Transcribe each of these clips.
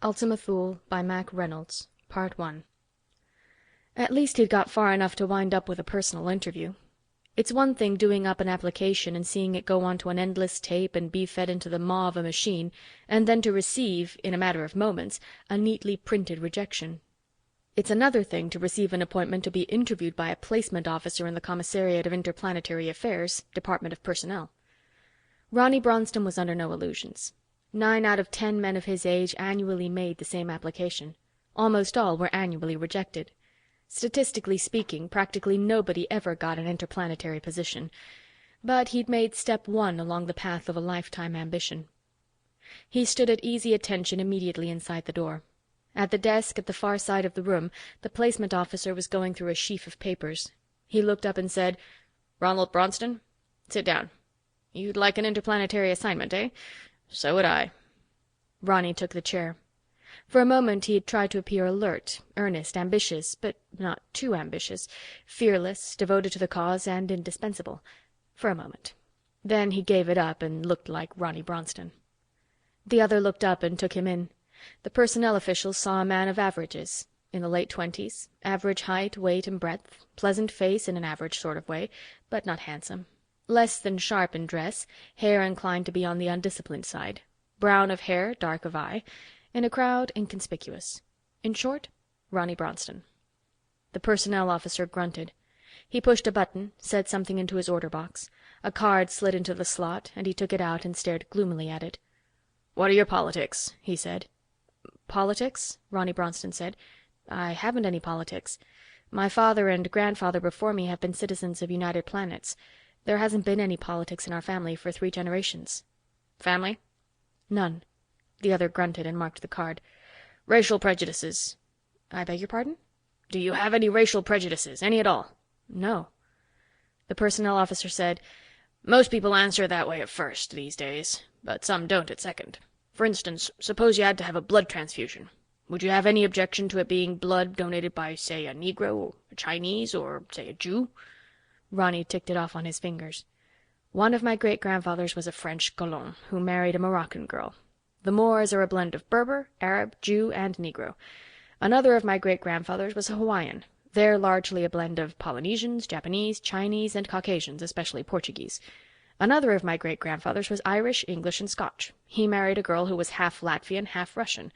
Ultima Thule by Mack Reynolds, Part 1. At least he'd got far enough to wind up with a personal interview. It's one thing doing up an application and seeing it go onto an endless tape and be fed into the maw of a machine, and then to receive, in a matter of moments, a neatly printed rejection. It's another thing to receive an appointment to be interviewed by a placement officer in the Commissariat of Interplanetary Affairs, Department of Personnel. Ronny Bronston was under no illusions. 9 out of 10 men of his age annually made the same application. Almost all were annually rejected. Statistically speaking, practically nobody ever got an interplanetary position. But he'd made step 1 along the path of a lifetime ambition. He stood at easy attention immediately inside the door. At the desk at the far side of the room, the placement officer was going through a sheaf of papers. He looked up and said, "Ronald Bronston? Sit down. You'd like an interplanetary assignment, eh? So would I." Ronny took the chair. For a moment he had tried to appear alert, earnest, ambitious, but not too ambitious, fearless, devoted to the cause, and indispensable. For a moment. Then he gave it up and looked like Ronny Bronston. The other looked up and took him in. The personnel officials saw a man of averages, in the late 20s, average height, weight, and breadth, pleasant face in an average sort of way, but not handsome. Less than sharp in dress, hair inclined to be on the undisciplined side, brown of hair, dark of eye, in a crowd inconspicuous. In short, Ronny Bronston. The personnel officer grunted. He pushed a button, said something into his order box. A card slid into the slot, and he took it out and stared gloomily at it. "What are your politics?" he said. "Politics?" Ronny Bronston said. "I haven't any politics. My father and grandfather before me have been citizens of United Planets. There hasn't been any politics in our family for 3 generations." "Family?" "None." The other grunted and marked the card. "Racial prejudices?" "I beg your pardon?" "Do you have any racial prejudices, any at all?" "No." The personnel officer said, "Most people answer that way at first, these days, but some don't at second. For instance, suppose you had to have a blood transfusion. Would you have any objection to it being blood donated by, say, a Negro, or a Chinese, or, say, a Jew?" Ronny ticked it off on his fingers. "One of my great-grandfathers was a French colon who married a Moroccan girl. The Moors are a blend of Berber, Arab, Jew, and Negro. Another of my great-grandfathers was a Hawaiian. They're largely a blend of Polynesians, Japanese, Chinese, and Caucasians, especially Portuguese. Another of my great-grandfathers was Irish, English, and Scotch. He married a girl who was half Latvian, half Russian."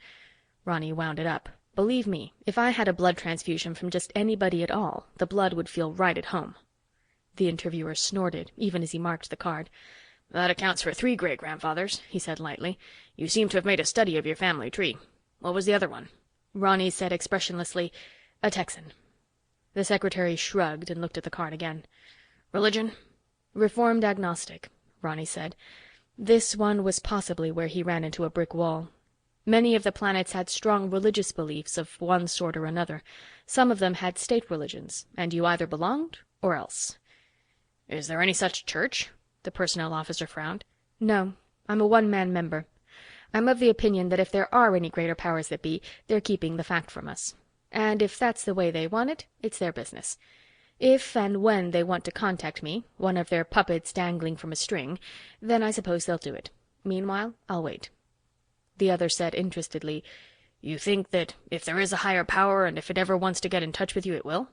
Ronny wound it up. "Believe me, if I had a blood transfusion from just anybody at all, the blood would feel right at home." The interviewer snorted, even as he marked the card. "That accounts for 3 great-grandfathers," he said lightly. "You seem to have made a study of your family tree. What was the other one?" Ronny said expressionlessly, "A Texan." The secretary shrugged and looked at the card again. "Religion?" "Reformed agnostic," Ronny said. This one was possibly where he ran into a brick wall. Many of the planets had strong religious beliefs of one sort or another. Some of them had state religions, and you either belonged or else. "Is there any such church?" The personnel officer frowned. "No, I'm a one-man member. I'm of the opinion that if there are any greater powers that be, they're keeping the fact from us. And if that's the way they want it, it's their business. If and when they want to contact me, one of their puppets dangling from a string, then I suppose they'll do it. Meanwhile, I'll wait." The other said interestedly, "You think that if there is a higher power and if it ever wants to get in touch with you, it will?"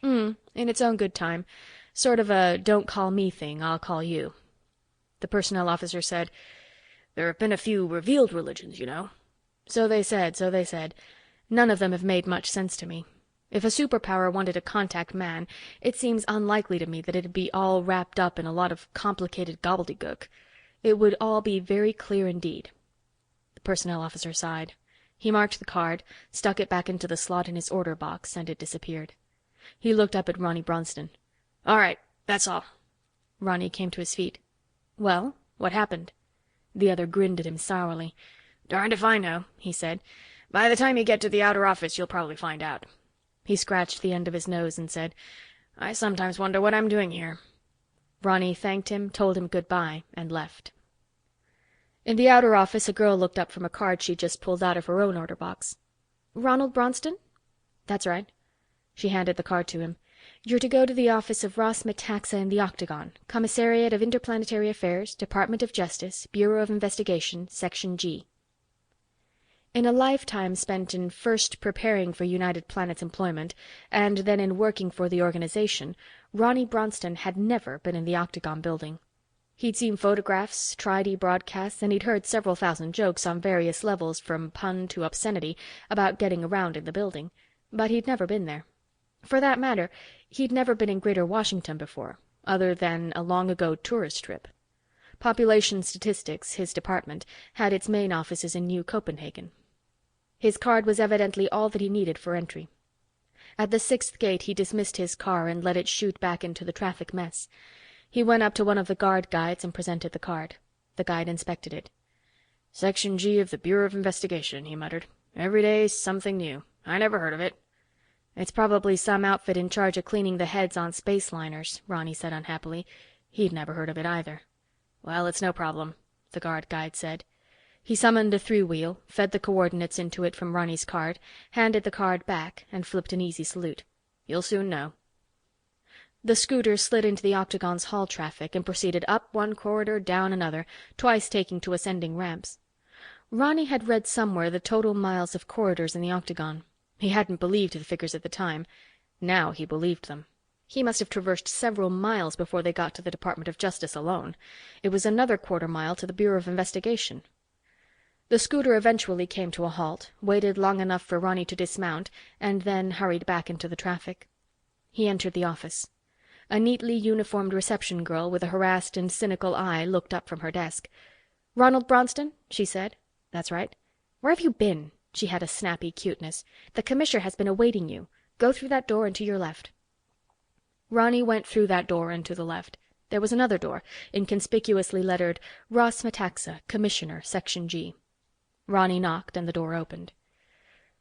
In its own good time. Sort of a don't call me thing, I'll call you." The personnel officer said, "There have been a few revealed religions, you know." So they said. None of them have made much sense to me. If a superpower wanted to contact man, it seems unlikely to me that it'd be all wrapped up in a lot of complicated gobbledygook. It would all be very clear indeed." The personnel officer sighed. He marked the card, stuck it back into the slot in his order box, and it disappeared. He looked up at Ronny Bronston. "All right, that's all." Ronny came to his feet. "Well, what happened?" The other grinned at him sourly. "Darned if I know," he said. "By the time you get to the outer office, you'll probably find out." He scratched the end of his nose and said, "I sometimes wonder what I'm doing here." Ronny thanked him, told him goodbye, and left. In the outer office, a girl looked up from a card she'd just pulled out of her own order box. "Ronald Bronston?" "That's right." She handed the card to him. "You're to go to the office of Ross Metaxa in the Octagon, Commissariat of Interplanetary Affairs, Department of Justice, Bureau of Investigation, Section G." In a lifetime spent in first preparing for United Planets employment and then in working for the organization, Ronny Bronston had never been in the Octagon building. He'd seen photographs, tried e-broadcasts, and he'd heard several thousand jokes on various levels from pun to obscenity about getting around in the building, but he'd never been there. For that matter, he'd never been in Greater Washington before, other than a long-ago tourist trip. Population Statistics, his department, had its main offices in New Copenhagen. His card was evidently all that he needed for entry. At the 6th gate he dismissed his car and let it shoot back into the traffic mess. He went up to one of the guard guides and presented the card. The guide inspected it. "Section G of the Bureau of Investigation," he muttered. "Every day something new. I never heard of it." "It's probably some outfit in charge of cleaning the heads on space liners," Ronny said unhappily. He'd never heard of it either. "Well, it's no problem," the guard guide said. He summoned a three-wheel, fed the coordinates into it from Ronny's card, handed the card back, and flipped an easy salute. "You'll soon know." The scooter slid into the Octagon's hall traffic and proceeded up one corridor, down another, twice taking to ascending ramps. Ronny had read somewhere the total miles of corridors in the Octagon. He hadn't believed the figures at the time. Now he believed them. He must have traversed several miles before they got to the Department of Justice alone. It was another quarter-mile to the Bureau of Investigation. The scooter eventually came to a halt, waited long enough for Ronny to dismount, and then hurried back into the traffic. He entered the office. A neatly uniformed reception girl with a harassed and cynical eye looked up from her desk. "Ronald Bronston?" she said. "That's right." "Where have you been?" She had a snappy cuteness. "The commissioner has been awaiting you. Go through that door and to your left." Ronny went through that door and to the left. There was another door, inconspicuously lettered, "Ross Metaxa, Commissioner, Section G." Ronny knocked and the door opened.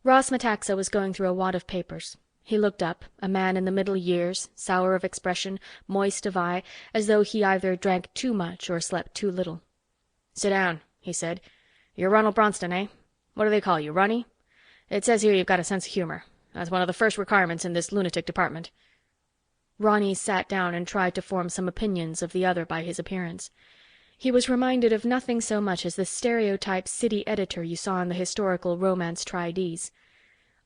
Ross Metaxa was going through a wad of papers. He looked up, a man in the middle years, sour of expression, moist of eye, as though he either drank too much or slept too little. "Sit down," he said. "You're Ronald Bronston, eh? What do they call you, Ronny? It says here you've got a sense of humor. That's one of the first requirements in this lunatic department." Ronny sat down and tried to form some opinions of the other by his appearance. He was reminded of nothing so much as the stereotype city editor you saw in the historical romance tridees.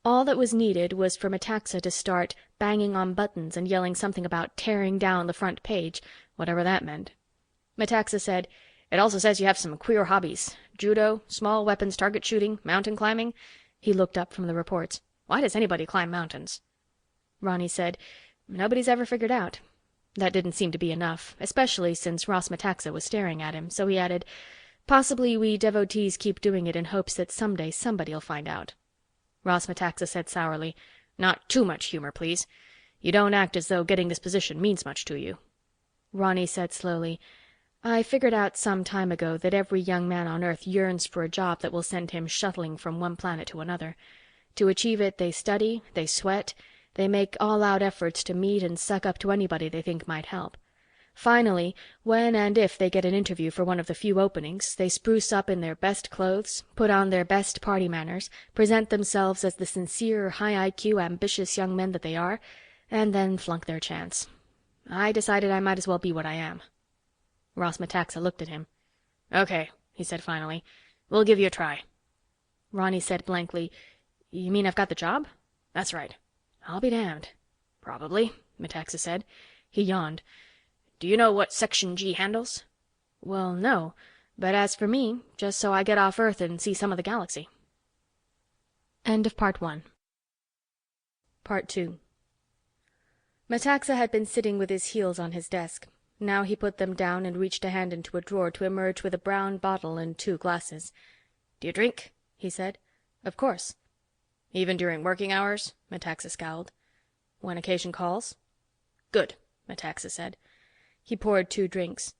All that was needed was for Metaxa to start banging on buttons and yelling something about tearing down the front page, whatever that meant. Metaxa said, "It also says you have some queer hobbies. Judo, small weapons target shooting, mountain climbing." He looked up from the reports. "Why does anybody climb mountains?" Ronny said, "Nobody's ever figured out." That didn't seem to be enough, especially since Ross Metaxa was staring at him, so he added, "Possibly we devotees keep doing it in hopes that someday somebody'll find out." Ross Metaxa said sourly, "Not too much humor, please. You don't act as though getting this position means much to you." Ronny said slowly, "I figured out some time ago that every young man on Earth yearns for a job that will send him shuttling from one planet to another. To achieve it, they study, they sweat, they make all-out efforts to meet and suck up to anybody they think might help. Finally, when and if they get an interview for one of the few openings, they spruce up in their best clothes, put on their best party manners, present themselves as the sincere, high IQ, ambitious young men that they are, and then flunk their chance. I decided I might as well be what I am." Ross Metaxa looked at him. "Okay," he said finally. "We'll give you a try." Ronny said blankly, "You mean I've got the job?" "That's right." "I'll be damned." "Probably," Metaxa said. He yawned. "Do you know what Section G handles?" "Well, no. But as for me, just so I get off Earth and see some of the galaxy." End of Part 1. Part 2. Metaxa had been sitting with his heels on his desk. Now he put them down and reached a hand into a drawer to emerge with a brown bottle and 2 glasses. "Do you drink?" he said. "Of course." "Even during working hours?" Metaxa scowled. "When occasion calls." "Good," Metaxa said. He poured 2 drinks.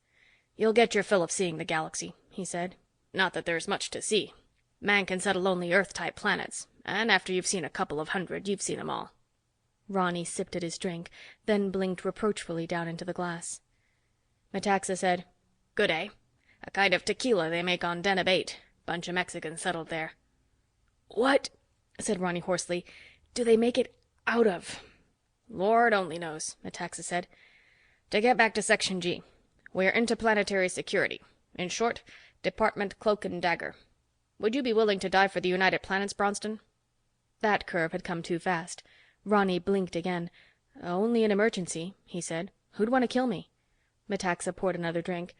"You'll get your fill of seeing the galaxy," he said. "Not that there's much to see. Man can settle only Earth-type planets, and after you've seen a couple of hundred, you've seen them all." Ronny sipped at his drink, then blinked reproachfully down into the glass. Metaxa said, "Good, eh? A kind of tequila they make on Deneb 8. Bunch of Mexicans settled there." "What," said Ronny hoarsely, "do they make it out of?" "Lord only knows," Metaxa said. "To get back to Section G. We're interplanetary security. In short, Department Cloak and Dagger." Would you be willing to die for the United Planets, Bronston?" That curve had come too fast. Ronny blinked again. "Only in emergency," he said. "Who'd want to kill me?" Metaxa poured another drink.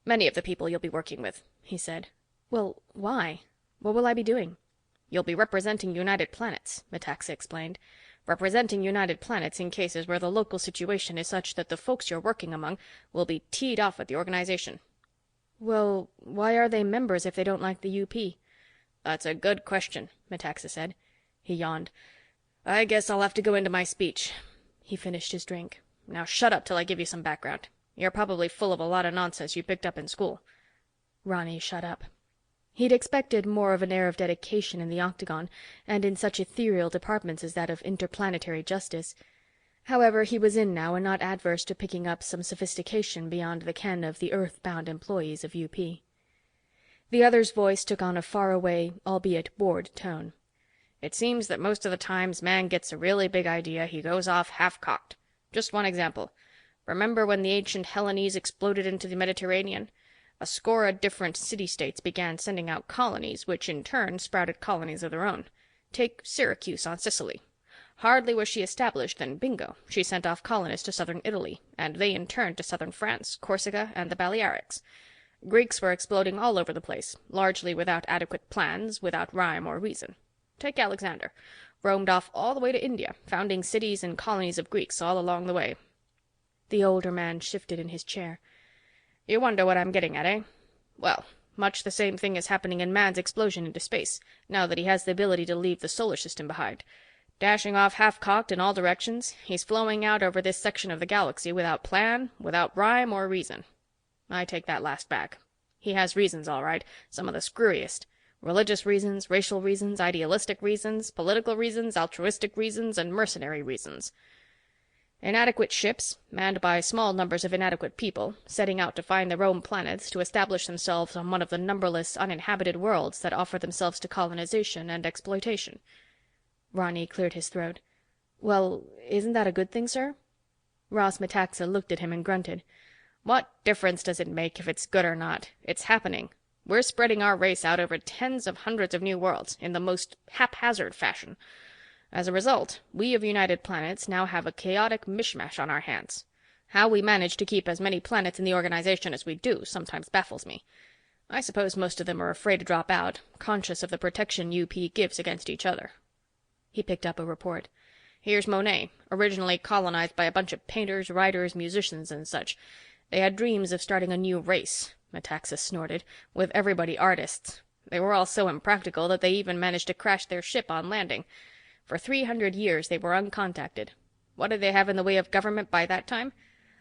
"Many of the people you'll be working with," he said. "Well, why? What will I be doing?" "You'll be representing United Planets," Metaxa explained. "Representing United Planets in cases where the local situation is such that the folks you're working among will be teed off at the organization." "Well, why are they members if they don't like the UP?" "That's a good question," Metaxa said. He yawned. "I guess I'll have to go into my speech." He finished his drink. "Now shut up till I give you some background. You're probably full of a lot of nonsense you picked up in school." Ronny shut up. He'd expected more of an air of dedication in the Octagon, and in such ethereal departments as that of interplanetary justice. However, he was in now and not adverse to picking up some sophistication beyond the ken of the earth-bound employees of UP. The other's voice took on a faraway, albeit bored tone. "It seems that most of the times man gets a really big idea, he goes off half-cocked. Just one example. Remember when the ancient Hellenes exploded into the Mediterranean? A score of different city-states began sending out colonies, which in turn sprouted colonies of their own. Take Syracuse on Sicily. Hardly was she established than bingo, she sent off colonists to southern Italy, and they in turn to southern France, Corsica, and the Balearics. Greeks were exploding all over the place, largely without adequate plans, without rhyme or reason. Take Alexander. Roamed off all the way to India, founding cities and colonies of Greeks all along the way." The older man shifted in his chair. "You wonder what I'm getting at, eh? Well, much the same thing is happening in man's explosion into space, now that he has the ability to leave the solar system behind. Dashing off half-cocked in all directions, he's flowing out over this section of the galaxy without plan, without rhyme or reason. I take that last back. He has reasons, all right, some of the screwiest. Religious reasons, racial reasons, idealistic reasons, political reasons, altruistic reasons, and mercenary reasons. Inadequate ships, manned by small numbers of inadequate people, setting out to find their own planets, to establish themselves on one of the numberless uninhabited worlds that offer themselves to colonization and exploitation." Ronny cleared his throat. "Well, isn't that a good thing, sir?" Ross Metaxa looked at him and grunted. "What difference does it make if it's good or not? It's happening. We're spreading our race out over tens of hundreds of new worlds in the most haphazard fashion. As a result, we of United Planets now have a chaotic mishmash on our hands. How we manage to keep as many planets in the organization as we do sometimes baffles me. I suppose most of them are afraid to drop out, conscious of the protection UP gives against each other." He picked up a report. "Here's Monet, originally colonized by a bunch of painters, writers, musicians, and such. They had dreams of starting a new race," Metaxa snorted, "with everybody artists. They were all so impractical that they even managed to crash their ship on landing. For 300 years they were uncontacted. What did they have in the way of government by that time?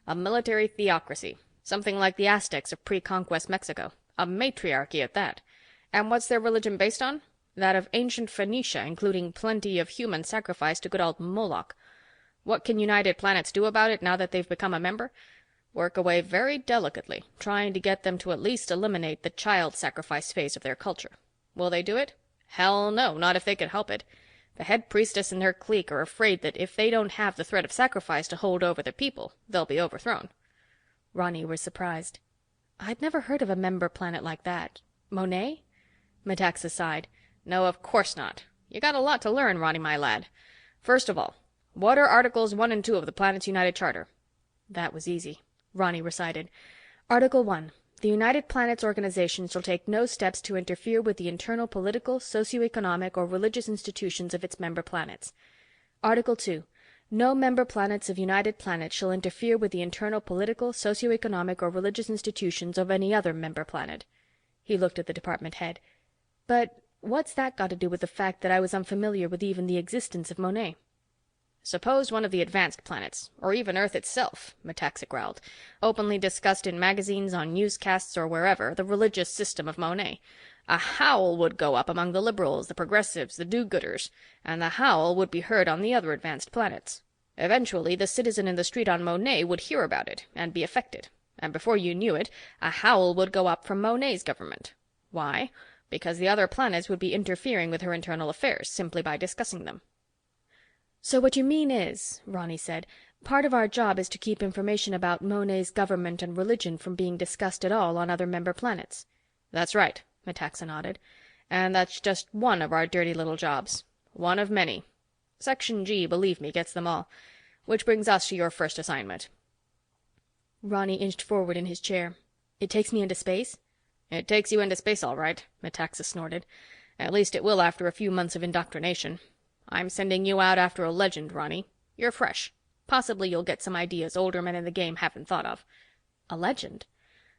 A military theocracy, something like the Aztecs of pre-conquest Mexico. A matriarchy at that. And what's their religion based on? That of ancient Phoenicia, including plenty of human sacrifice to good old Moloch. What can United Planets do about it now that they've become a member? Work away very delicately, trying to get them to at least eliminate the child sacrifice phase of their culture. Will they do it? Hell no, not if they can help it. The head priestess and her clique are afraid that if they don't have the threat of sacrifice to hold over the people, they'll be overthrown." Ronny was surprised. "I'd never heard of a member planet like that. Monet?" Metaxa sighed. "No, of course not. You got a lot to learn, Ronny, my lad. First of all, what are Articles 1 and 2 of the Planets United Charter?" That was easy. Ronny recited. "Article 1. The United Planets organization shall take no steps to interfere with the internal political, socio-economic, or religious institutions of its member planets. Article 2. No member planets of United Planets shall interfere with the internal political, socio-economic, or religious institutions of any other member planet." He looked at the department head. "But what's that got to do with the fact that I was unfamiliar with even the existence of Monet?" "Suppose one of the advanced planets, or even Earth itself," Metaxa growled, "openly discussed in magazines, on newscasts, or wherever, the religious system of Monet. A howl would go up among the liberals, the progressives, the do-gooders, and the howl would be heard on the other advanced planets. Eventually, the citizen in the street on Monet would hear about it and be affected, and before you knew it, a howl would go up from Monet's government. Why? Because the other planets would be interfering with her internal affairs simply by discussing them." "So what you mean is," Ronny said, "part of our job is to keep information about Monet's government and religion from being discussed at all on other member planets." "That's right," Metaxa nodded. And that's just one of our dirty little jobs. One of many. Section G, believe me, gets them all. Which brings us to your first assignment." Ronny inched forward in his chair. "It takes me into space?" "It takes you into space, all right," Metaxa snorted. "At least it will after a few months of indoctrination. I'm sending you out after a legend, Ronny. You're fresh. Possibly you'll get some ideas older men in the game haven't thought of." "A legend?"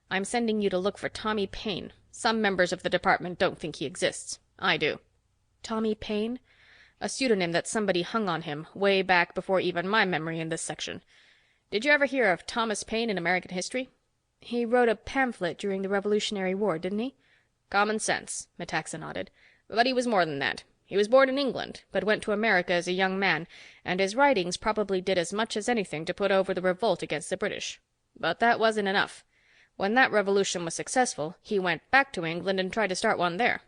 "I'm sending you to look for Tommy Paine. Some members of the department don't think he exists. I do." "Tommy Paine?" "A pseudonym that somebody hung on him, way back before even my memory in this section. Did you ever hear of Thomas Paine in American history?" "He wrote a pamphlet during the Revolutionary War, didn't he?" "Common sense," Metaxa nodded. "But he was more than that. He was born in England, but went to America as a young man, and his writings probably did as much as anything to put over the revolt against the British. But that wasn't enough. When that revolution was successful, he went back to England and tried to start one there.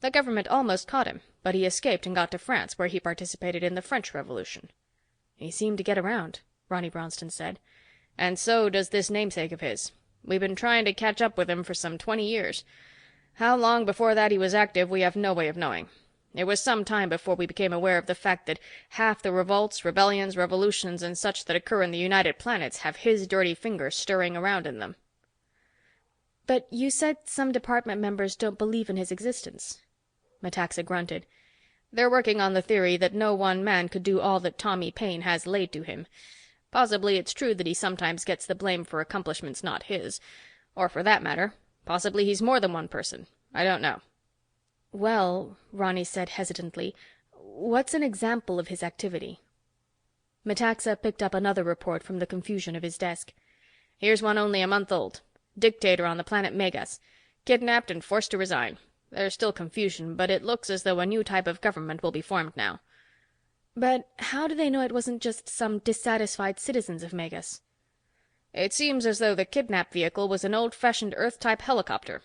The government almost caught him, but he escaped and got to France, where he participated in the French Revolution." "He seemed to get around," Ronny Bronston said. "And so does this namesake of his. We've been trying to catch up with him for some 20 years. How long before that he was active, we have no way of knowing. It was some time before we became aware of the fact that half the revolts, rebellions, revolutions, and such that occur in the United Planets have his dirty fingers stirring around in them." "But you said some department members don't believe in his existence." Metaxa grunted. "They're working on the theory that no one man could do all that Tommy Paine has laid to him. Possibly it's true that he sometimes gets the blame for accomplishments not his. Or for that matter, possibly he's more than one person. I don't know." "Well," Ronny said hesitantly, "what's an example of his activity?" Metaxa picked up another report from the confusion of his desk. "Here's one only a month old. Dictator on the planet Megas. Kidnapped and forced to resign. There's still confusion, but it looks as though a new type of government will be formed now." "But how do they know it wasn't just some dissatisfied citizens of Megas?" "It seems as though the kidnap vehicle was an old-fashioned Earth-type helicopter.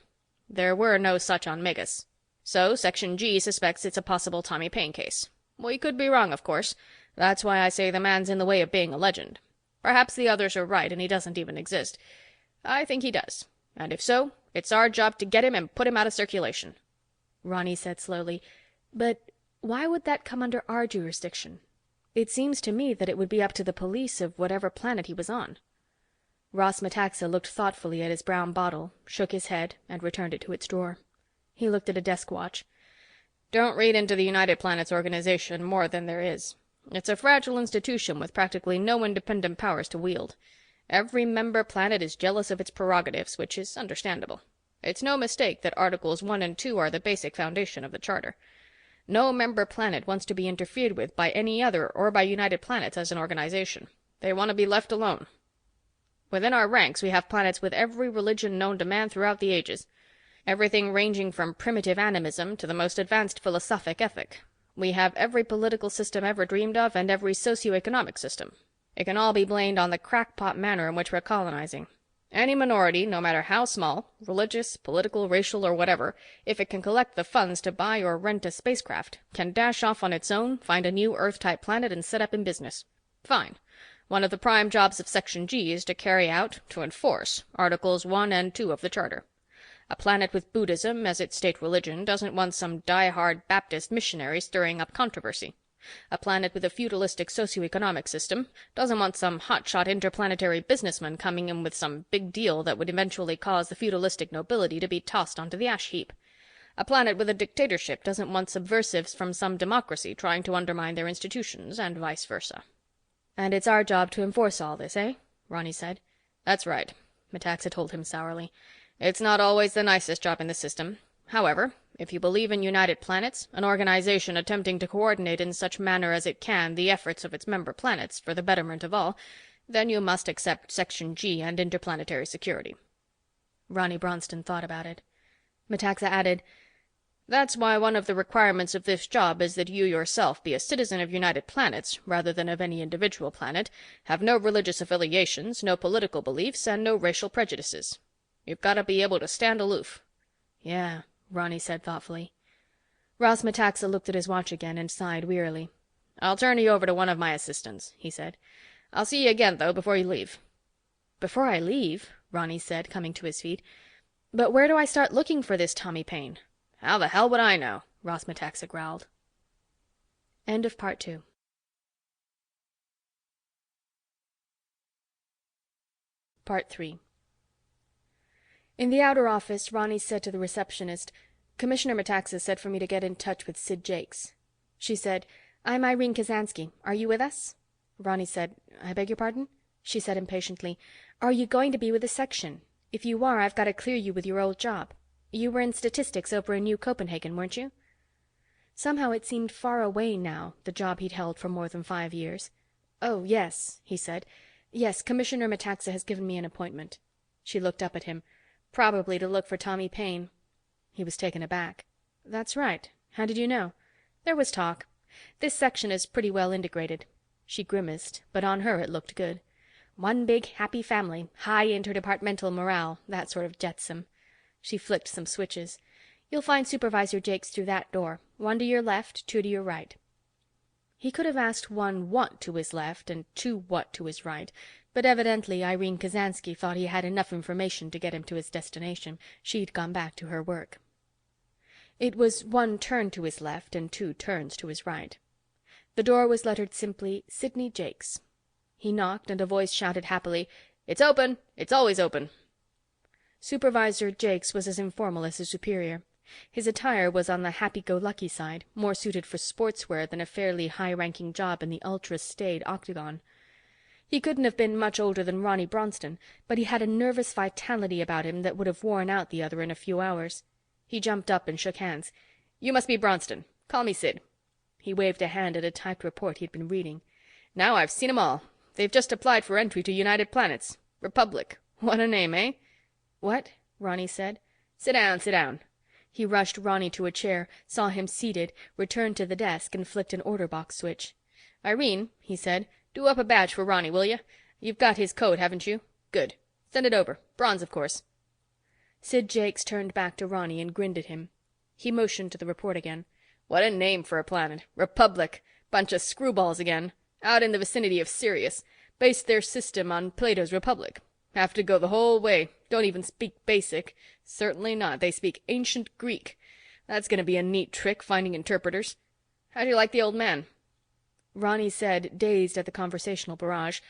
There were no such on Megas. So Section G suspects it's a possible Tommy Paine case. We could be wrong, of course. That's why I say the man's in the way of being a legend. Perhaps the others are right and he doesn't even exist. I think he does. And if so, it's our job to get him and put him out of circulation." Ronny said slowly, "But why would that come under our jurisdiction? It seems to me that it would be up to the police of whatever planet he was on." Ross Metaxa looked thoughtfully at his brown bottle, shook his head, and returned it to its drawer. He looked at a desk watch. "Don't read into the United Planets organization more than there is. It's a fragile institution with practically no independent powers to wield. Every member planet is jealous of its prerogatives, which is understandable. It's no mistake that Articles 1 and 2 are the basic foundation of the Charter. No member planet wants to be interfered with by any other or by United Planets as an organization. They want to be left alone. Within our ranks, we have planets with every religion known to man throughout the ages. Everything ranging from primitive animism to the most advanced philosophic ethic. We have every political system ever dreamed of and every socioeconomic system. It can all be blamed on the crackpot manner in which we're colonizing. Any minority, no matter how small, religious, political, racial, or whatever, if it can collect the funds to buy or rent a spacecraft, can dash off on its own, find a new Earth-type planet, and set up in business. Fine. One of the prime jobs of Section G is to carry out, to enforce, Articles 1 and 2 of the Charter. A planet with Buddhism as its state religion doesn't want some die-hard Baptist missionary stirring up controversy. A planet with a feudalistic socioeconomic system doesn't want some hotshot interplanetary businessman coming in with some big deal that would eventually cause the feudalistic nobility to be tossed onto the ash heap. A planet with a dictatorship doesn't want subversives from some democracy trying to undermine their institutions, and vice versa." "And it's our job to enforce all this, eh?" Ronny said. "That's right," Metaxa told him sourly. "It's not always the nicest job in the system. However, if you believe in United Planets, an organization attempting to coordinate in such manner as it can the efforts of its member planets for the betterment of all, then you must accept Section G and interplanetary security." Ronny Bronston thought about it. Metaxa added, "That's why one of the requirements of this job is that you yourself be a citizen of United Planets rather than of any individual planet, have no religious affiliations, no political beliefs, and no racial prejudices. You've got to be able to stand aloof." "Yeah," Ronny said thoughtfully. Ross Metaxa looked at his watch again and sighed wearily. "I'll turn you over to one of my assistants," he said. "I'll see you again, though, before you leave." "Before I leave?" Ronny said, coming to his feet. "But where do I start looking for this Tommy Paine?" How the hell would I know? Ross Metaxa growled. End of part 2. Part 3. In the outer office, Ronny said to the receptionist, "Commissioner Metaxa said for me to get in touch with Sid Jakes." She said, "I'm Irene Kazansky. Are you with us?" Ronny said, "I beg your pardon?" She said impatiently, "Are you going to be with the section? If you are, I've got to clear you with your old job. You were in statistics over in New Copenhagen, weren't you?" Somehow it seemed far away now, the job he'd held for more than 5 years. "Oh, yes," he said. "Yes, Commissioner Metaxa has given me an appointment." She looked up at him. "Probably to look for Tommy Paine." He was taken aback. "That's right. How did you know?" "There was talk. This section is pretty well integrated." She grimaced, but on her it looked good. "One big happy family, high interdepartmental morale, that sort of jetsam." She flicked some switches. "You'll find Supervisor Jakes through that door. 1 to your left, 2 to your right." He could have asked 1 what to his left and 2 what to his right, but evidently Irene Kazansky thought he had enough information to get him to his destination. She'd gone back to her work. It was 1 turn to his left and 2 turns to his right. The door was lettered simply Sidney Jakes. He knocked and a voice shouted happily, "It's open! It's always open!" Supervisor Jakes was as informal as his superior. His attire was on the happy-go-lucky side, more suited for sportswear than a fairly high-ranking job in the ultra-staid Octagon. He couldn't have been much older than Ronny Bronston, but he had a nervous vitality about him that would have worn out the other in a few hours. He jumped up and shook hands. "You must be Bronston. Call me Sid." He waved a hand at a typed report he'd been reading. "Now I've seen 'em all. They've just applied for entry to United Planets. Republic. What a name, eh?" "What?" Ronny said. "Sit down, sit down." He rushed Ronny to a chair, saw him seated, returned to the desk and flicked an order box switch. "Irene," he said, "do up a badge for Ronny, will you? You've got his code, haven't you? Good. Send it over. Bronze, of course." Sid Jakes turned back to Ronny and grinned at him. He motioned to the report again. "What a name for a planet. Republic. Bunch of screwballs again. Out in the vicinity of Sirius. Based their system on Plato's Republic. Have to go the whole way. Don't even speak basic. Certainly not. They speak ancient Greek. That's gonna be a neat trick, finding interpreters. How'd you like the old man?" Ronny said, dazed at the conversational barrage,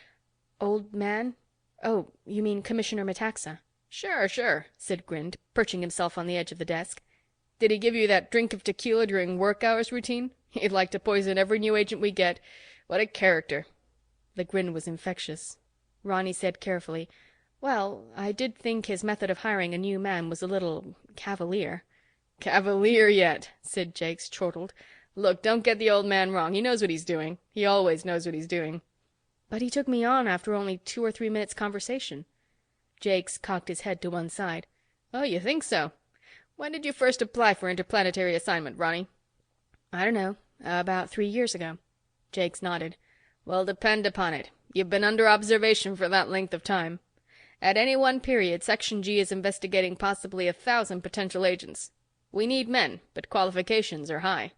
"Old man? Oh, you mean Commissioner Metaxa?" Sure, sure, Sid grinned, perching himself on the edge of the desk. "Did he give you that drink of tequila during work hours routine? He'd like to poison every new agent we get. What a character." The grin was infectious. Ronny said carefully, "Well, I did think his method of hiring a new man was a little cavalier." "Cavalier yet," Sid Jakes chortled. "Look, don't get the old man wrong. He knows what he's doing. He always knows what he's doing." "But he took me on after only 2 or 3 minutes conversation." Jakes cocked his head to one side. "Oh, you think so? When did you first apply for interplanetary assignment, Ronny?" "I don't know. About 3 years ago." Jakes nodded. "Well, depend upon it, you've been under observation for that length of time. At any one period, Section G is investigating possibly 1,000 potential agents. We need men, but qualifications are high."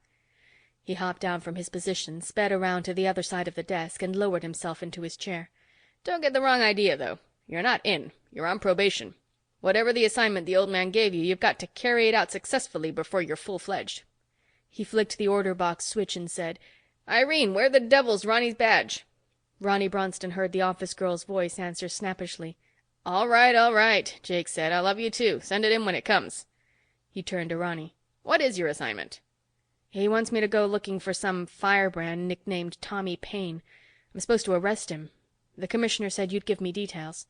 He hopped down from his position, sped around to the other side of the desk, and lowered himself into his chair. "Don't get the wrong idea, though. You're not in. You're on probation. Whatever the assignment the old man gave you, you've got to carry it out successfully before you're full-fledged." He flicked the order box switch and said, "Irene, where the devil's Ronny's badge?" Ronny Bronston heard the office girl's voice answer snappishly. All right, Jake said. "I love you too. Send it in when it comes." He turned to Ronny. "What is your assignment?" "He wants me to go looking for some firebrand nicknamed Tommy Paine. I'm supposed to arrest him. The commissioner said you'd give me details."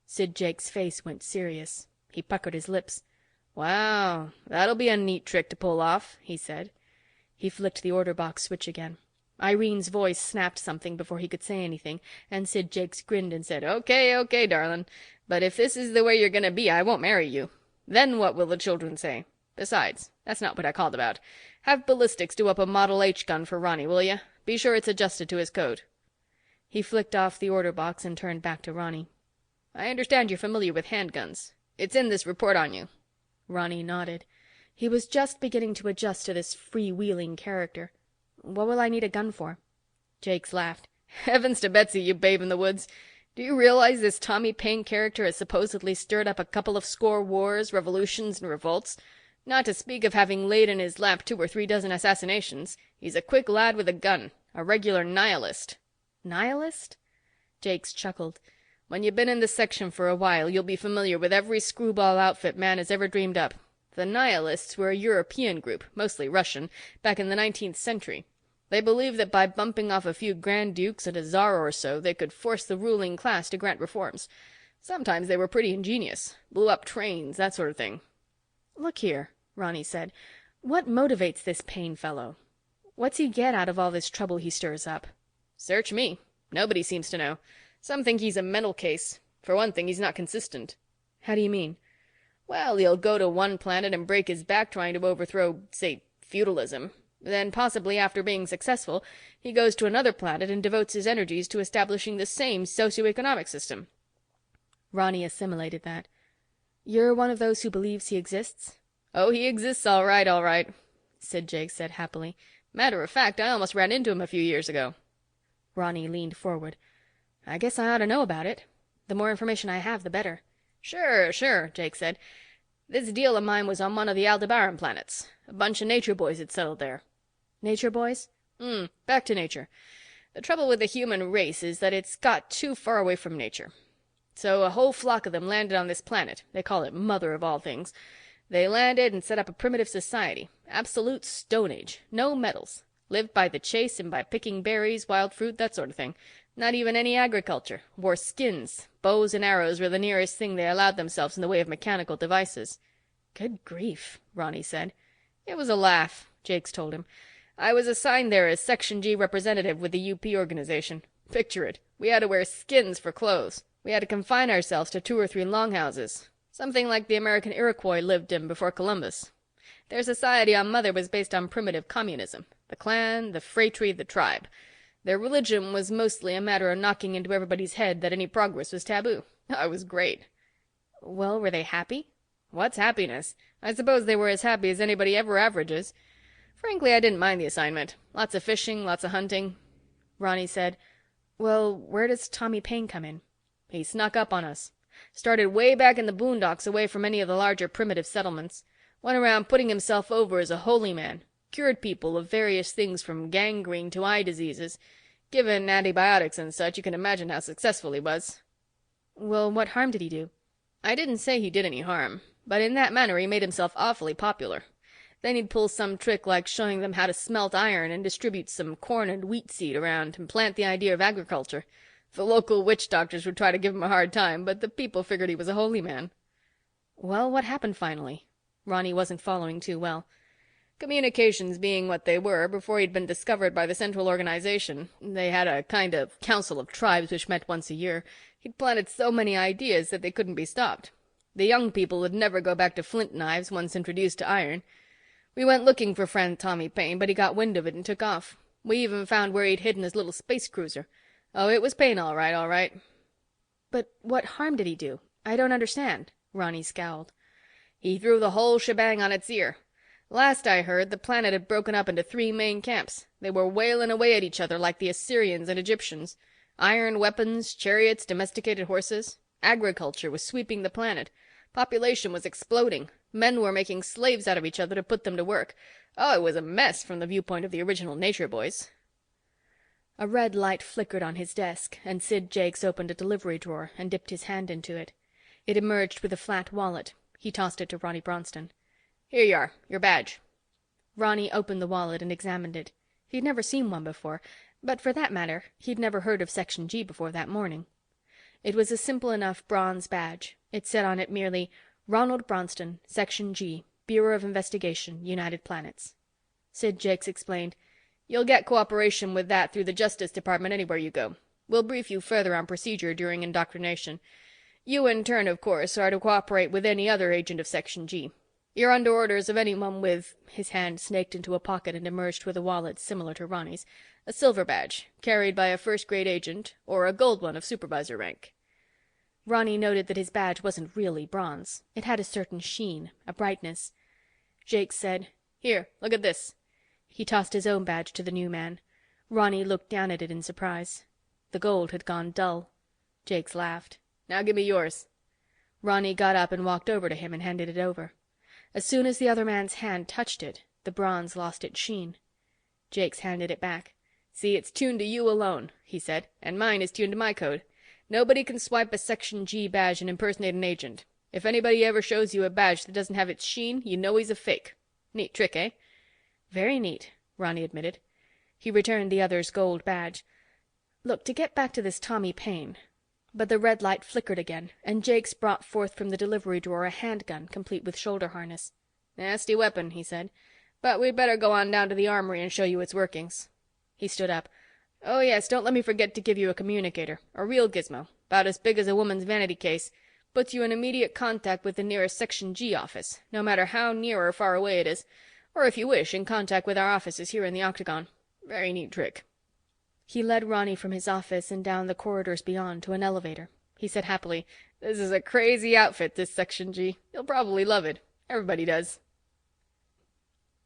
Sid Jake's face went serious. He puckered his lips. "Wow, that'll be a neat trick to pull off," he said. He flicked the order box switch again. Irene's voice snapped something before he could say anything, and Sid Jakes grinned and said, Okay, darling. But if this is the way you're gonna be, I won't marry you. Then what will the children say? Besides, that's not what I called about. Have ballistics do up a Model H gun for Ronny, will ya? Be sure it's adjusted to his code." He flicked off the order box and turned back to Ronny. "I understand you're familiar with handguns. It's in this report on you." Ronny nodded. He was just beginning to adjust to this freewheeling character. "What will I need a gun for?" Jakes laughed. "Heavens to Betsy, you babe in the woods. Do you realize this Tommy Paine character has supposedly stirred up a couple of score wars, revolutions, and revolts? Not to speak of having laid in his lap 2 or 3 dozen assassinations. He's a quick lad with a gun. A regular nihilist." Nihilist? Jakes chuckled. "When you've been in this section for a while, you'll be familiar with every screwball outfit man has ever dreamed up. The nihilists were a European group, mostly Russian, back in the 19th century. They believed that by bumping off a few Grand Dukes and a Tsar or so, they could force the ruling class to grant reforms. Sometimes they were pretty ingenious. Blew up trains, that sort of thing." Look here, Ronny said. What motivates this Paine fellow? What's he get out of all this trouble he stirs up? Search me. Nobody seems to know. Some think he's a mental case. For one thing, he's not consistent. How do you mean? Well, he'll go to one planet and break his back trying to overthrow, say, feudalism. Then, possibly after being successful, he goes to another planet and devotes his energies to establishing the same socioeconomic system. Ronny assimilated that. You're one of those who believes he exists? "Oh, he exists all right," Sid Jakes said happily. "Matter of fact, I almost ran into him a few years ago." Ronny leaned forward. I guess I ought to know about it. The more information I have, the better. Sure, Jake said. "This deal of mine was on one of the Aldebaran planets. A bunch of nature boys had settled there." Nature boys? Back to nature. The trouble with the human race is that it's got too far away from nature. So a whole flock of them landed on this planet. They call it Mother of all things. They landed and set up a primitive society. Absolute Stone Age. No metals. Lived by the chase and by picking berries, wild fruit, that sort of thing. Not even any agriculture. Wore skins. Bows and arrows were the nearest thing they allowed themselves in the way of mechanical devices. Good grief, Ronny said. It was a laugh, Jakes told him. I was assigned there as Section G representative with the UP organization. Picture it. We had to wear skins for clothes. We had to confine ourselves to 2 or 3 longhouses. Something like the American Iroquois lived in before Columbus. Their society on Mother was based on primitive communism. The clan, the phratry, the tribe. Their religion was mostly a matter of knocking into everybody's head that any progress was taboo. It was great. Well, were they happy? What's happiness? I suppose they were as happy as anybody ever averages. Frankly, I didn't mind the assignment. Lots of fishing, lots of hunting. Ronny said, well, where does Tommy Paine come in? He snuck up on us. Started way back in the boondocks away from any of the larger primitive settlements. Went around putting himself over as a holy man. Cured people of various things from gangrene to eye diseases. Given antibiotics and such, you can imagine how successful he was. Well, what harm did he do? I didn't say he did any harm, but in that manner he made himself awfully popular. Then he'd pull some trick like showing them how to smelt iron and distribute some corn and wheat seed around and plant the idea of agriculture. The local witch doctors would try to give him a hard time, but the people figured he was a holy man. Well, what happened finally? Ronny wasn't following too well. Communications being what they were, before he'd been discovered by the Central Organization, they had a kind of council of tribes which met once a year, he'd planted so many ideas that they couldn't be stopped. The young people would never go back to flint knives once introduced to iron. We went looking for friend Tommy Paine, but he got wind of it and took off. We even found where he'd hidden his little space cruiser. Oh, it was Paine all right. But what harm did he do? I don't understand. Ronny scowled. He threw the whole shebang on its ear. Last I heard, the planet had broken up into 3 main camps. They were wailing away at each other like the Assyrians and Egyptians. Iron weapons, chariots, domesticated horses. Agriculture was sweeping the planet. Population was exploding. Men were making slaves out of each other to put them to work. Oh, it was a mess from the viewpoint of the original nature boys. A red light flickered on his desk, and Sid Jakes opened a delivery drawer and dipped his hand into it. It emerged with a flat wallet. He tossed it to Ronny Bronston. Here you are, your badge. Ronny opened the wallet and examined it. He'd never seen one before, but for that matter, he'd never heard of Section G before that morning. It was a simple enough bronze badge. It said on it merely, Ronald Bronston, Section G, Bureau of Investigation, United Planets. Sid Jakes explained, You'll get cooperation with that through the Justice Department anywhere you go. We'll brief you further on procedure during indoctrination. You, in turn, of course, are to cooperate with any other agent of Section G. You're under orders of anyone with— His hand snaked into a pocket and emerged with a wallet similar to Ronny's. A silver badge, carried by a first-grade agent, or a gold one of supervisor rank. Ronny noted that his badge wasn't really bronze. It had a certain sheen, a brightness. Jakes said, Here, look at this. He tossed his own badge to the new man. Ronny looked down at it in surprise. The gold had gone dull. Jakes laughed. Now give me yours. Ronny got up and walked over to him and handed it over. As soon as the other man's hand touched it, the bronze lost its sheen. Jakes handed it back. "See, it's tuned to you alone," he said, "and mine is tuned to my code. Nobody can swipe a Section G badge and impersonate an agent. If anybody ever shows you a badge that doesn't have its sheen, you know he's a fake. Neat trick, eh?" "Very neat," Ronny admitted. He returned the other's gold badge. "Look, to get back to this Tommy Paine—" But the red light flickered again, and Jakes brought forth from the delivery drawer a handgun, complete with shoulder harness. "Nasty weapon," he said. "But we'd better go on down to the armory and show you its workings." He stood up. "Oh yes, don't let me forget to give you a communicator. A real gizmo, about as big as a woman's vanity case. Puts you in immediate contact with the nearest Section G office, no matter how near or far away it is. Or if you wish, in contact with our offices here in the Octagon. Very neat trick." He led Ronny from his office and down the corridors beyond to an elevator. He said happily, "This is a crazy outfit, this Section G. You'll probably love it. Everybody does."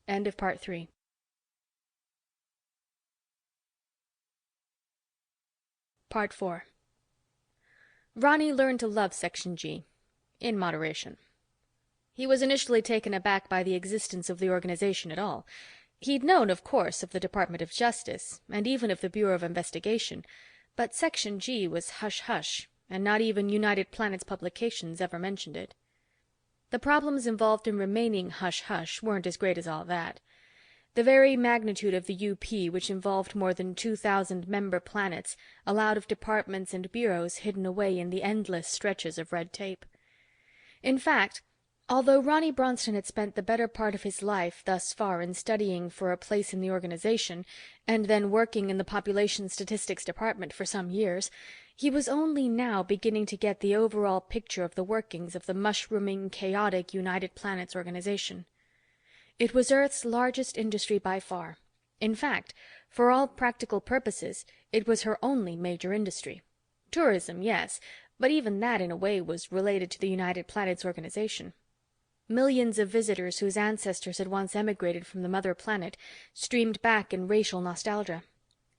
End of part 3. Part 4. Ronny learned to love Section G. In moderation. He was initially taken aback by the existence of the organization at all. He'd known, of course, of the Department of Justice, and even of the Bureau of Investigation, but Section G was hush-hush, and not even United Planets publications ever mentioned it. The problems involved in remaining hush-hush weren't as great as all that. The very magnitude of the UP, which involved more than 2,000 member planets, allowed of departments and bureaus hidden away in the endless stretches of red tape. In fact, although Ronny Bronston had spent the better part of his life thus far in studying for a place in the organization, and then working in the Population Statistics Department for some years, he was only now beginning to get the overall picture of the workings of the mushrooming, chaotic United Planets organization. It was Earth's largest industry by far. In fact, for all practical purposes, it was her only major industry. Tourism, yes, but even that in a way was related to the United Planets organization. Millions of visitors whose ancestors had once emigrated from the mother planet streamed back in racial nostalgia.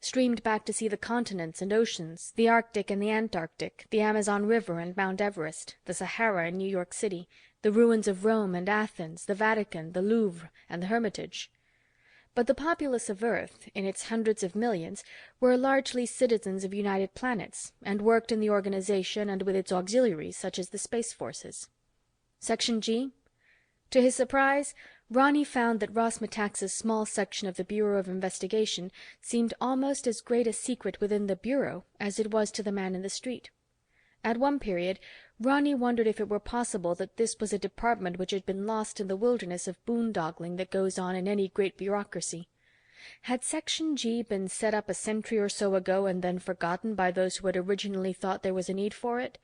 Streamed back to see the continents and oceans, the Arctic and the Antarctic, the Amazon River and Mount Everest, the Sahara and New York City, the ruins of Rome and Athens, the Vatican, the Louvre, and the Hermitage. But the populace of Earth, in its hundreds of millions, were largely citizens of United Planets, and worked in the organization and with its auxiliaries, such as the Space Forces. Section G? To his surprise, Ronny found that Ross Metaxa's small section of the Bureau of Investigation seemed almost as great a secret within the Bureau as it was to the man in the street. At one period, Ronny wondered if it were possible that this was a department which had been lost in the wilderness of boondoggling that goes on in any great bureaucracy. Had Section G been set up a century or so ago and then forgotten by those who had originally thought there was a need for it?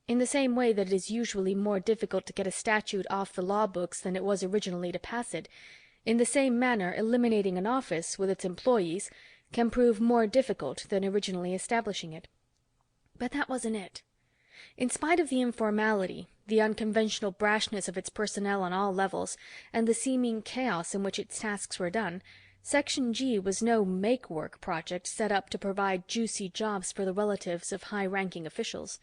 In the same way that it is usually more difficult to get a statute off the law books than it was originally to pass it, in the same manner eliminating an office with its employees can prove more difficult than originally establishing it. But that wasn't it. In spite of the informality, the unconventional brashness of its personnel on all levels, and the seeming chaos in which its tasks were done, Section G was no make-work project set up to provide juicy jobs for the relatives of high-ranking officials.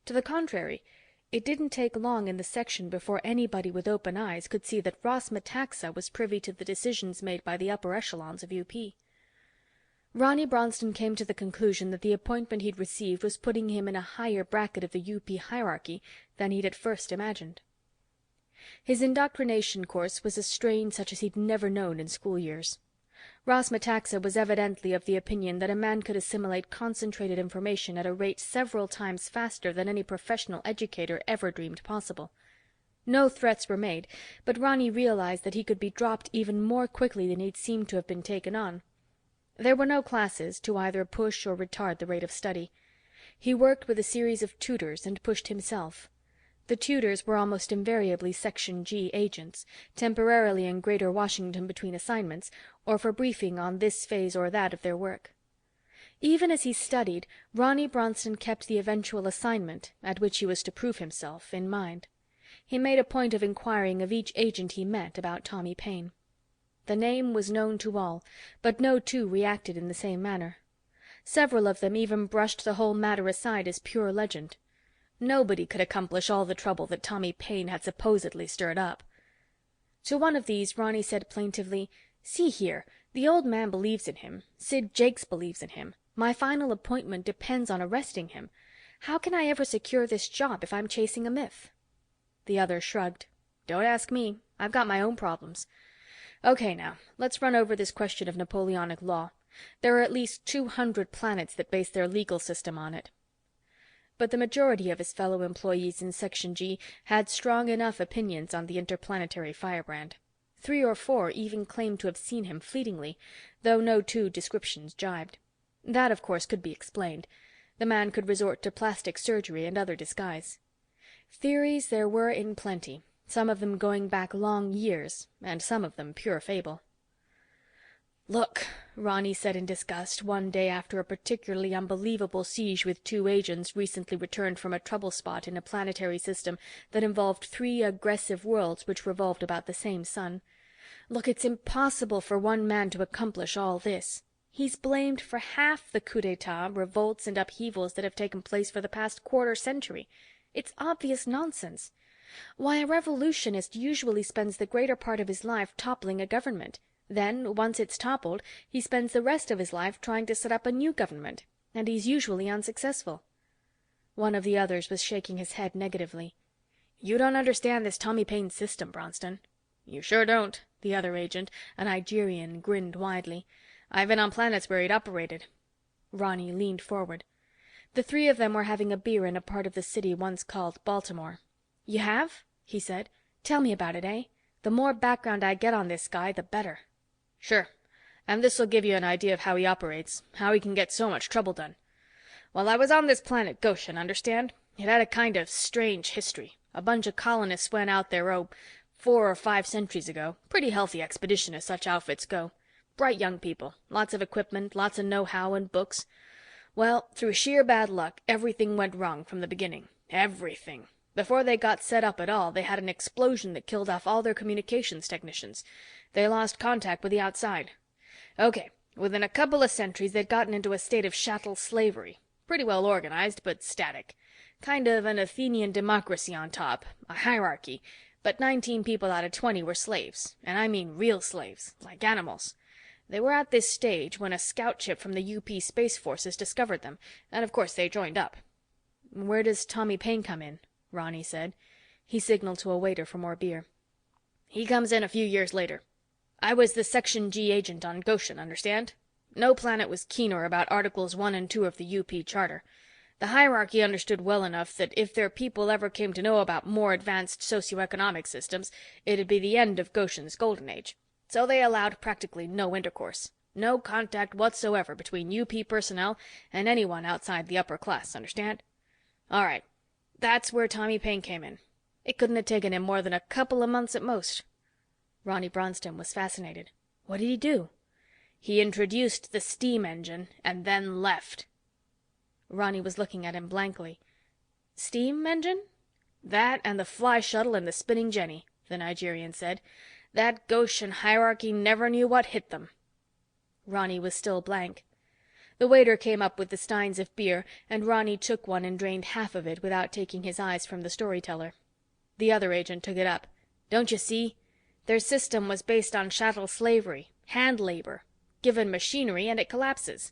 To the contrary, it didn't take long in the section before anybody with open eyes could see that Ross Metaxa was privy to the decisions made by the upper echelons of UP. Ronny Bronston came to the conclusion that the appointment he'd received was putting him in a higher bracket of the UP hierarchy than he'd at first imagined. His indoctrination course was a strain such as he'd never known in school years. Ross Metaxa was evidently of the opinion that a man could assimilate concentrated information at a rate several times faster than any professional educator ever dreamed possible. No threats were made, but Ronny realized that he could be dropped even more quickly than he'd seemed to have been taken on. There were no classes to either push or retard the rate of study. He worked with a series of tutors and pushed himself. The tutors were almost invariably Section G agents, temporarily in Greater Washington between assignments, or for briefing on this phase or that of their work. Even as he studied, Ronny Bronston kept the eventual assignment, at which he was to prove himself, in mind. He made a point of inquiring of each agent he met about Tommy Paine. The name was known to all, but no two reacted in the same manner. Several of them even brushed the whole matter aside as pure legend. Nobody could accomplish all the trouble that Tommy Paine had supposedly stirred up. To one of these, Ronny said plaintively, "See here, the old man believes in him. Sid Jakes believes in him. My final appointment depends on arresting him. How can I ever secure this job if I'm chasing a myth?" The other shrugged. "Don't ask me. I've got my own problems. Okay, now, let's run over this question of Napoleonic law. There are at least 200 planets that base their legal system on it." But the majority of his fellow employees in Section G had strong enough opinions on the interplanetary firebrand. 3 or 4 even claimed to have seen him fleetingly, though no two descriptions jibed. That, of course, could be explained. The man could resort to plastic surgery and other disguise. Theories there were in plenty, some of them going back long years, and some of them pure fable. "Look," Ronny said in disgust one day after a particularly unbelievable siege with 2 agents recently returned from a trouble spot in a planetary system that involved 3 aggressive worlds which revolved about the same sun. "Look, it's impossible for one man to accomplish all this. He's blamed for half the coup d'etat, revolts, and upheavals that have taken place for the past quarter century. It's obvious nonsense. Why, a revolutionist usually spends the greater part of his life toppling a government. Then, once it's toppled, he spends the rest of his life trying to set up a new government, and he's usually unsuccessful." One of the others was shaking his head negatively. "You don't understand this Tommy Paine system, Bronston." "You sure don't," the other agent, a Nigerian, grinned widely. "I've been on planets where he'd operated." Ronny leaned forward. The 3 of them were having a beer in a part of the city once called Baltimore. "You have?" he said. "Tell me about it, eh? The more background I get on this guy, the better." "Sure. And this'll give you an idea of how he operates, how he can get so much trouble done. Well, I was on this planet Goshen, understand? It had a kind of strange history. A bunch of colonists went out there, 4 or 5 centuries ago. Pretty healthy expedition as such outfits go. Bright young people, lots of equipment, lots of know-how and books. Well, through sheer bad luck, everything went wrong from the beginning. Everything. Before they got set up at all, they had an explosion that killed off all their communications technicians. They lost contact with the outside. Okay, within a couple of centuries, they'd gotten into a state of chattel slavery. Pretty well organized, but static. Kind of an Athenian democracy on top, a hierarchy, but 19 people out of 20 were slaves, and I mean real slaves, like animals. They were at this stage when a scout ship from the UP Space Forces discovered them, and of course they joined up. "Where does Tommy Paine come in?" Ronny said. He signaled to a waiter for more beer. "He comes in a few years later. I was the Section G agent on Goshen, understand? No planet was keener about Articles 1 and 2 of the UP Charter. The hierarchy understood well enough that if their people ever came to know about more advanced socioeconomic systems, it'd be the end of Goshen's golden age. So they allowed practically no intercourse. No contact whatsoever between UP personnel and anyone outside the upper class, understand? All right. That's where Tommy Paine came in. It couldn't have taken him more than a couple of months at most." Ronny Bronston was fascinated. "What did he do?" "He introduced the steam engine and then left." Ronny was looking at him blankly. "Steam engine?" "That and the fly shuttle and the spinning jenny," the Nigerian said. "That Goshen hierarchy never knew what hit them." Ronny was still blank. The waiter came up with the steins of beer, and Ronny took one and drained half of it without taking his eyes from the storyteller. The other agent took it up. "Don't you see? Their system was based on chattel slavery, hand labor. Given machinery and it collapses.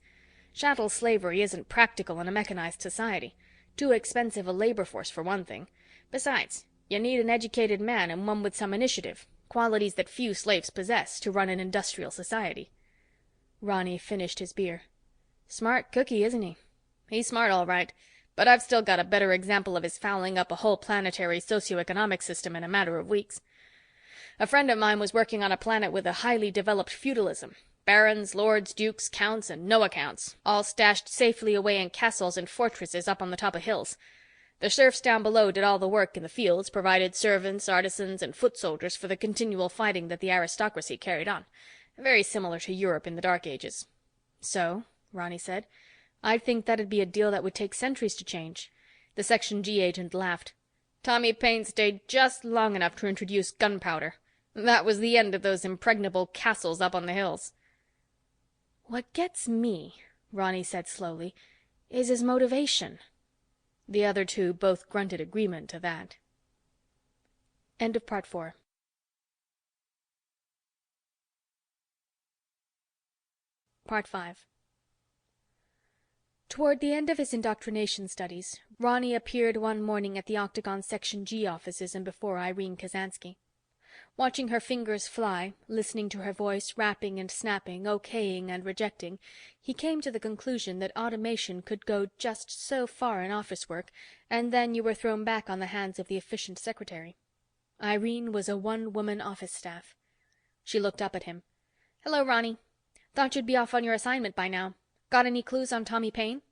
Chattel slavery isn't practical in a mechanized society. Too expensive a labor force for one thing. Besides, you need an educated man and one with some initiative, qualities that few slaves possess, to run an industrial society." Ronny finished his beer. "Smart cookie, isn't he?" "He's smart, all right. But I've still got a better example of his fouling up a whole planetary socioeconomic system in a matter of weeks. A friend of mine was working on a planet with a highly developed feudalism. Barons, lords, dukes, counts, and no accounts, all stashed safely away in castles and fortresses up on the top of hills. The serfs down below did all the work in the fields, provided servants, artisans, and foot soldiers for the continual fighting that the aristocracy carried on. Very similar to Europe in the Dark Ages." "So," Ronny said, "I'd think that'd be a deal that would take centuries to change." The Section G agent laughed. "Tommy Paine stayed just long enough to introduce gunpowder. That was the end of those impregnable castles up on the hills." "What gets me," Ronny said slowly, "is his motivation." The other 2 both grunted agreement to that. End of part 4. Part 5. Toward the end of his indoctrination studies, Ronny appeared one morning at the Octagon Section G offices and before Irene Kazansky. Watching her fingers fly, listening to her voice rapping and snapping, okaying and rejecting, he came to the conclusion that automation could go just so far in office work, and then you were thrown back on the hands of the efficient secretary. Irene was a one-woman office staff. She looked up at him. "Hello, Ronny. Thought you'd be off on your assignment by now. Got any clues on Tommy Paine?"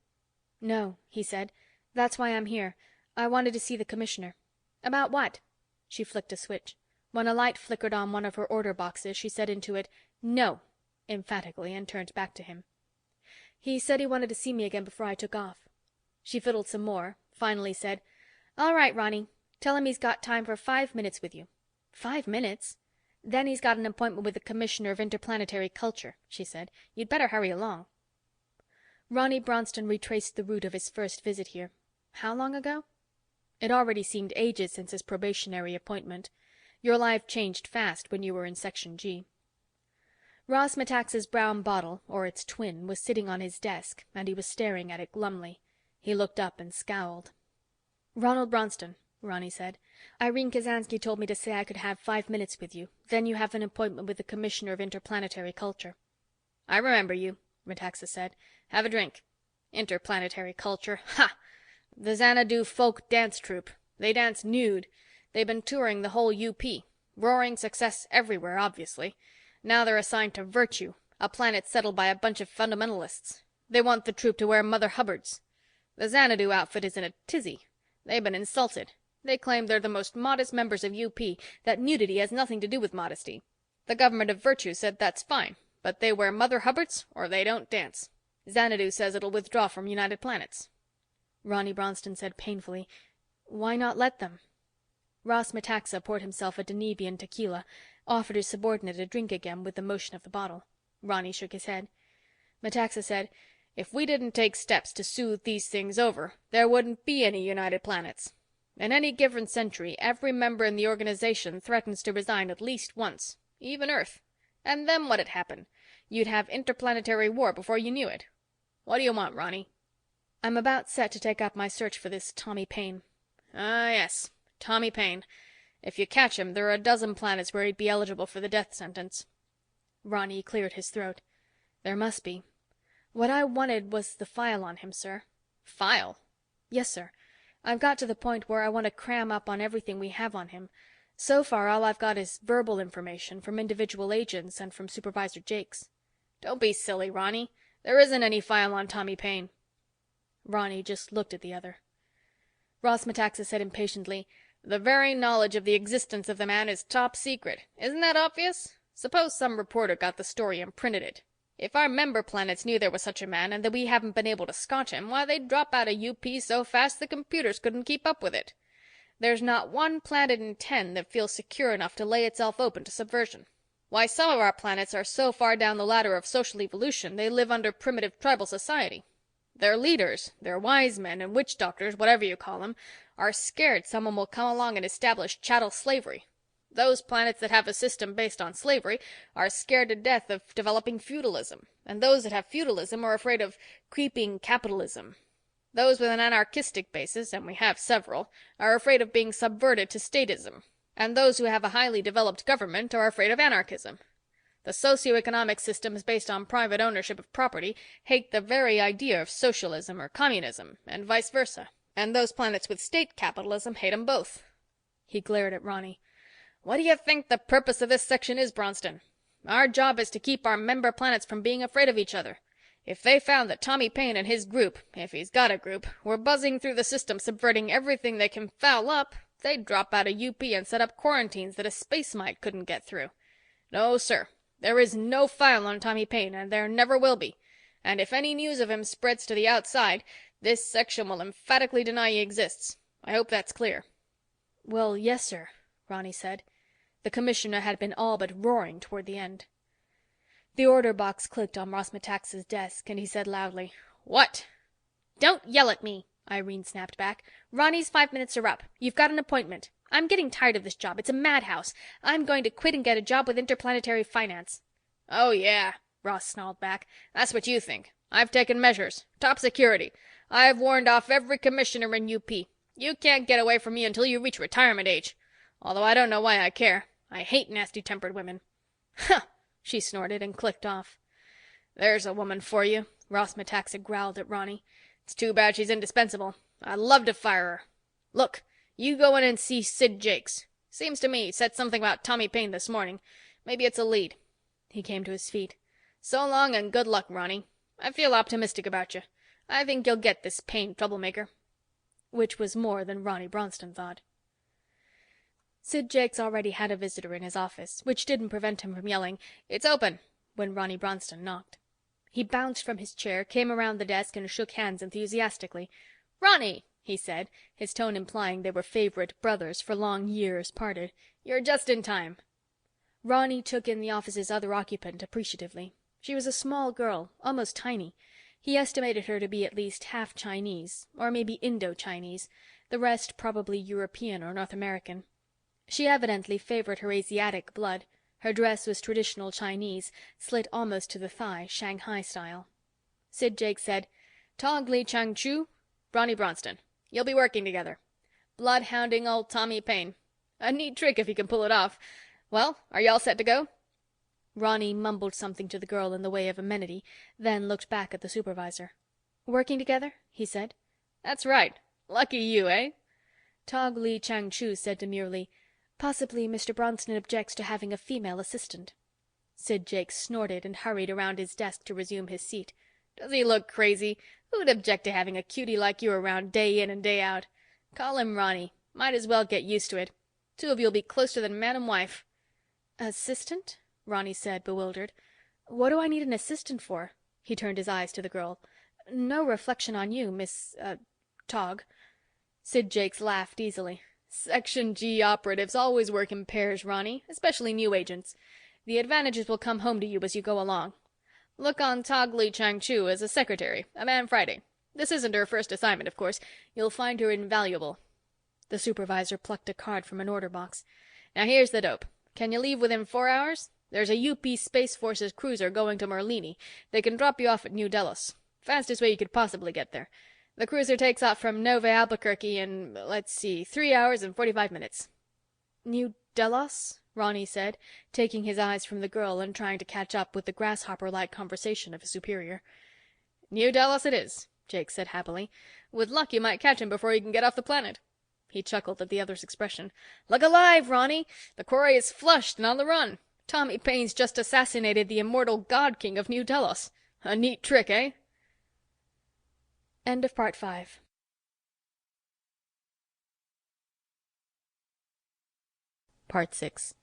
"No," he said. "That's why I'm here. I wanted to see the commissioner." "About what?" She flicked a switch. When a light flickered on one of her order boxes, she said into it, "No," emphatically, and turned back to him. "He said he wanted to see me again before I took off." She fiddled some more, finally said, "All right, Ronny. Tell him he's got time for 5 minutes with you." 5 minutes? "Then he's got an appointment with the Commissioner of Interplanetary Culture," she said. "You'd better hurry along." Ronny Bronston retraced the route of his first visit here. How long ago? It already seemed ages since his probationary appointment. Your life changed fast when you were in Section G. Ross Metaxa's brown bottle, or its twin, was sitting on his desk, and he was staring at it glumly. He looked up and scowled. "Ronald Bronston," Ronny said. "Irene Kazansky told me to say I could have 5 minutes with you. Then you have an appointment with the Commissioner of Interplanetary Culture." "I remember you," Metaxa said. "Have a drink. Interplanetary Culture. Ha! The Xanadu Folk Dance Troupe. They dance nude. They've been touring the whole UP. Roaring success everywhere, obviously. Now they're assigned to Virtue, a planet settled by a bunch of fundamentalists. They want the troupe to wear Mother Hubbards. The Xanadu outfit is in a tizzy. They've been insulted. They claim they're the most modest members of UP, that nudity has nothing to do with modesty. The government of Virtue said that's fine, but they wear Mother Hubbards or they don't dance. Xanadu says it'll withdraw from United Planets." Ronny Bronston said painfully, "Why not let them?" Ross Metaxa poured himself a Danubian tequila, offered his subordinate a drink again with the motion of the bottle. Ronny shook his head. Metaxa said, "If we didn't take steps to soothe these things over, there wouldn't be any United Planets. In any given century, every member in the organization threatens to resign at least once, even Earth. And then what'd happen? You'd have interplanetary war before you knew it. What do you want, Ronny?" "I'm about set to take up my search for this Tommy Paine." "Ah, yes. Tommy Paine. If you catch him, there are a dozen planets where he'd be eligible for the death sentence." Ronny cleared his throat. "There must be. What I wanted was the file on him, sir." "File?" "Yes, sir. I've got to the point where I want to cram up on everything we have on him. So far, all I've got is verbal information from individual agents and from Supervisor Jakes." "Don't be silly, Ronny. There isn't any file on Tommy Paine." Ronny just looked at the other. Ross Metaxa said impatiently, "The very knowledge of the existence of the man is top secret. Isn't that obvious? Suppose some reporter got the story and printed it. If our member planets knew there was such a man and that we haven't been able to scotch him, why, they'd drop out of UP so fast the computers couldn't keep up with it. There's not one planet in 10 that feels secure enough to lay itself open to subversion. Why, some of our planets are so far down the ladder of social evolution they live under primitive tribal society. Their leaders, their wise men and witch doctors, whatever you call them, are scared someone will come along and establish chattel slavery. Those planets that have a system based on slavery are scared to death of developing feudalism, and those that have feudalism are afraid of creeping capitalism. Those with an anarchistic basis, and we have several, are afraid of being subverted to statism, and those who have a highly developed government are afraid of anarchism. The socioeconomic systems based on private ownership of property hate the very idea of socialism or communism, and vice versa, and those planets with state capitalism hate 'em both." He glared at Ronny. "What do you think the purpose of this section is, Bronston? Our job is to keep our member planets from being afraid of each other. If they found that Tommy Paine and his group, if he's got a group, were buzzing through the system subverting everything they can foul up, they'd drop out of UP and set up quarantines that a space mite couldn't get through. No, sir. There is no file on Tommy Paine, and there never will be. And if any news of him spreads to the outside, this section will emphatically deny he exists. I hope that's clear." "Well, yes, sir," Ronny said. The commissioner had been all but roaring toward the end. The order box clicked on Ross Metaxa's desk, and he said loudly, "What?" "Don't yell at me," Irene snapped back. "Ronny's 5 minutes are up. You've got an appointment. I'm getting tired of this job. It's a madhouse. I'm going to quit and get a job with Interplanetary Finance." "Oh, yeah," Ross snarled back. "That's what you think. I've taken measures. Top security. I've warned off every commissioner in UP. You can't get away from me until you reach retirement age. Although I don't know why I care. I hate nasty-tempered women." "Huh!" she snorted and clicked off. "There's a woman for you," Ross Metaxa growled at Ronny. "It's too bad she's indispensable. I'd love to fire her. Look, you go in and see Sid Jakes. Seems to me he said something about Tommy Paine this morning. Maybe it's a lead." He came to his feet. "So long and good luck, Ronny. I feel optimistic about you. I think you'll get this Paine troublemaker." Which was more than Ronny Bronston thought. Sid Jakes already had a visitor in his office, which didn't prevent him from yelling, "It's open," when Ronny Bronston knocked. He bounced from his chair, came around the desk, and shook hands enthusiastically. "Ronny," he said, his tone implying they were favorite brothers for long years parted, "you're just in time." Ronny took in the office's other occupant appreciatively. She was a small girl, almost tiny. He estimated her to be at least half Chinese, or maybe Indo-Chinese, the rest probably European or North American. She evidently favored her Asiatic blood. Her dress was traditional Chinese, slit almost to the thigh, Shanghai style. Sid Jakes said, "Tog Li Chang Chu, Ronny Bronston. You'll be working together. Bloodhounding old Tommy Paine. A neat trick if he can pull it off. Well, are you all set to go?" Ronny mumbled something to the girl in the way of amenity, then looked back at the supervisor. "Working together?" he said. "That's right. Lucky you, eh?" Tog Li Chang Chu said demurely, "Possibly Mr. Bronston objects to having a female assistant." Sid Jakes snorted and hurried around his desk to resume his seat. "Does he look crazy? Who'd object to having a cutie like you around day in and day out? Call him Ronny. Might as well get used to it. Two of you'll be closer than man and wife." "Assistant?" Ronny said, bewildered. "What do I need an assistant for?" He turned his eyes to the girl. "No reflection on you, Tog." Sid Jakes laughed easily. "Section G operatives always work in pairs, Ronny, especially new agents. The advantages will come home to you as you go along. Look on Tog Li Chang Chu as a secretary, a man Friday. This isn't her first assignment, of course. You'll find her invaluable." The supervisor plucked a card from an order box. "Now here's the dope. Can you leave within 4 hours? There's a UP Space Force's cruiser going to Merlini. They can drop you off at New Delos. Fastest way you could possibly get there. The cruiser takes off from Nova Albuquerque in, 3 hours and 45 minutes. "New Delos?" Ronny said, taking his eyes from the girl and trying to catch up with the grasshopper-like conversation of his superior. "New Delos it is," Jake said happily. "With luck you might catch him before he can get off the planet." He chuckled at the other's expression. "Look alive, Ronny! The quarry is flushed and on the run. Tommy Paine's just assassinated the immortal God King of New Delos. A neat trick, eh?" End of part 5. Part 6.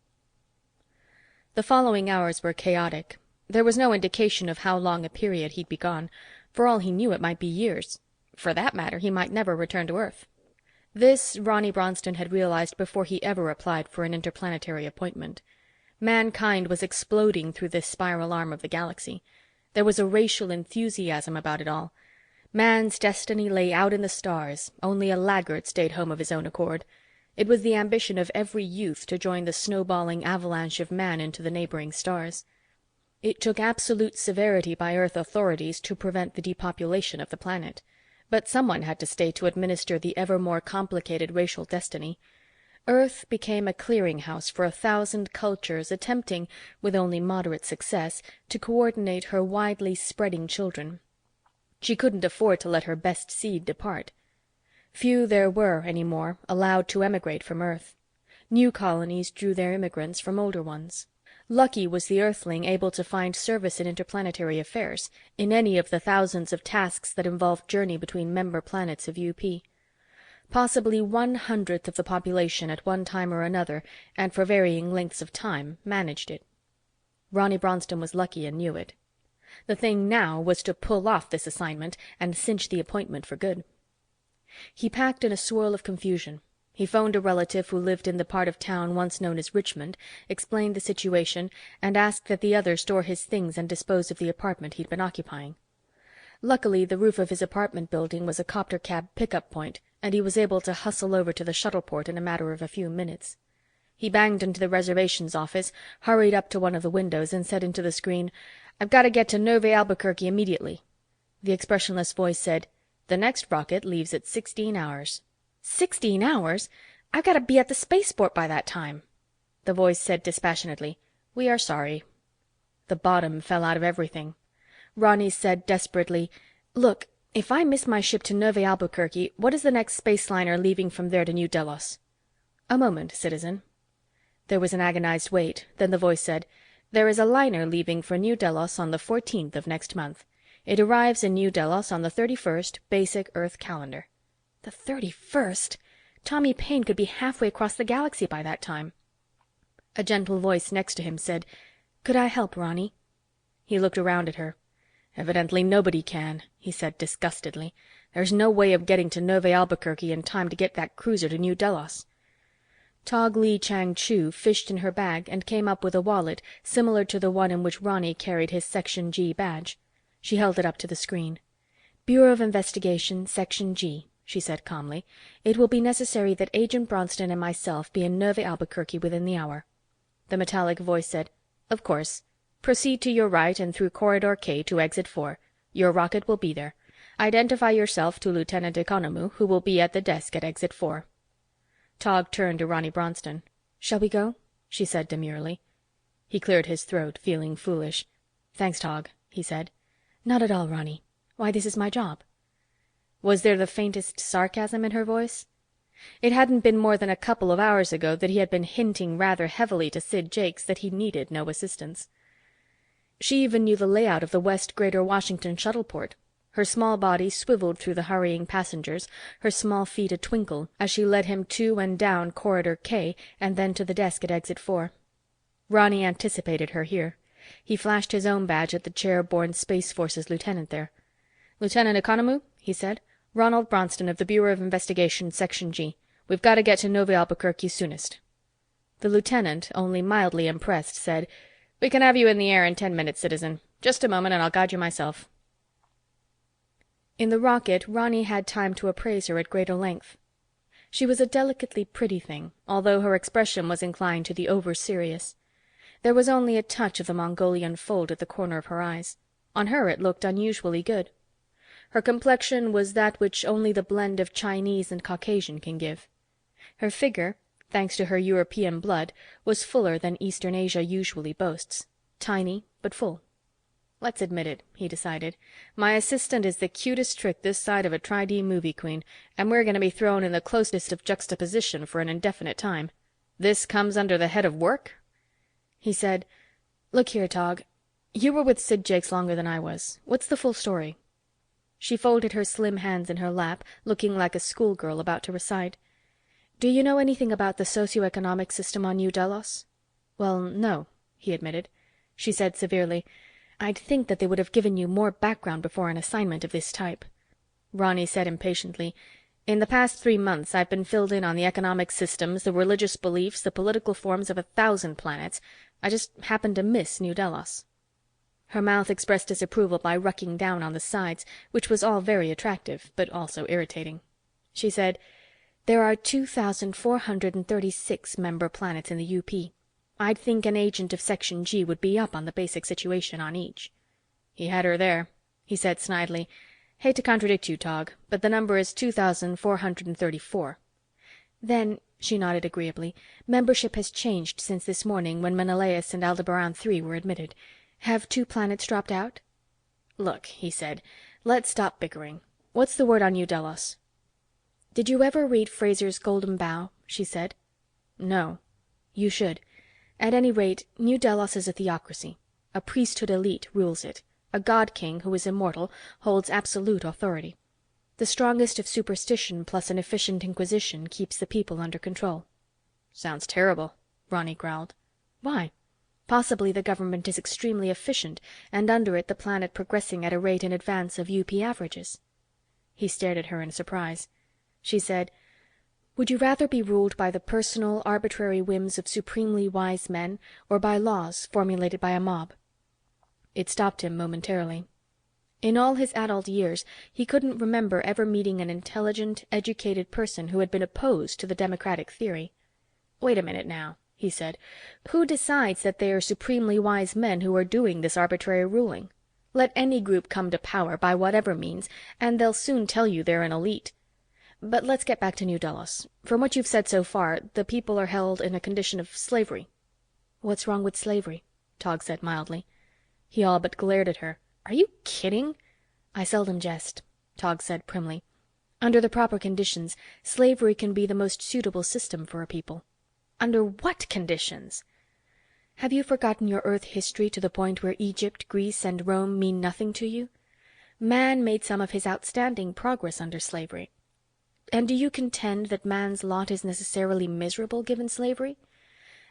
The following hours were chaotic. There was no indication of how long a period he'd be gone. For all he knew, it might be years. For that matter, he might never return to Earth. This Ronny Bronston had realized before he ever applied for an interplanetary appointment. Mankind was exploding through this spiral arm of the galaxy. There was a racial enthusiasm about it all. Man's destiny lay out in the stars, only a laggard stayed home of his own accord. It was the ambition of every youth to join the snowballing avalanche of man into the neighboring stars. It took absolute severity by Earth authorities to prevent the depopulation of the planet. But someone had to stay to administer the ever more complicated racial destiny. Earth became a clearinghouse for 1,000 cultures attempting, with only moderate success, to coordinate her widely spreading children. She couldn't afford to let her best seed depart. Few there were, any more, allowed to emigrate from Earth. New colonies drew their immigrants from older ones. Lucky was the Earthling able to find service in interplanetary affairs, in any of the thousands of tasks that involved journey between member planets of UP. Possibly 1/100th of the population at one time or another, and for varying lengths of time, managed it. Ronny Bronston was lucky and knew it. The thing now was to pull off this assignment and cinch the appointment for good. He packed in a swirl of confusion. He phoned a relative who lived in the part of town once known as Richmond, explained the situation, and asked that the other store his things and dispose of the apartment he'd been occupying. Luckily, the roof of his apartment building was a copter cab pickup point, and he was able to hustle over to the shuttleport in a matter of a few minutes. He banged into the reservations office, hurried up to one of the windows, and said into the screen, "I've got to get to Nove Albuquerque immediately." The expressionless voice said, "The next rocket leaves at 16 hours." 16 hours? I've got to be at the spaceport by that time. The voice said dispassionately, "We are sorry." The bottom fell out of everything. Ronny said desperately, "Look, if I miss my ship to Nove Albuquerque, what is the next space liner leaving from there to New Delos?" "A moment, citizen." There was an agonized wait, then the voice said, "There is a liner leaving for New Delos on the 14th of next month. It arrives in New Delos on the 31st, basic Earth calendar." The 31st? Tommy Paine could be halfway across the galaxy by that time. A gentle voice next to him said, "Could I help, Ronny?" He looked around at her. "Evidently nobody can," he said disgustedly. "There's no way of getting to Nove Albuquerque in time to get that cruiser to New Delos." Tog Lee Chang Chu fished in her bag and came up with a wallet similar to the one in which Ronny carried his Section G badge. She held it up to the screen. "Bureau of Investigation, Section G," she said calmly. "It will be necessary that Agent Bronston and myself be in Nove Albuquerque within the hour." The metallic voice said, "Of course. Proceed to your right and through Corridor K to Exit 4. Your rocket will be there. Identify yourself to Lieutenant Economou, who will be at the desk at Exit 4. Tog turned to Ronny Bronston. "Shall we go?" she said demurely. He cleared his throat, feeling foolish. "Thanks, Tog," he said. "Not at all, Ronny. Why, this is my job." Was there the faintest sarcasm in her voice? It hadn't been more than a couple of hours ago that he had been hinting rather heavily to Sid Jakes that he needed no assistance. She even knew the layout of the West Greater Washington shuttleport. Her small body swiveled through the hurrying passengers, her small feet a twinkle, as she led him to and down Corridor K and then to the desk at Exit 4. Ronny anticipated her here. He flashed his own badge at the chair-borne Space Forces lieutenant there. "Lieutenant Economou," he said. "Ronald Bronston of the Bureau of Investigation, Section G. We've got to get to Nove Albuquerque soonest." The lieutenant, only mildly impressed, said, "We can have you in the air in 10 minutes, citizen. Just a moment and I'll guide you myself." In the rocket, Ronny had time to appraise her at greater length. She was a delicately pretty thing, although her expression was inclined to the over-serious. There was only a touch of the Mongolian fold at the corner of her eyes. On her it looked unusually good. Her complexion was that which only the blend of Chinese and Caucasian can give. Her figure, thanks to her European blood, was fuller than Eastern Asia usually boasts. Tiny, but full. Let's admit it, he decided. My assistant is the cutest trick this side of a tri-D movie queen, and we're going to be thrown in the closest of juxtaposition for an indefinite time. This comes under the head of work? He said, "Look here, Tog. You were with Sid Jakes longer than I was. What's the full story?" She folded her slim hands in her lap, looking like a schoolgirl about to recite. "Do you know anything about the socioeconomic system on New Delos?" "Well, no," he admitted. She said severely, "I'd think that they would have given you more background before an assignment of this type." Ronny said impatiently, "In the past 3 months, I've been filled in on the economic systems, the religious beliefs, the political forms of 1,000 planets. I just happened to miss New Delos." Her mouth expressed disapproval by rucking down on the sides, which was all very attractive, but also irritating. She said, "There are 2,436 member planets in the UP. I'd think an agent of Section G would be up on the basic situation on each." He had her there. He said snidely, "Hate to contradict you, Tog, but the number is 2,434. "Then," she nodded agreeably, "membership has changed since this morning when Menelaus and Aldebaran 3 were admitted. Have 2 planets dropped out?" "Look," he said, "let's stop bickering. What's the word on New Delos?" "Did you ever read Fraser's Golden Bough?" she said. "No." "You should. At any rate, New Delos is a theocracy. A priesthood elite rules it. A god-king, who is immortal, holds absolute authority. The strongest of superstition plus an efficient inquisition keeps the people under control." "Sounds terrible," Ronny growled. "Why? Possibly the government is extremely efficient, and under it the planet progressing at a rate in advance of UP averages." He stared at her in surprise. She said, "Would you rather be ruled by the personal, arbitrary whims of supremely wise men, or by laws formulated by a mob?" It stopped him momentarily. In all his adult years, he couldn't remember ever meeting an intelligent, educated person who had been opposed to the democratic theory. Wait a minute now. he said. Who decides that they are supremely wise men who are doing this arbitrary ruling? Let any group come to power, by whatever means, and they'll soon tell you they're an elite. But let's get back to New Delos. From what you've said so far, the people are held in a condition of slavery. What's wrong with slavery? Tog said mildly. He all but glared at her. Are you kidding? I seldom jest, Tog said primly. Under the proper conditions, slavery can be the most suitable system for a people. Under what conditions? Have you forgotten your Earth history to the point where Egypt, Greece, and Rome mean nothing to you? Man made some of his outstanding progress under slavery. And do you contend that man's lot is necessarily miserable given slavery?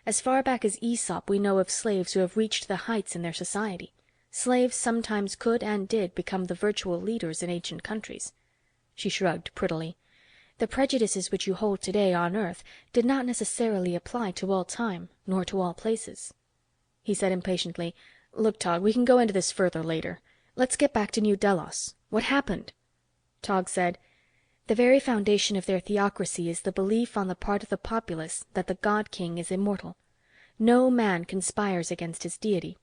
As far back as Aesop, we know of slaves who have reached the heights in their society. Slaves sometimes could and did become the virtual leaders in ancient countries. She shrugged prettily. The prejudices which you hold today on Earth did not necessarily apply to all time, nor to all places. He said impatiently, Look, Tog, we can go into this further later. Let's get back to New Delos. What happened? Tog said, The very foundation of their theocracy is the belief on the part of the populace that the God-King is immortal. No man conspires against his deity.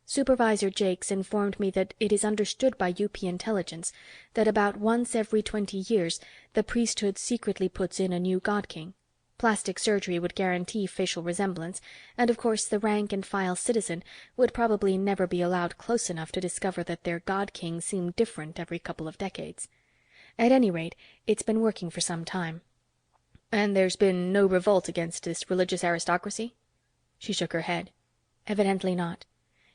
Supervisor Jakes informed me that it is understood by UP intelligence that about once every 20 years the priesthood secretly puts in a new God-King. Plastic surgery would guarantee facial resemblance, and of course the rank-and-file citizen would probably never be allowed close enough to discover that their God-King seemed different every couple of decades. At any rate, it's been working for some time. And there's been no revolt against this religious aristocracy? She shook her head. Evidently not.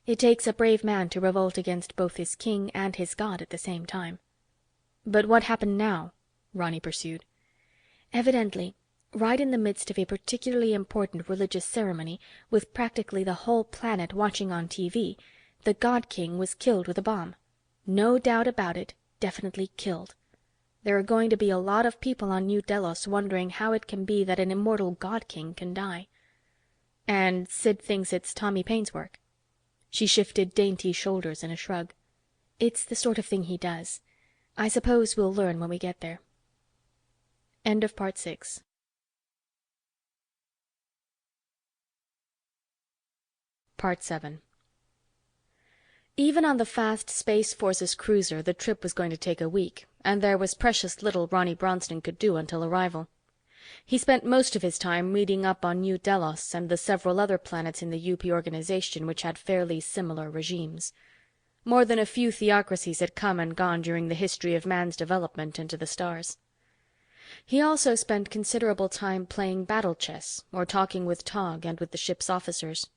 It takes a brave man to revolt against both his king and his god at the same time. But what happened now? Ronny pursued. Evidently, right in the midst of a particularly important religious ceremony, with practically the whole planet watching on TV, the God-King was killed with a bomb. No doubt about it, definitely killed. There are going to be a lot of people on New Delos wondering how it can be that an immortal God-King can die. And Sid thinks it's Tommy Paine's work. She shifted dainty shoulders in a shrug. It's the sort of thing he does. I suppose we'll learn when we get there. End of Part 6. Part 7. Even on the fast Space Force's cruiser, the trip was going to take a week, and there was precious little Ronny Bronston could do until arrival. He spent most of his time reading up on New Delos and the several other planets in the UP organization which had fairly similar regimes. More than a few theocracies had come and gone during the history of man's development into the stars. He also spent considerable time playing battle chess or talking with Tog and with the ship's officers.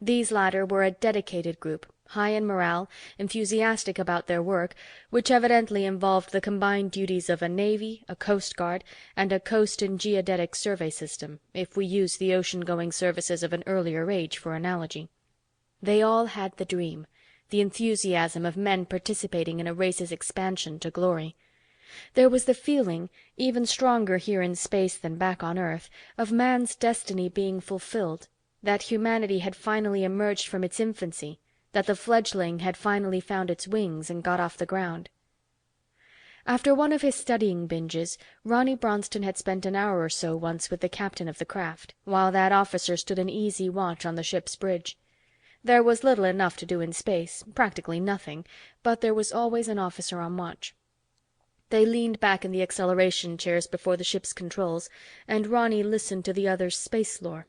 These latter were a dedicated group, high in morale, enthusiastic about their work, which evidently involved the combined duties of a navy, a coast guard, and a coast and geodetic survey system, if we use the ocean-going services of an earlier age for analogy. They all had the dream, the enthusiasm of men participating in a race's expansion to glory. There was the feeling, even stronger here in space than back on Earth, of man's destiny being fulfilled, that humanity had finally emerged from its infancy, that the fledgling had finally found its wings and got off the ground. After one of his studying binges, Ronny Bronston had spent an hour or so once with the captain of the craft, while that officer stood an easy watch on the ship's bridge. There was little enough to do in space, practically nothing, but there was always an officer on watch. They leaned back in the acceleration chairs before the ship's controls, and Ronny listened to the other's space lore.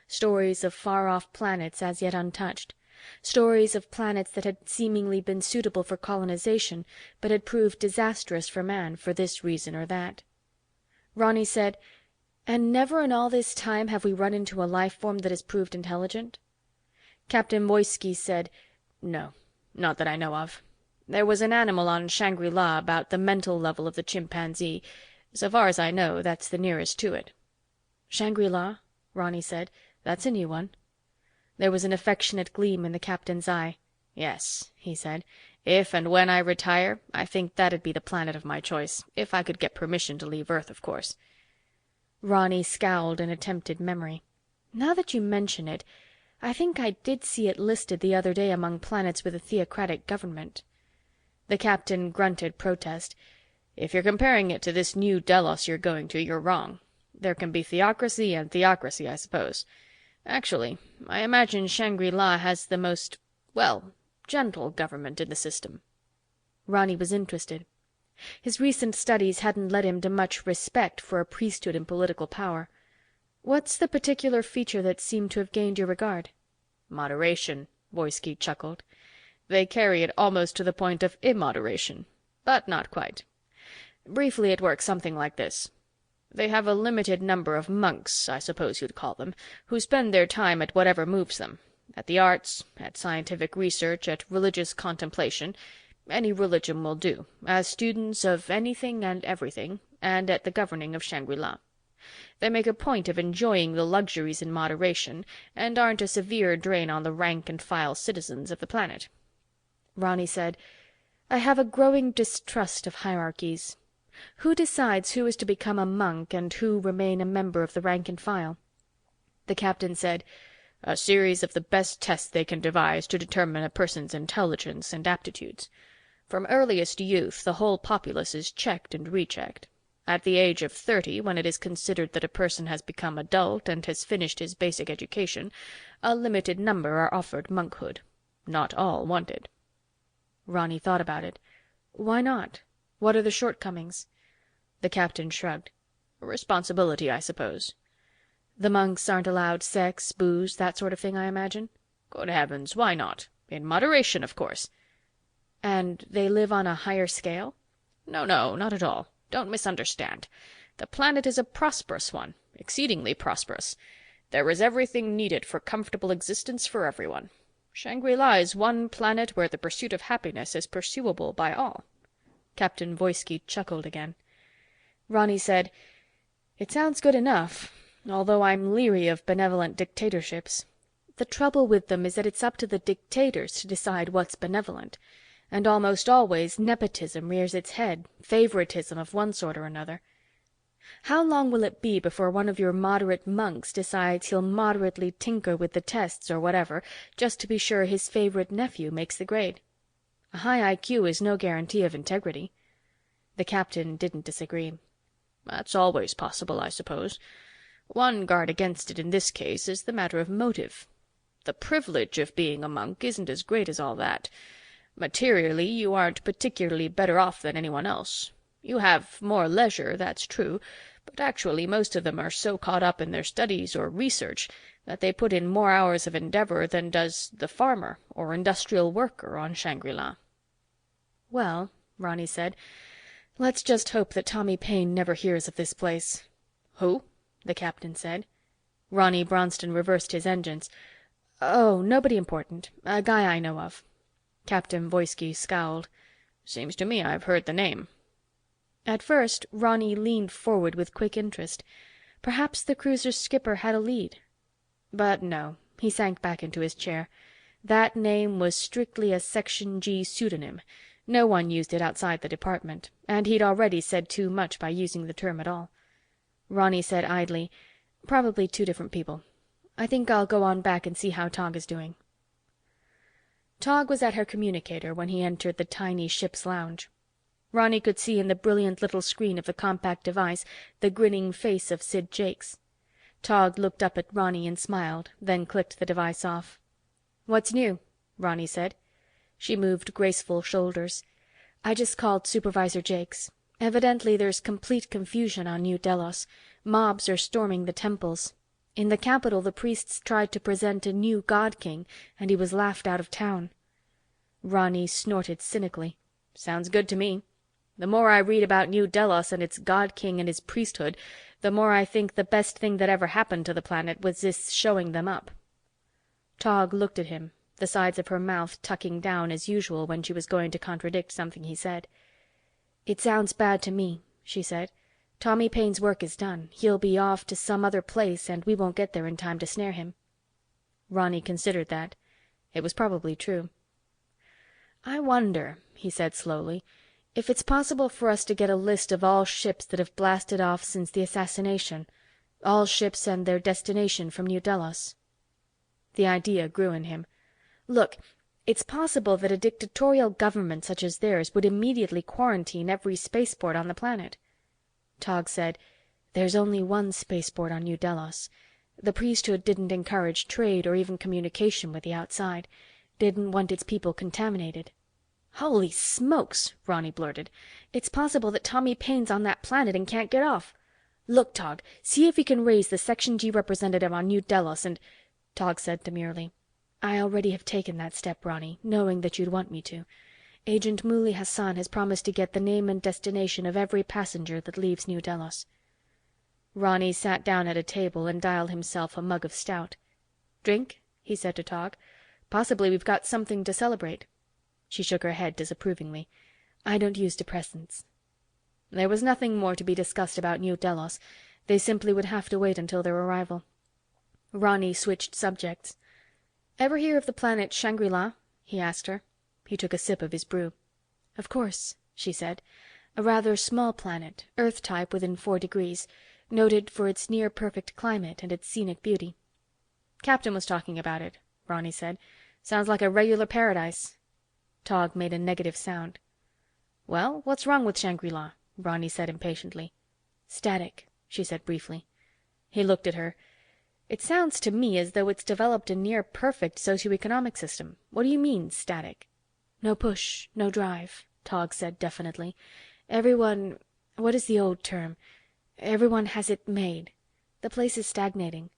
Stories of far-off planets as yet untouched. Stories of planets that had seemingly been suitable for colonization, but had proved disastrous for man for this reason or that. Ronny said, "And never in all this time have we run into a life form that has proved intelligent?" Captain Moisky said, "No, not that I know of. There was an animal on Shangri-La about the mental level of the chimpanzee. So far as I know, that's the nearest to it." "Shangri-La?" Ronny said. "That's a new one." There was an affectionate gleam in the captain's eye. "Yes," he said. "If and when I retire, I think that'd be the planet of my choice, if I could get permission to leave Earth, of course." Ronny scowled in attempted memory. "Now that you mention it, I think I did see it listed the other day among planets with a theocratic government." The captain grunted protest. "If you're comparing it to this New Delos you're going to, you're wrong. There can be theocracy and theocracy, I suppose. Actually, I imagine Shangri-La has the most, well, gentle government in the system." Ronny was interested. His recent studies hadn't led him to much respect for a priesthood in political power. What's the particular feature that seemed to have gained your regard? "Moderation," Voysky chuckled. "They carry it almost to the point of immoderation, but not quite. Briefly, it works something like this. They have a limited number of monks, I suppose you'd call them, who spend their time at whatever moves them, at the arts, at scientific research, at religious contemplation, any religion will do, as students of anything and everything, and at the governing of Shangri-La. They make a point of enjoying the luxuries in moderation, and aren't a severe drain on the rank-and-file citizens of the planet." Ronny said, "I have a growing distrust of hierarchies. Who decides who is to become a monk and who remain a member of the rank and file?" The captain said, "A series of the best tests they can devise to determine a person's intelligence and aptitudes. From earliest youth, the whole populace is checked and rechecked. At the age of 30, when it is considered that a person has become adult and has finished his basic education, a limited number are offered monkhood. Not all want it." Ronny thought about it. "Why not? What are the shortcomings?" The captain shrugged. "Responsibility, I suppose." "The monks aren't allowed sex, booze, that sort of thing, I imagine?" "Good heavens, why not? In moderation, of course." "And they live on a higher scale?" No, not at all. Don't misunderstand. The planet is a prosperous one, exceedingly prosperous. There is everything needed for comfortable existence for everyone. Shangri-La is one planet where the pursuit of happiness is pursuable by all." Captain Voysky chuckled again. Ronny said, "It sounds good enough, although I'm leery of benevolent dictatorships. The trouble with them is that it's up to the dictators to decide what's benevolent, and almost always nepotism rears its head, favoritism of one sort or another. How long will it be before one of your moderate monks decides he'll moderately tinker with the tests or whatever, just to be sure his favorite nephew makes the grade? A high IQ is no guarantee of integrity." The captain didn't disagree. "That's always possible, I suppose. One guard against it in this case is the matter of motive. The privilege of being a monk isn't as great as all that. Materially, you aren't particularly better off than anyone else. You have more leisure, that's true, but actually most of them are so caught up in their studies or research that they put in more hours of endeavor than does the farmer or industrial worker on Shangri-La." "Well," Ronny said, "let's just hope that Tommy Paine never hears of this place." "Who?" the captain said. Ronny Bronston reversed his engines. "Oh, nobody important. A guy I know of." Captain Voysky scowled. "Seems to me I've heard the name." At first, Ronny leaned forward with quick interest. Perhaps the cruiser's skipper had a lead. But no, he sank back into his chair. That name was strictly a Section G pseudonym. No one used it outside the department, and he'd already said too much by using the term at all. Ronny said idly, "Probably two different people. I think I'll go on back and see how Tog is doing." Tog was at her communicator when he entered the tiny ship's lounge. Ronny could see in the brilliant little screen of the compact device the grinning face of Sid Jakes. Tog looked up at Ronny and smiled, then clicked the device off. "What's new?" Ronny said. She moved graceful shoulders. "I just called Supervisor Jakes. Evidently there's complete confusion on New Delos. Mobs are storming the temples. In the capital, the priests tried to present a new god king, and he was laughed out of town." Ronny snorted cynically. "Sounds good to me. The more I read about New Delos and its god king and his priesthood, the more I think the best thing that ever happened to the planet was this showing them up." Tog looked at him, the sides of her mouth tucking down as usual when she was going to contradict something he said. "It sounds bad to me," she said. "Tommy Paine's work is done. He'll be off to some other place, and we won't get there in time to snare him." Ronny considered that. It was probably true. "I wonder," he said slowly, "if it's possible for us to get a list of all ships that have blasted off since the assassination. All ships and their destination from New Delos." The idea grew in him. "Look, it's possible that a dictatorial government such as theirs would immediately quarantine every spaceport on the planet." Tog said, "There's only one spaceport on New Delos. The priesthood didn't encourage trade or even communication with the outside, didn't want its people contaminated. "Holy smokes," Ronny blurted. "It's possible that Tommy Paine's on that planet and can't get off. Look, Tog, see if you can raise the Section G representative on New Delos and—" Tog said demurely, "I already have taken that step, Ronny, knowing that you'd want me to. Agent Moulay Hassan has promised to get the name and destination of every passenger that leaves New Delos." Ronny sat down at a table and dialed himself a mug of stout. "Drink?" he said to Tog. "Possibly we've got something to celebrate." She shook her head disapprovingly. "I don't use depressants." There was nothing more to be discussed about New Delos. They simply would have to wait until their arrival. Ronny switched subjects. "Ever hear of the planet Shangri-La?" he asked her. He took a sip of his brew. "Of course," she said. "A rather small planet, Earth-type within 4 degrees, noted for its near-perfect climate and its scenic beauty." "Captain was talking about it," Ronny said. "Sounds like a regular paradise." Tog made a negative sound. "Well, what's wrong with Shangri-La?" Ronny said impatiently. "Static," she said briefly. He looked at her. "It sounds to me as though it's developed a near-perfect socioeconomic system. What do you mean, static?" "No push, no drive," Tog said definitely. "What is the old term? Everyone has it made. The place is stagnating.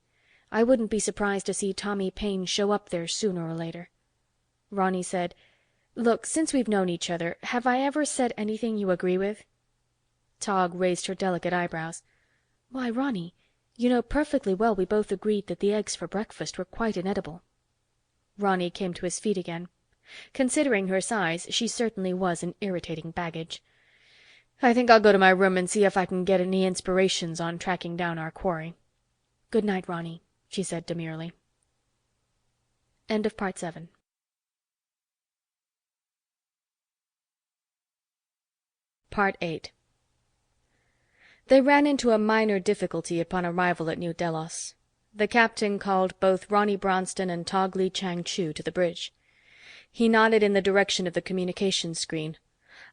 I wouldn't be surprised to see Tommy Paine show up there sooner or later." Ronny said, "Look, since we've known each other, have I ever said anything you agree with?" Tog raised her delicate eyebrows. "Why, Ronny, you know perfectly well we both agreed that the eggs for breakfast were quite inedible." Ronny came to his feet again. Considering her size, she certainly was an irritating baggage. "I think I'll go to my room and see if I can get any inspirations on tracking down our quarry." "Good night, Ronny," she said demurely. End of Part 7. Part 8. They ran into a minor difficulty upon arrival at New Delos. The captain called both Ronny Bronston and Tog Lee Chang-Chu to the bridge. He nodded in the direction of the communications screen.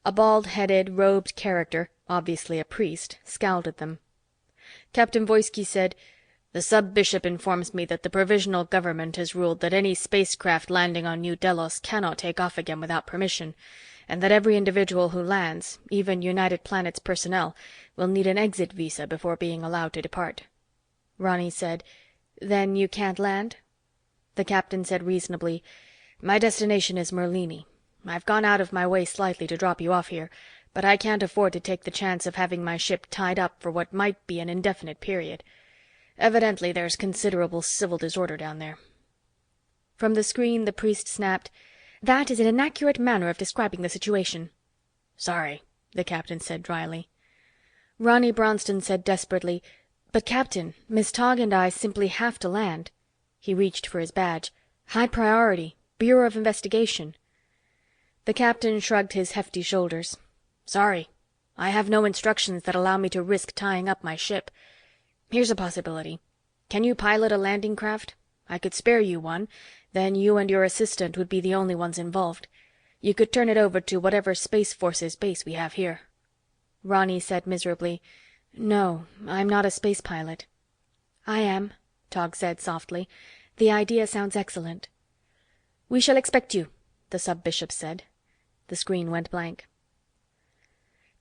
A bald-headed, robed character, obviously a priest, scowled at them. Captain Voisky said, "The sub-bishop informs me that the provisional government has ruled that any spacecraft landing on New Delos cannot take off again without permission, and that every individual who lands, even United Planets personnel, will need an exit visa before being allowed to depart." Ronny said, "Then you can't land?" The captain said reasonably, "My destination is Merlini. I've gone out of my way slightly to drop you off here, but I can't afford to take the chance of having my ship tied up for what might be an indefinite period. Evidently there's considerable civil disorder down there." From the screen, the priest snapped, "That is an inaccurate manner of describing the situation." "Sorry," the captain said dryly. Ronny Bronston said desperately, "But Captain, Miss Tog and I simply have to land." He reached for his badge. "High priority. Bureau of Investigation." The captain shrugged his hefty shoulders. "Sorry. I have no instructions that allow me to risk tying up my ship. Here's a possibility. Can you pilot a landing craft? I could spare you one, then you and your assistant would be the only ones involved. You could turn it over to whatever Space Forces base we have here." Ronny said miserably, "No, I'm not a space pilot." "I am," Tog said softly. "The idea sounds excellent." "We shall expect you," the sub-bishop said. The screen went blank.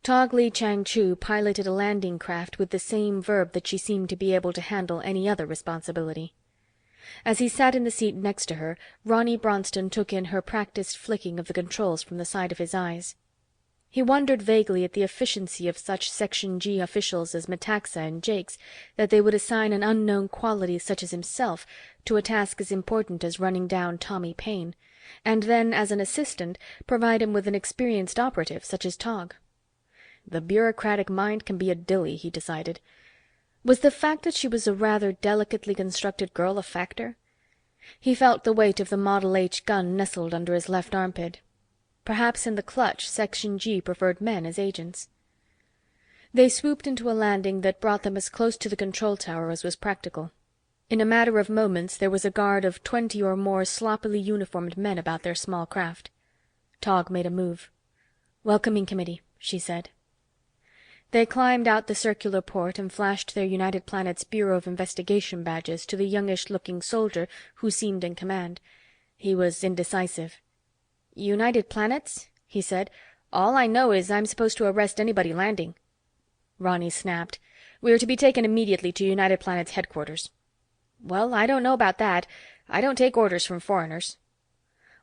Tog Lee Chang-Chu piloted a landing craft with the same verb that she seemed to be able to handle any other responsibility. As he sat in the seat next to her, Ronny Bronston took in her practiced flicking of the controls from the side of his eyes. He wondered vaguely at the efficiency of such Section G officials as Metaxa and Jakes, that they would assign an unknown quality such as himself to a task as important as running down Tommy Paine, and then, as an assistant, provide him with an experienced operative such as Tog. The bureaucratic mind can be a dilly, he decided. Was the fact that she was a rather delicately constructed girl a factor? He felt the weight of the Model H gun nestled under his left armpit. Perhaps in the clutch, Section G preferred men as agents. They swooped into a landing that brought them as close to the control tower as was practical. In a matter of moments, there was a guard of 20 or more sloppily uniformed men about their small craft. Tog made a move. "Welcoming committee," she said. They climbed out the circular port and flashed their United Planets Bureau of Investigation badges to the youngish-looking soldier who seemed in command. He was indecisive. "United Planets?" he said. "All I know is I'm supposed to arrest anybody landing." Ronny snapped. "We're to be taken immediately to United Planets headquarters." "Well, I don't know about that. I don't take orders from foreigners."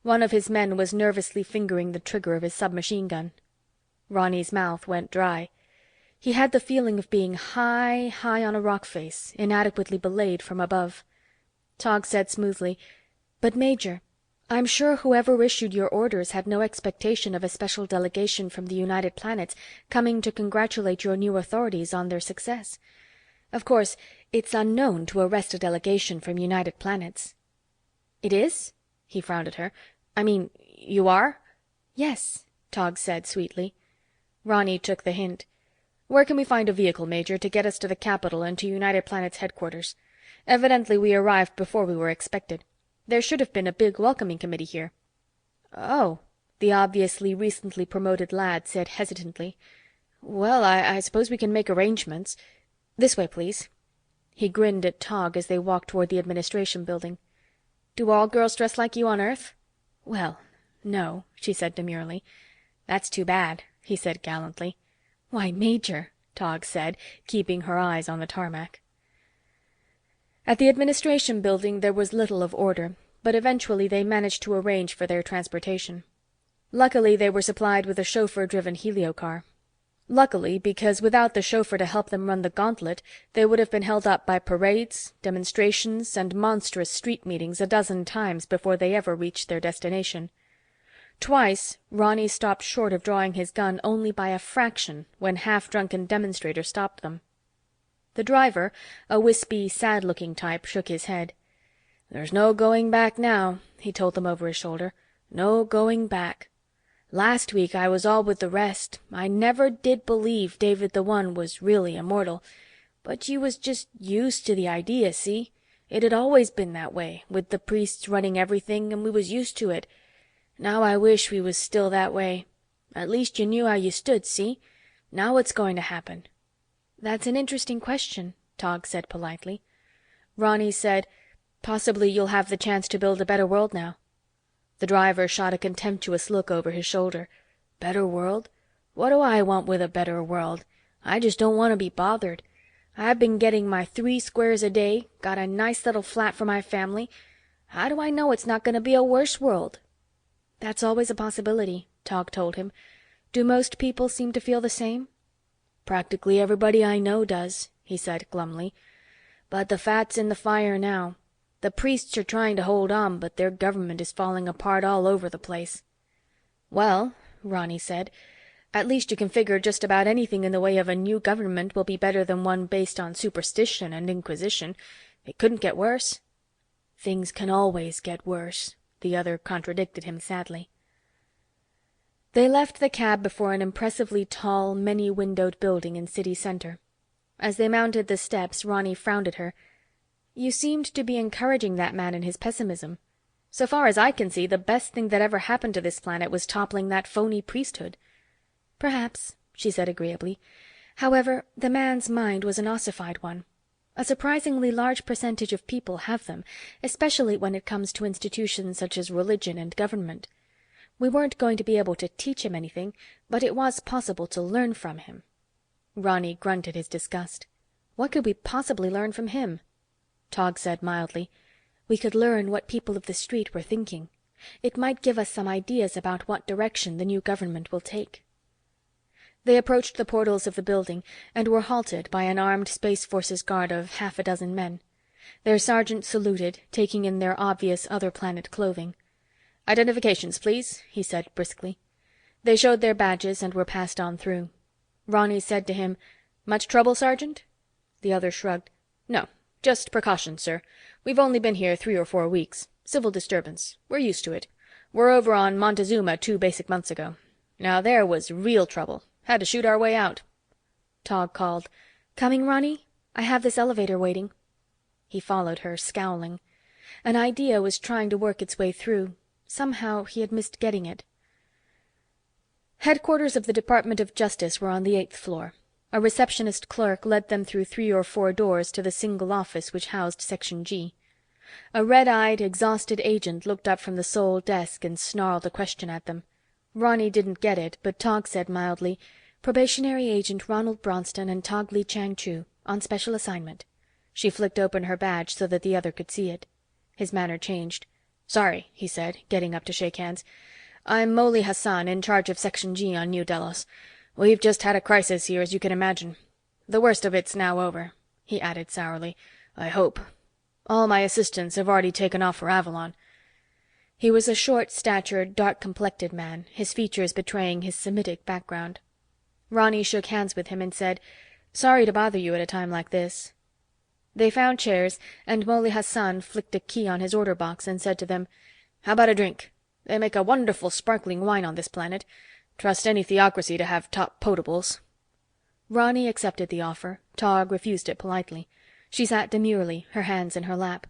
One of his men was nervously fingering the trigger of his submachine gun. Ronny's mouth went dry. He had the feeling of being high, high on a rock face, inadequately belayed from above. Tog said smoothly, "But Major, I'm sure whoever issued your orders had no expectation of a special delegation from the United Planets coming to congratulate your new authorities on their success. Of course, it's unknown to arrest a delegation from United Planets." "It is?" He frowned at her. "I mean, you are?" "Yes," Tog said sweetly. Ronny took the hint. "Where can we find a vehicle, Major, to get us to the capital and to United Planets headquarters? Evidently we arrived before we were expected. There should have been a big welcoming committee here." "Oh," the obviously recently promoted lad said hesitantly. "Well, I suppose we can make arrangements. This way, please." He grinned at Tog as they walked toward the administration building. "Do all girls dress like you on Earth?" "Well, no," she said demurely. "That's too bad," he said gallantly. "Why, Major," Tog said, keeping her eyes on the tarmac. At the administration building there was little of order, but eventually they managed to arrange for their transportation. Luckily, they were supplied with a chauffeur-driven heliocar. Luckily, because without the chauffeur to help them run the gauntlet, they would have been held up by parades, demonstrations, and monstrous street meetings a dozen times before they ever reached their destination. Twice, Ronny stopped short of drawing his gun only by a fraction when half-drunken demonstrators stopped them. The driver, a wispy, sad-looking type, shook his head. "There's no going back now," he told them over his shoulder. "No going back. Last week I was all with the rest. I never did believe David the One was really immortal. But you was just used to the idea, see? It had always been that way, with the priests running everything, and we was used to it. Now I wish we was still that way. At least you knew how you stood, see? Now what's going to happen?" "That's an interesting question," Tog said politely. Ronny said, "Possibly you'll have the chance to build a better world now." The driver shot a contemptuous look over his shoulder. "Better world? What do I want with a better world? I just don't want to be bothered. I've been getting my 3 squares a day, got a nice little flat for my family. How do I know it's not going to be a worse world?" "That's always a possibility," Tog told him. "Do most people seem to feel the same?" "Practically everybody I know does," he said glumly. "But the fat's in the fire now. The priests are trying to hold on, but their government is falling apart all over the place." "Well," Ronny said, "at least you can figure just about anything in the way of a new government will be better than one based on superstition and inquisition. It couldn't get worse." "Things can always get worse," the other contradicted him sadly. They left the cab before an impressively tall, many-windowed building in city center. As they mounted the steps, Ronny frowned at her. "You seemed to be encouraging that man in his pessimism. So far as I can see, the best thing that ever happened to this planet was toppling that phony priesthood." "Perhaps," she said agreeably. "However, the man's mind was an ossified one. A surprisingly large percentage of people have them, especially when it comes to institutions such as religion and government. We weren't going to be able to teach him anything, but it was possible to learn from him." Ronny grunted his disgust. "What could we possibly learn from him?" Tog said mildly, "We could learn what people of the street were thinking. It might give us some ideas about what direction the new government will take." They approached the portals of the building and were halted by an armed Space Forces guard of half a dozen men. Their sergeant saluted, taking in their obvious other-planet clothing. "Identifications, please," he said briskly. They showed their badges and were passed on through. Ronny said to him, "Much trouble, Sergeant?" The other shrugged. "No, just precautions, sir. We've only been here 3 or 4 weeks. Civil disturbance. We're used to it. We're over on Montezuma 2 basic months ago. Now there was real trouble. Had to shoot our way out." Tog called, "Coming, Ronny? I have this elevator waiting." He followed her, scowling. An idea was trying to work its way through. Somehow he had missed getting it. Headquarters of the Department of Justice were on the 8th floor. A receptionist clerk led them through 3 or 4 doors to the single office which housed Section G. A red-eyed, exhausted agent looked up from the sole desk and snarled a question at them. Ronny didn't get it, but Tog said mildly, "Probationary Agent Ronny Bronston and Tog Lee Chang-Chu, on special assignment." She flicked open her badge so that the other could see it. His manner changed. "Sorry," he said, getting up to shake hands. "I'm Molly Hassan, in charge of Section G on New Delos. We've just had a crisis here, as you can imagine. The worst of it's now over," he added sourly. "I hope. All my assistants have already taken off for Avalon." He was a short-statured, dark-complected man, his features betraying his Semitic background. Ronny shook hands with him and said, "Sorry to bother you at a time like this." They found chairs, and Molly Hassan flicked a key on his order box and said to them, "How about a drink? They make a wonderful sparkling wine on this planet. Trust any theocracy to have top potables." Ronny accepted the offer. Tog refused it politely. She sat demurely, her hands in her lap.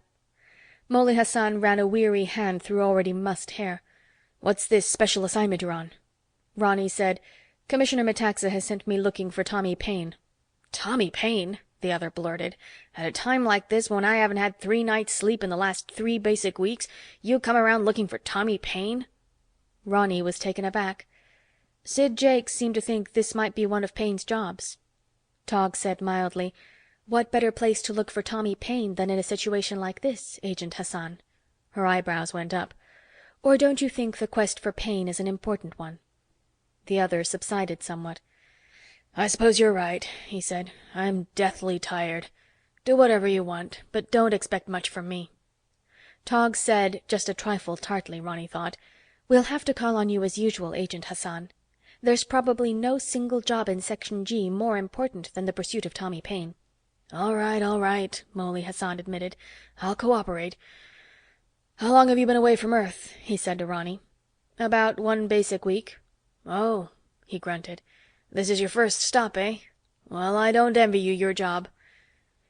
Molly Hassan ran a weary hand through already mussed hair. "What's this special assignment you're on?" Ronny said, "Commissioner Metaxa has sent me looking for Tommy Paine." "Tommy Paine?" the other blurted. "At a time like this, when I haven't had 3 nights' sleep in the last 3 basic weeks, you come around looking for Tommy Paine?" Ronny was taken aback. "Sid Jakes seemed to think this might be one of Paine's jobs." Tog said mildly, "What better place to look for Tommy Paine than in a situation like this, Agent Hassan?" Her eyebrows went up. "Or don't you think the quest for Paine is an important one?" The other subsided somewhat. "I suppose you're right," he said. "I'm deathly tired. Do whatever you want, but don't expect much from me." Tog said, just a trifle tartly, Ronny thought, "We'll have to call on you as usual, Agent Hassan. There's probably no single job in Section G more important than the pursuit of Tommy Paine." All right, Molly Hassan admitted. "I'll cooperate. How long have you been away from Earth?" he said to Ronny. "About 1 basic week." "Oh," he grunted. "This is your first stop, eh? Well, I don't envy you your job."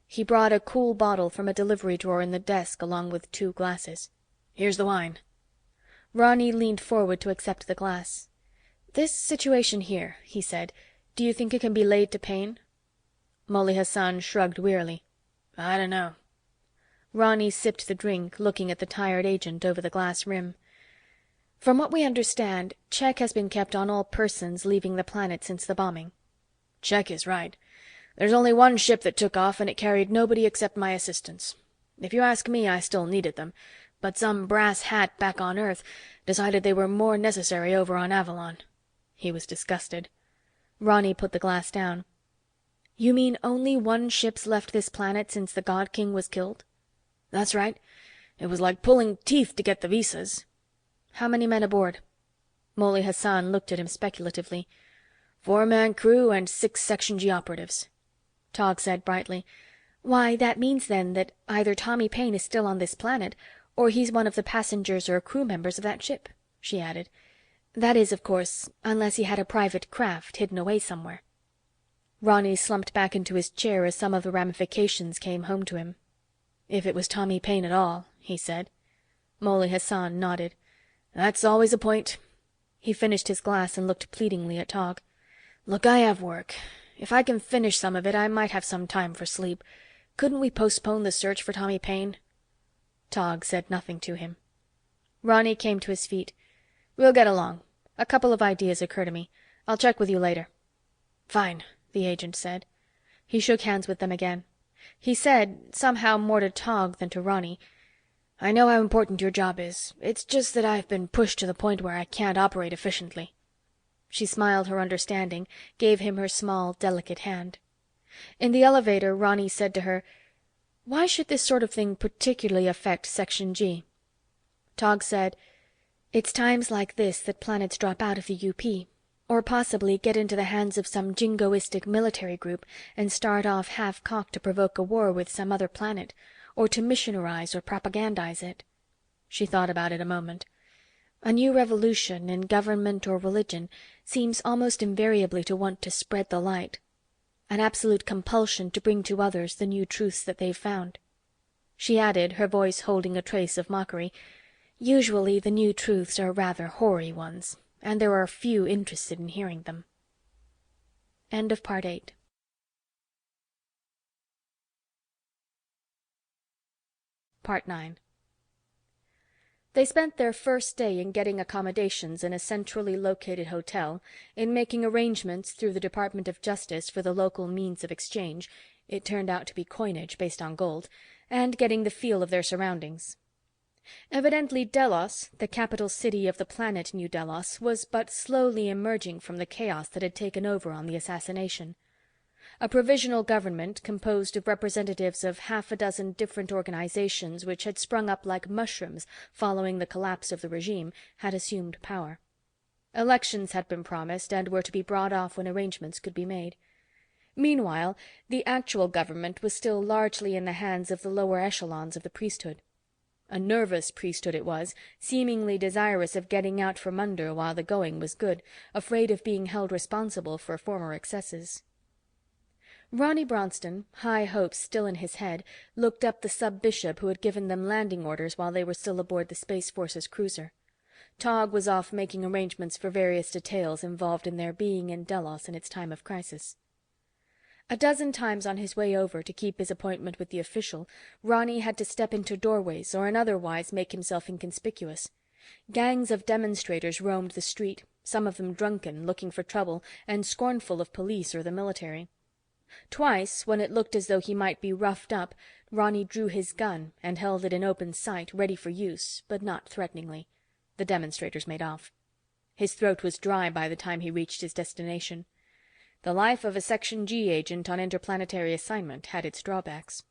He brought a cool bottle from a delivery drawer in the desk along with 2 glasses. "Here's the wine." Ronny leaned forward to accept the glass. "This situation here," he said, "do you think it can be laid to Paine?" Molly Hassan shrugged wearily. "I don't know." Ronny sipped the drink, looking at the tired agent over the glass rim. "From what we understand, check has been kept on all persons leaving the planet since the bombing." "Check is right. There's only 1 ship that took off, and it carried nobody except my assistants. If you ask me, I still needed them, but some brass hat back on Earth decided they were more necessary over on Avalon." He was disgusted. Ronny put the glass down. "You mean only 1 ship's left this planet since the God King was killed?" "That's right. It was like pulling teeth to get the visas." "How many men aboard?" Molly Hassan looked at him speculatively. 4-man crew and 6 Section G operatives." Tog said brightly, "Why, that means then that either Tommy Paine is still on this planet, or he's one of the passengers or crew members of that ship," she added. "That is, of course, unless he had a private craft hidden away somewhere." Ronny slumped back into his chair as some of the ramifications came home to him. "If it was Tommy Paine at all," he said. Molly Hassan nodded. "That's always a point." He finished his glass and looked pleadingly at Tog. "Look, I have work. If I can finish some of it, I might have some time for sleep. Couldn't we postpone the search for Tommy Paine?" Tog said nothing to him. Ronny came to his feet. "We'll get along. A couple of ideas occur to me. I'll check with you later." "Fine," the agent said. He shook hands with them again. He said, somehow more to Tog than to Ronny, "I know how important your job is. It's just that I've been pushed to the point where I can't operate efficiently." She smiled her understanding, gave him her small, delicate hand. In the elevator, Ronny said to her, "Why should this sort of thing particularly affect Section G?" Tog said, "It's times like this that planets drop out of the UP. Or possibly get into the hands of some jingoistic military group and start off half-cocked to provoke a war with some other planet, or to missionarize or propagandize it." She thought about it a moment. "A new revolution in government or religion seems almost invariably to want to spread the light. An absolute compulsion to bring to others the new truths that they've found." She added, her voice holding a trace of mockery, "Usually the new truths are rather hoary ones, and there are few interested in hearing them." End of Part 8. Part 9. They spent their first day in getting accommodations in a centrally located hotel, in making arrangements through the Department of Justice for the local means of exchange, it turned out to be coinage based on gold, and getting the feel of their surroundings. Evidently Delos, the capital city of the planet New Delos, was but slowly emerging from the chaos that had taken over on the assassination. A provisional government, composed of representatives of half a dozen different organizations which had sprung up like mushrooms following the collapse of the regime, had assumed power. Elections had been promised and were to be brought off when arrangements could be made. Meanwhile, the actual government was still largely in the hands of the lower echelons of the priesthood. A nervous priesthood it was, seemingly desirous of getting out from under while the going was good, afraid of being held responsible for former excesses. Ronny Bronston, high hopes still in his head, looked up the sub-bishop who had given them landing orders while they were still aboard the Space Force's cruiser. Tog was off making arrangements for various details involved in their being in Delos in its time of crisis. A dozen times on his way over to keep his appointment with the official, Ronny had to step into doorways or in otherwise make himself inconspicuous. Gangs of demonstrators roamed the street, some of them drunken, looking for trouble, and scornful of police or the military. Twice, when it looked as though he might be roughed up, Ronny drew his gun and held it in open sight, ready for use, but not threateningly. The demonstrators made off. His throat was dry by the time he reached his destination. The life of a Section G agent on interplanetary assignment had its drawbacks.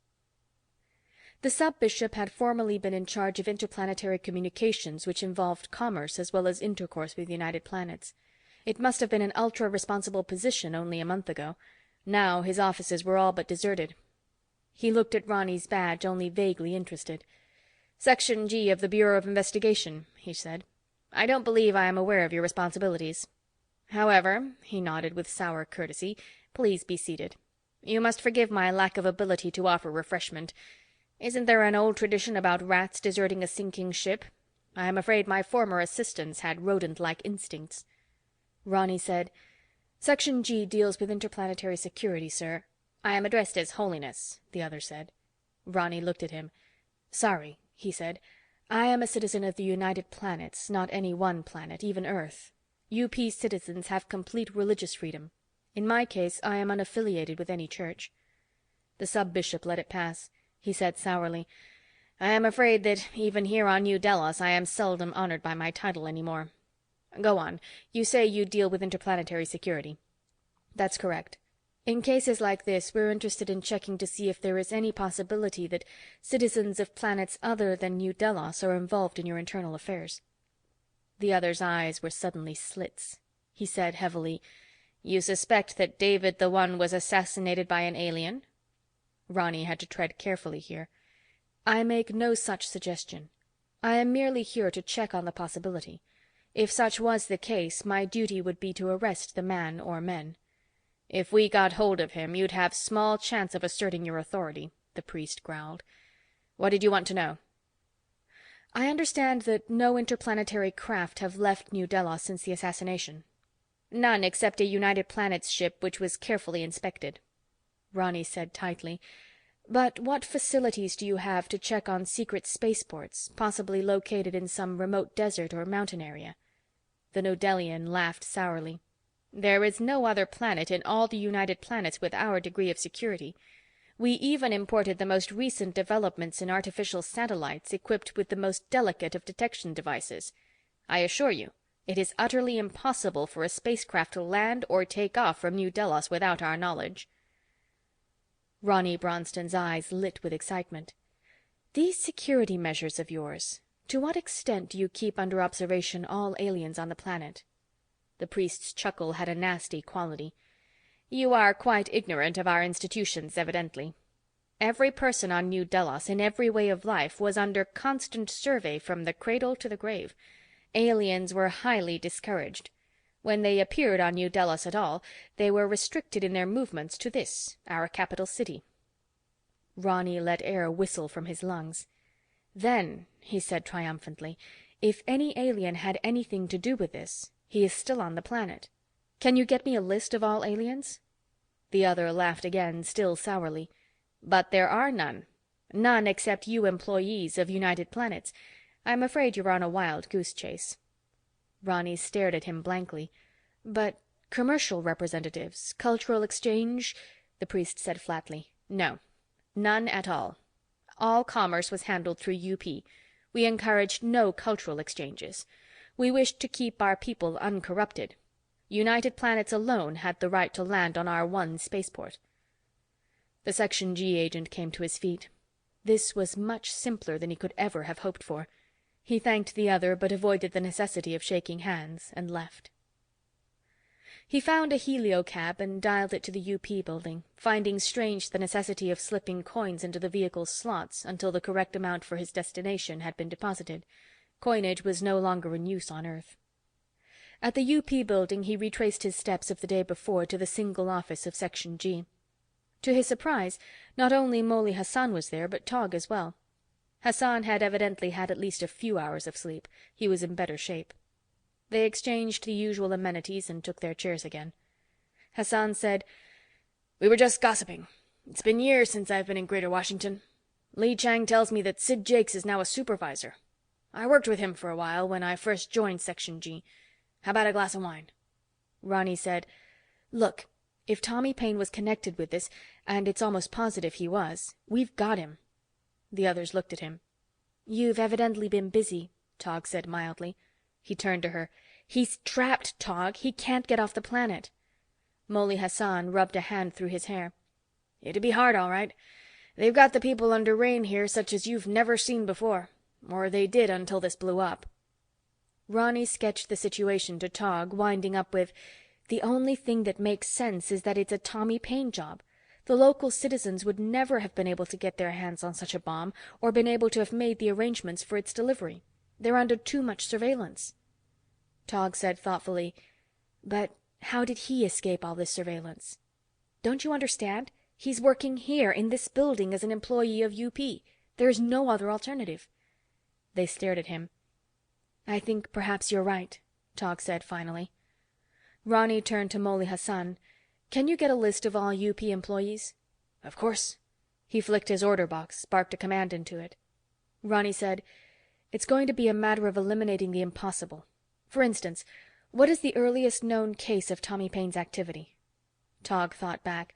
The sub-bishop had formerly been in charge of interplanetary communications which involved commerce as well as intercourse with the United Planets. It must have been an ultra-responsible position only a month ago. Now his offices were all but deserted. He looked at Ronny's badge, only vaguely interested. "Section G of the Bureau of Investigation," he said. "I don't believe I am aware of your responsibilities. However," he nodded with sour courtesy, "please be seated. You must forgive my lack of ability to offer refreshment. Isn't there an old tradition about rats deserting a sinking ship? I am afraid my former assistants had rodent-like instincts." Ronny said, "Section G deals with interplanetary security, sir." "I am addressed as Holiness," the other said. Ronny looked at him. "Sorry," he said. "I am a citizen of the United Planets, not any one planet, even Earth. UP citizens have complete religious freedom. In my case, I am unaffiliated with any church." The sub-bishop let it pass. He said sourly, "I am afraid that even here on New Delos I am seldom honored by my title anymore. Go on. You say you deal with interplanetary security." "That's correct. In cases like this, we're interested in checking to see if there is any possibility that citizens of planets other than New Delos are involved in your internal affairs." The other's eyes were suddenly slits. He said heavily, "You suspect that David the One was assassinated by an alien?" Ronny had to tread carefully here. "I make no such suggestion. I am merely here to check on the possibility. If such was the case, my duty would be to arrest the man or men." "If we got hold of him, you'd have small chance of asserting your authority," the priest growled. "What did you want to know?" "I understand that no interplanetary craft have left New Delos since the assassination." "None except a United Planets ship which was carefully inspected." Ronny said tightly, "But what facilities do you have to check on secret spaceports, possibly located in some remote desert or mountain area?" The Nodelian laughed sourly. "There is no other planet in all the United Planets with our degree of security. We even imported the most recent developments in artificial satellites equipped with the most delicate of detection devices. I assure you, it is utterly impossible for a spacecraft to land or take off from New Delos without our knowledge." Ronny Bronston's eyes lit with excitement. "These security measures of yours, to what extent do you keep under observation all aliens on the planet?" The priest's chuckle had a nasty quality. "You are quite ignorant of our institutions, evidently. Every person on New Delos, in every way of life, was under constant survey from the cradle to the grave. Aliens were highly discouraged. When they appeared on New Delos at all, they were restricted in their movements to this, our capital city." Ronny let air whistle from his lungs. "Then," he said triumphantly, "if any alien had anything to do with this, he is still on the planet. Can you get me a list of all aliens?" The other laughed again, still sourly. "But there are none. None except you employees of United Planets. I'm afraid you're on a wild goose chase." Ronny stared at him blankly. "But commercial representatives, cultural exchange?" The priest said flatly. "No. None at all. All commerce was handled through UP. We encouraged no cultural exchanges. We wished to keep our people uncorrupted. United Planets alone had the right to land on our one spaceport." The Section G agent came to his feet. This was much simpler than he could ever have hoped for. He thanked the other, but avoided the necessity of shaking hands, and left. He found a heliocab and dialed it to the UP building, finding strange the necessity of slipping coins into the vehicle's slots until the correct amount for his destination had been deposited. Coinage was no longer in use on Earth. At the UP building, he retraced his steps of the day before to the single office of Section G. To his surprise, not only Molly Hassan was there, but Tog as well. Hassan had evidently had at least a few hours of sleep. He was in better shape. They exchanged the usual amenities and took their chairs again. Hassan said, "We were just gossiping. It's been years since I've been in Greater Washington. Lee Chang tells me that Sid Jakes is now a supervisor. I worked with him for a while when I first joined Section G. How about a glass of wine?" Ronny said, "Look, if Tommy Paine was connected with this, and it's almost positive he was, we've got him." The others looked at him. "You've evidently been busy," Tog said mildly. He turned to her. "He's trapped, Tog. He can't get off the planet." Molly Hassan rubbed a hand through his hair. "It'd be hard, all right. They've got the people under rein here such as you've never seen before. Or they did until this blew up." Ronny sketched the situation to Tog, winding up with, "The only thing that makes sense is that it's a Tommy Paine job. The local citizens would never have been able to get their hands on such a bomb, or been able to have made the arrangements for its delivery. They're under too much surveillance." Tog said thoughtfully, "But how did he escape all this surveillance? Don't you understand? He's working here in this building as an employee of UP. There's no other alternative." They stared at him. "I think perhaps you're right," Tog said finally. Ronny turned to Molly Hassan. "Can you get a list of all UP employees?" "Of course." He flicked his order box, sparked a command into it. Ronny said, "It's going to be a matter of eliminating the impossible. For instance, what is the earliest known case of Tommy Paine's activity?" Tog thought back.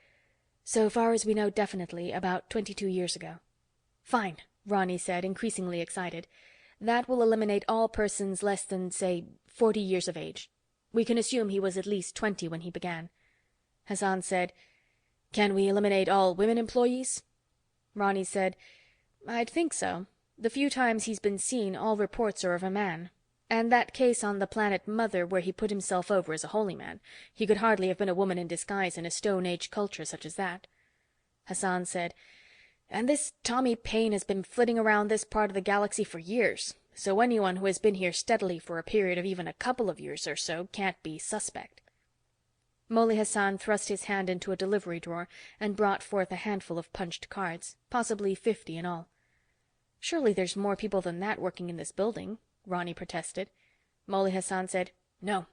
"So far as we know definitely, about 22 years ago." "Fine," Ronny said, increasingly excited. "That will eliminate all persons less than, say, 40 years of age. We can assume he was at least 20 when he began." Hassan said, "Can we eliminate all women employees?" Ronny said, "I'd think so. The few times he's been seen, all reports are of a man. And that case on the planet Mother where he put himself over as a holy man, he could hardly have been a woman in disguise in a Stone Age culture such as that." Hassan said, "And this Tommy Paine has been flitting around this part of the galaxy for years, so anyone who has been here steadily for a period of even a couple of years or so can't be suspect." Molly Hassan thrust his hand into a delivery drawer and brought forth a handful of punched cards, possibly 50 in all. "Surely there's more people than that working in this building," Ronny protested. Molly Hassan said, "No.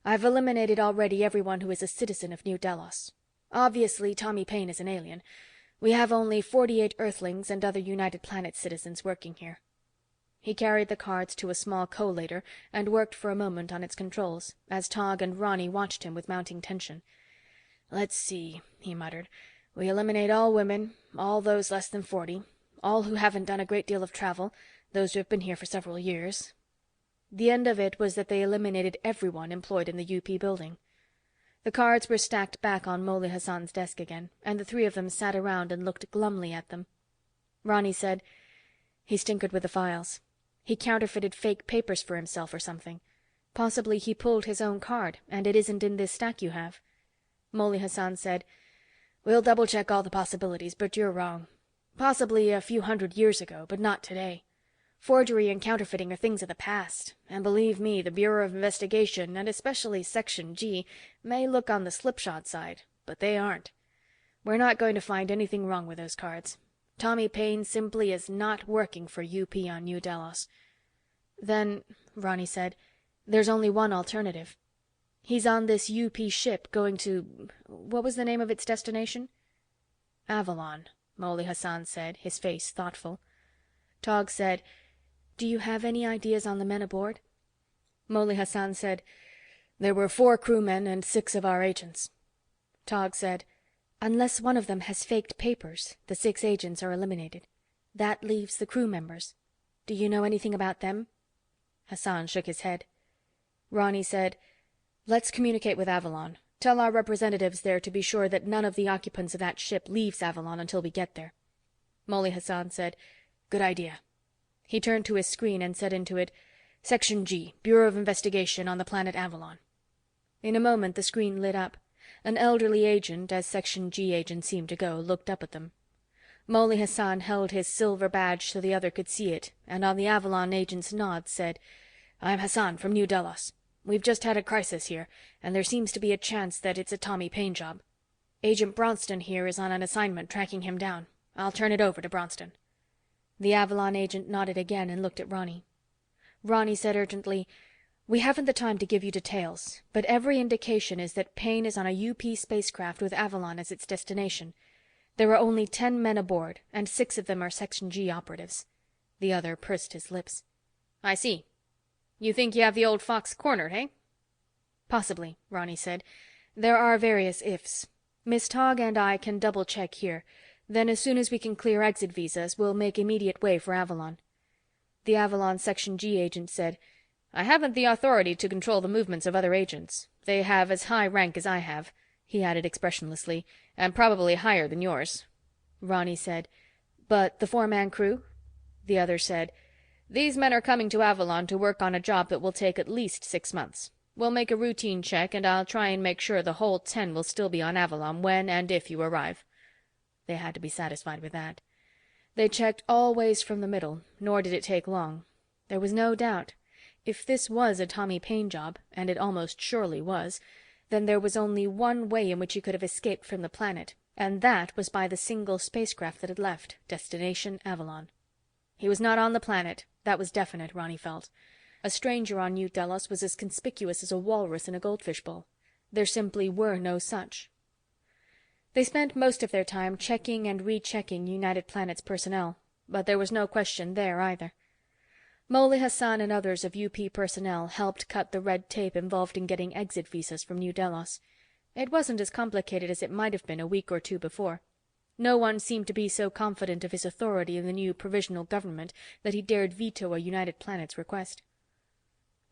I've eliminated already everyone who is a citizen of New Delos. Obviously, Tommy Paine is an alien. We have only 48 Earthlings and other United Planets citizens working here." He carried the cards to a small collator and worked for a moment on its controls, as Tog and Ronny watched him with mounting tension. "Let's see," he muttered. "We eliminate all women, all those less than 40, all who haven't done a great deal of travel, those who have been here for several years." The end of it was that they eliminated everyone employed in the UP building. The cards were stacked back on Molly Hassan's desk again, and the three of them sat around and looked glumly at them. Ronny said, "He's tinkered with the files. He counterfeited fake papers for himself or something. Possibly he pulled his own card, and it isn't in this stack you have." Molly Hassan said, "We'll double-check all the possibilities, but you're wrong. Possibly a few 100 years ago, but not today. Forgery and counterfeiting are things of the past, and believe me, the Bureau of Investigation, and especially Section G, may look on the slipshod side, but they aren't. We're not going to find anything wrong with those cards. Tommy Paine simply is not working for UP on New Delos." "Then," Ronny said, "there's only one alternative. He's on this UP ship going to... what was the name of its destination?" "Avalon," Molly Hassan said, his face thoughtful. Tog said, "Do you have any ideas on the men aboard?" Molly Hassan said, "There were 4 crewmen and 6 of our agents." Tog said, "Unless one of them has faked papers, the 6 agents are eliminated. That leaves the crew members. Do you know anything about them?" Hassan shook his head. Ronny said, "Let's communicate with Avalon. Tell our representatives there to be sure that none of the occupants of that ship leaves Avalon until we get there." Molly Hassan said, "Good idea." He turned to his screen and said into it, "Section G, Bureau of Investigation on the planet Avalon." In a moment the screen lit up. An elderly agent, as Section G agents seemed to go, looked up at them. Molly Hassan held his silver badge so the other could see it, and on the Avalon agent's nod said, "I'm Hassan from New Delos. We've just had a crisis here, and there seems to be a chance that it's a Tommy Paine job. Agent Bronston here is on an assignment tracking him down. I'll turn it over to Bronston." The Avalon agent nodded again and looked at Ronny. Ronny said urgently, "We haven't the time to give you details, but every indication is that Paine is on a UP spacecraft with Avalon as its destination. There are only 10 men aboard, and 6 of them are Section G operatives." The other pursed his lips. "I see. You think you have the old fox cornered, eh?" "Possibly," Ronny said. "There are various ifs. Miss Togg and I can double-check here. Then as soon as we can clear exit visas, we'll make immediate way for Avalon." The Avalon Section G agent said, "I haven't the authority to control the movements of other agents. They have as high rank as I have," he added expressionlessly, "and probably higher than yours." Ronny said, "But the 4-man crew?" The other said, "These men are coming to Avalon to work on a job that will take at least 6 months. We'll make a routine check, and I'll try and make sure the whole 10 will still be on Avalon when and if you arrive." They had to be satisfied with that. They checked all ways from the middle, nor did it take long. There was no doubt. If this was a Tommy Paine job, and it almost surely was, then there was only one way in which he could have escaped from the planet, and that was by the single spacecraft that had left, destination Avalon. He was not on the planet, that was definite, Ronny felt. A stranger on New Delos was as conspicuous as a walrus in a goldfish bowl. There simply were no such. They spent most of their time checking and rechecking United Planets personnel, but there was no question there either. Molly Hassan and others of UP personnel helped cut the red tape involved in getting exit visas from New Delos. It wasn't as complicated as it might have been a week or 2 before. No one seemed to be so confident of his authority in the new provisional government that he dared veto a United Planets request.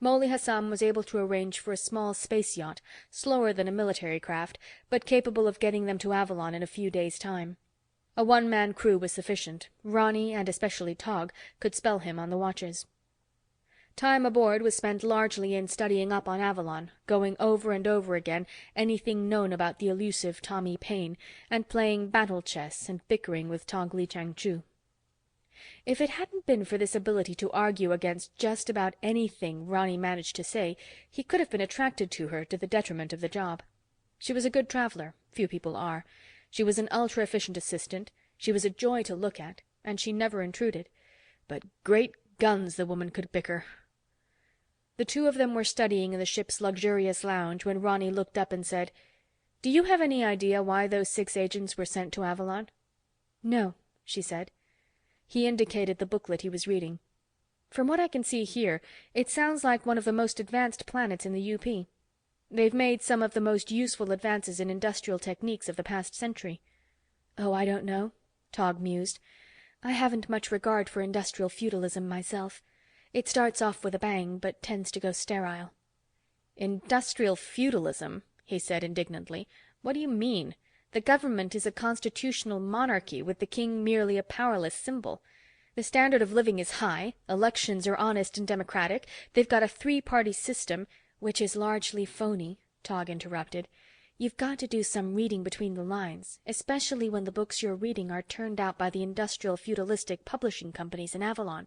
Molly Hassan was able to arrange for a small space yacht, slower than a military craft, but capable of getting them to Avalon in a few days' time. A 1-man crew was sufficient. Ronny, and especially Togg, could spell him on the watches. Time aboard was spent largely in studying up on Avalon, going over and over again anything known about the elusive Tommy Paine, and playing battle chess and bickering with Tog Li Chang-chu. If it hadn't been for this ability to argue against just about anything Ronny managed to say, he could have been attracted to her to the detriment of the job. She was a good traveler, few people are. She was an ultra-efficient assistant, she was a joy to look at, and she never intruded. But great guns, the woman could bicker. The 2 of them were studying in the ship's luxurious lounge when Ronny looked up and said, "Do you have any idea why those 6 agents were sent to Avalon?" "No," she said. He indicated the booklet he was reading. "From what I can see here, it sounds like one of the most advanced planets in the UP. They've made some of the most useful advances in industrial techniques of the past century." "Oh, I don't know," Togg mused. "I haven't much regard for industrial feudalism myself. It starts off with a bang, but tends to go sterile." "Industrial feudalism?" he said indignantly. "What do you mean? The government is a constitutional monarchy with the king merely a powerless symbol. The standard of living is high, elections are honest and democratic, they've got a 3-party system—" "Which is largely phony," Togg interrupted. "You've got to do some reading between the lines, especially when the books you're reading are turned out by the industrial feudalistic publishing companies in Avalon."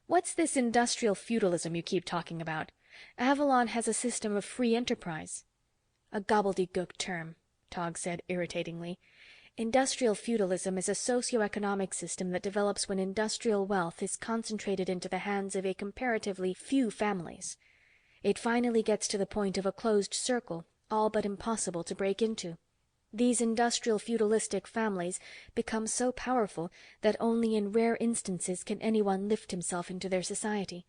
"What's this industrial feudalism you keep talking about? Avalon has a system of free enterprise." "A gobbledygook term," Togg said irritatingly. "Industrial feudalism is a socio-economic system that develops when industrial wealth is concentrated into the hands of a comparatively few families. It finally gets to the point of a closed circle, all but impossible to break into." These industrial feudalistic families become so powerful that only in rare instances can anyone lift himself into their society.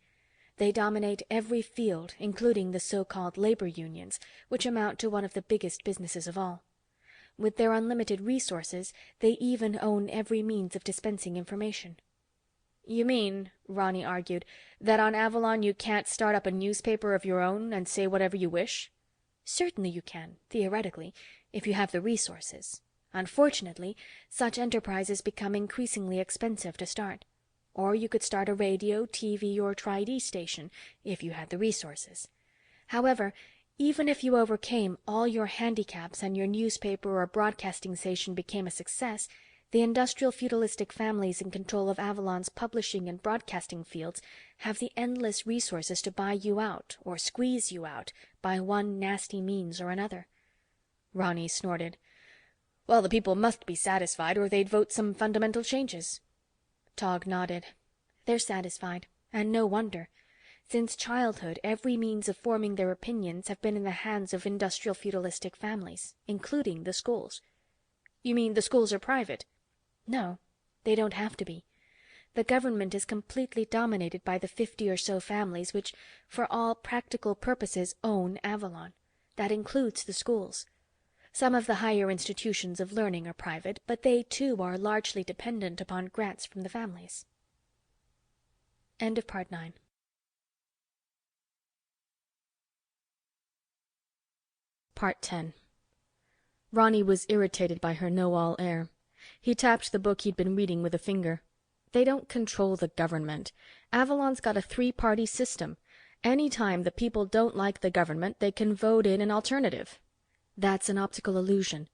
They dominate every field, including the so-called labor unions, which amount to one of the biggest businesses of all. With their unlimited resources, they even own every means of dispensing information. You mean, Ronny argued, that on Avalon you can't start up a newspaper of your own and say whatever you wish? Certainly you can, theoretically, if you have the resources. Unfortunately, such enterprises become increasingly expensive to start. Or you could start a radio, TV, or Tri-D station, if you had the resources. However, even if you overcame all your handicaps and your newspaper or broadcasting station became a success, the industrial feudalistic families in control of Avalon's publishing and broadcasting fields have the endless resources to buy you out or squeeze you out by one nasty means or another. Ronny snorted. Well, the people must be satisfied or they'd vote some fundamental changes. Tog nodded. They're satisfied, and no wonder. Since childhood, every means of forming their opinions have been in the hands of industrial feudalistic families, including the schools. You mean the schools are private? No, they don't have to be. The government is completely dominated by the 50 or so families which, for all practical purposes, own Avalon. That includes the schools. Some of the higher institutions of learning are private, but they too are largely dependent upon grants from the families. End of Part 9. Part 10. Ronny was irritated by her know-all air. He tapped the book he'd been reading with a finger. They don't control the government. Avalon's got a 3-party system. Any time the people don't like the government, they can vote in an alternative. That's an optical illusion.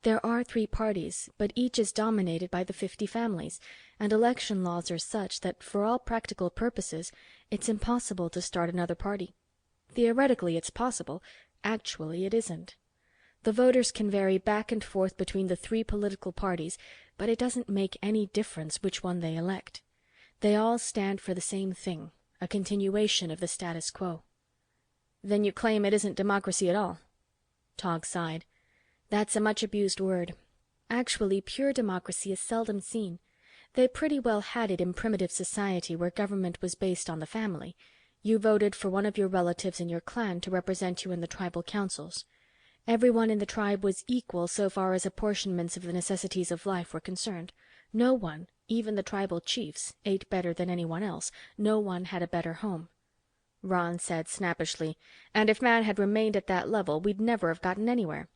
There are 3 parties, but each is dominated by the 50 families, and election laws are such that, for all practical purposes, it's impossible to start another party. Theoretically, it's possible. Actually, it isn't. The voters can vary back and forth between the 3 political parties, but it doesn't make any difference which one they elect. They all stand for the same thing, a continuation of the status quo. Then you claim it isn't democracy at all? Tog sighed. That's a much-abused word. Actually, pure democracy is seldom seen. They pretty well had it in primitive society where government was based on the family. You voted for one of your relatives in your clan to represent you in the tribal councils. Everyone in the tribe was equal so far as apportionments of the necessities of life were concerned. No one, even the tribal chiefs, ate better than anyone else. No one had a better home. Ron said snappishly, and if man had remained at that level, we'd never have gotten anywhere.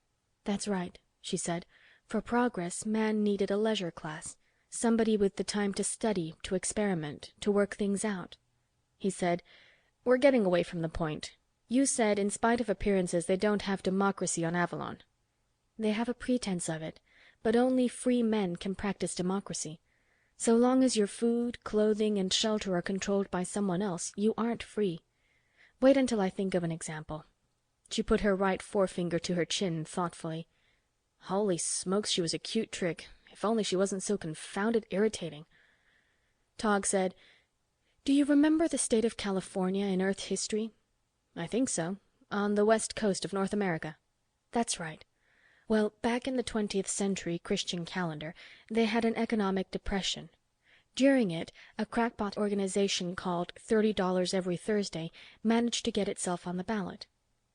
That's right, she said. For progress, man needed a leisure class. Somebody with the time to study, to experiment, to work things out. He said, we're getting away from the point. You said, in spite of appearances, they don't have democracy on Avalon. They have a pretense of it, but only free men can practice democracy. So long as your food, clothing, and shelter are controlled by someone else, you aren't free. Wait until I think of an example. She put her right forefinger to her chin thoughtfully. Holy smokes, she was a cute trick. If only she wasn't so confounded irritating. Tog said, do you remember the state of California in Earth history? I think so. On the west coast of North America. That's right. Well, back in the 20th century Christian calendar, they had an economic depression. During it, a crackpot organization called $30 Every Thursday managed to get itself on the ballot.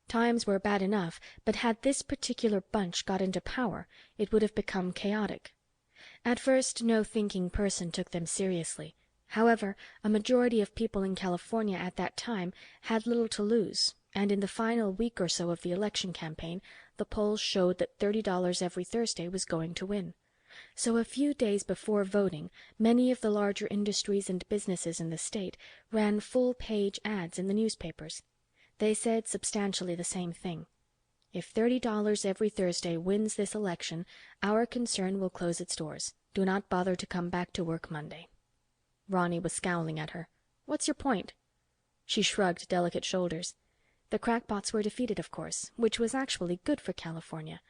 Times were bad enough, but had this particular bunch got into power, it would have become chaotic. At first, no thinking person took them seriously. However, a majority of people in California at that time had little to lose, and in the final week or so of the election campaign, the polls showed that $30 Every Thursday was going to win. So a few days before voting, many of the larger industries and businesses in the state ran full-page ads in the newspapers. They said substantially the same thing. If $30 Every Thursday wins this election, our concern will close its doors. Do not bother to come back to work Monday. Ronny was scowling at her. What's your point? She shrugged delicate shoulders. The crackpots were defeated, of course, which was actually good for California.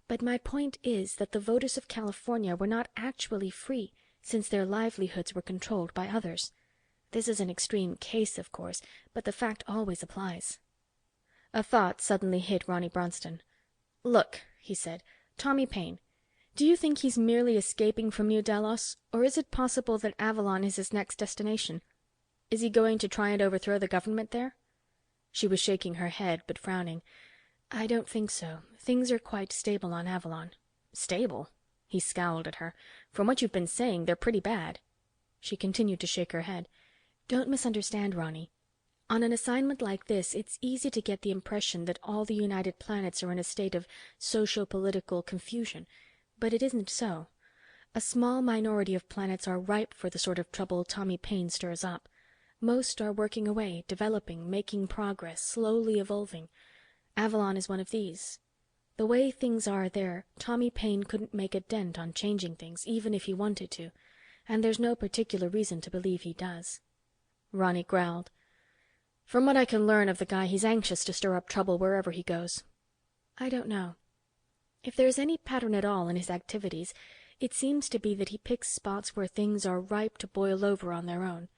But my point is that the voters of California were not actually free, since their livelihoods were controlled by others. This is an extreme case, of course, but the fact always applies. A thought suddenly hit Ronny Bronston. Look, he said, Tommy Paine. Do you think he's merely escaping from New Delos, or is it possible that Avalon is his next destination? Is he going to try and overthrow the government there?" She was shaking her head, but frowning. "I don't think so. Things are quite stable on Avalon." "Stable?" He scowled at her. "From what you've been saying, they're pretty bad." She continued to shake her head. "Don't misunderstand, Ronny. On an assignment like this, it's easy to get the impression that all the United Planets are in a state of socio-political confusion. But it isn't so. A small minority of planets are ripe for the sort of trouble Tommy Paine stirs up. Most are working away, developing, making progress, slowly evolving. Avalon is one of these. The way things are there, Tommy Paine couldn't make a dent on changing things, even if he wanted to, and there's no particular reason to believe he does." Ronny growled. "From what I can learn of the guy, he's anxious to stir up trouble wherever he goes." "I don't know. If there's any pattern at all in his activities, it seems to be that he picks spots where things are ripe to boil over on their own.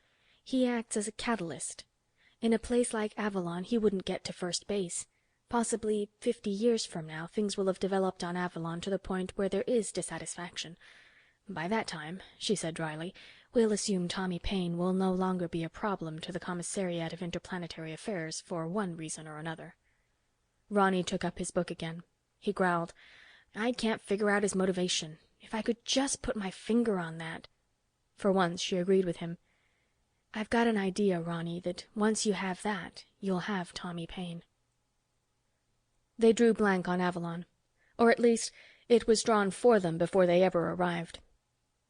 He acts as a catalyst. In a place like Avalon, he wouldn't get to first base. Possibly 50 years from now, things will have developed on Avalon to the point where there is dissatisfaction. By that time," she said dryly, "we'll assume Tommy Paine will no longer be a problem to the Commissariat of Interplanetary Affairs for one reason or another." Ronny took up his book again. He growled, "I can't figure out his motivation. If I could just put my finger on that." For once, she agreed with him. "I've got an idea, Ronny, that once you have that, you'll have Tommy Paine." They drew blank on Avalon. Or at least, it was drawn for them before they ever arrived.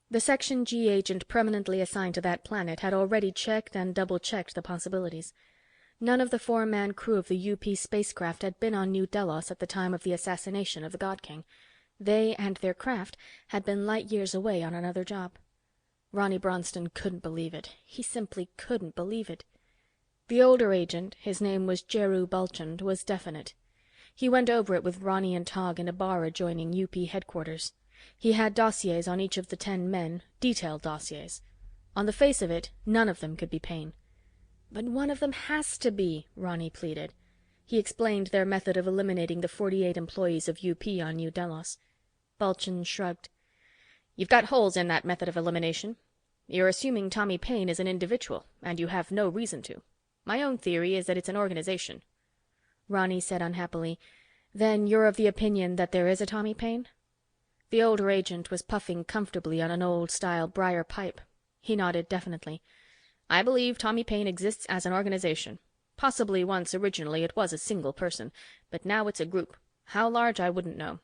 The Section G agent permanently assigned to that planet had already checked and double-checked the possibilities. None of the 4-man crew of the UP spacecraft had been on New Delos at the time of the assassination of the God King. They and their craft had been light years away on another job. Ronny Bronston couldn't believe it. He simply couldn't believe it. The older agent, his name was Jeru Bulchand, was definite. He went over it with Ronny and Tog in a bar adjoining UP headquarters. He had dossiers on each of the 10 men, detailed dossiers. On the face of it, none of them could be Paine. "But one of them has to be," Ronny pleaded. He explained their method of eliminating the 48 employees of UP on New Delos. Bulchand shrugged. "You've got holes in that method of elimination. You're assuming Tommy Paine is an individual, and you have no reason to. My own theory is that it's an organization." Ronny said unhappily, "Then you're of the opinion that there is a Tommy Paine?" The older agent was puffing comfortably on an old-style briar pipe. He nodded definitely. "I believe Tommy Paine exists as an organization. Possibly once originally it was a single person, but now it's a group. How large, I wouldn't know.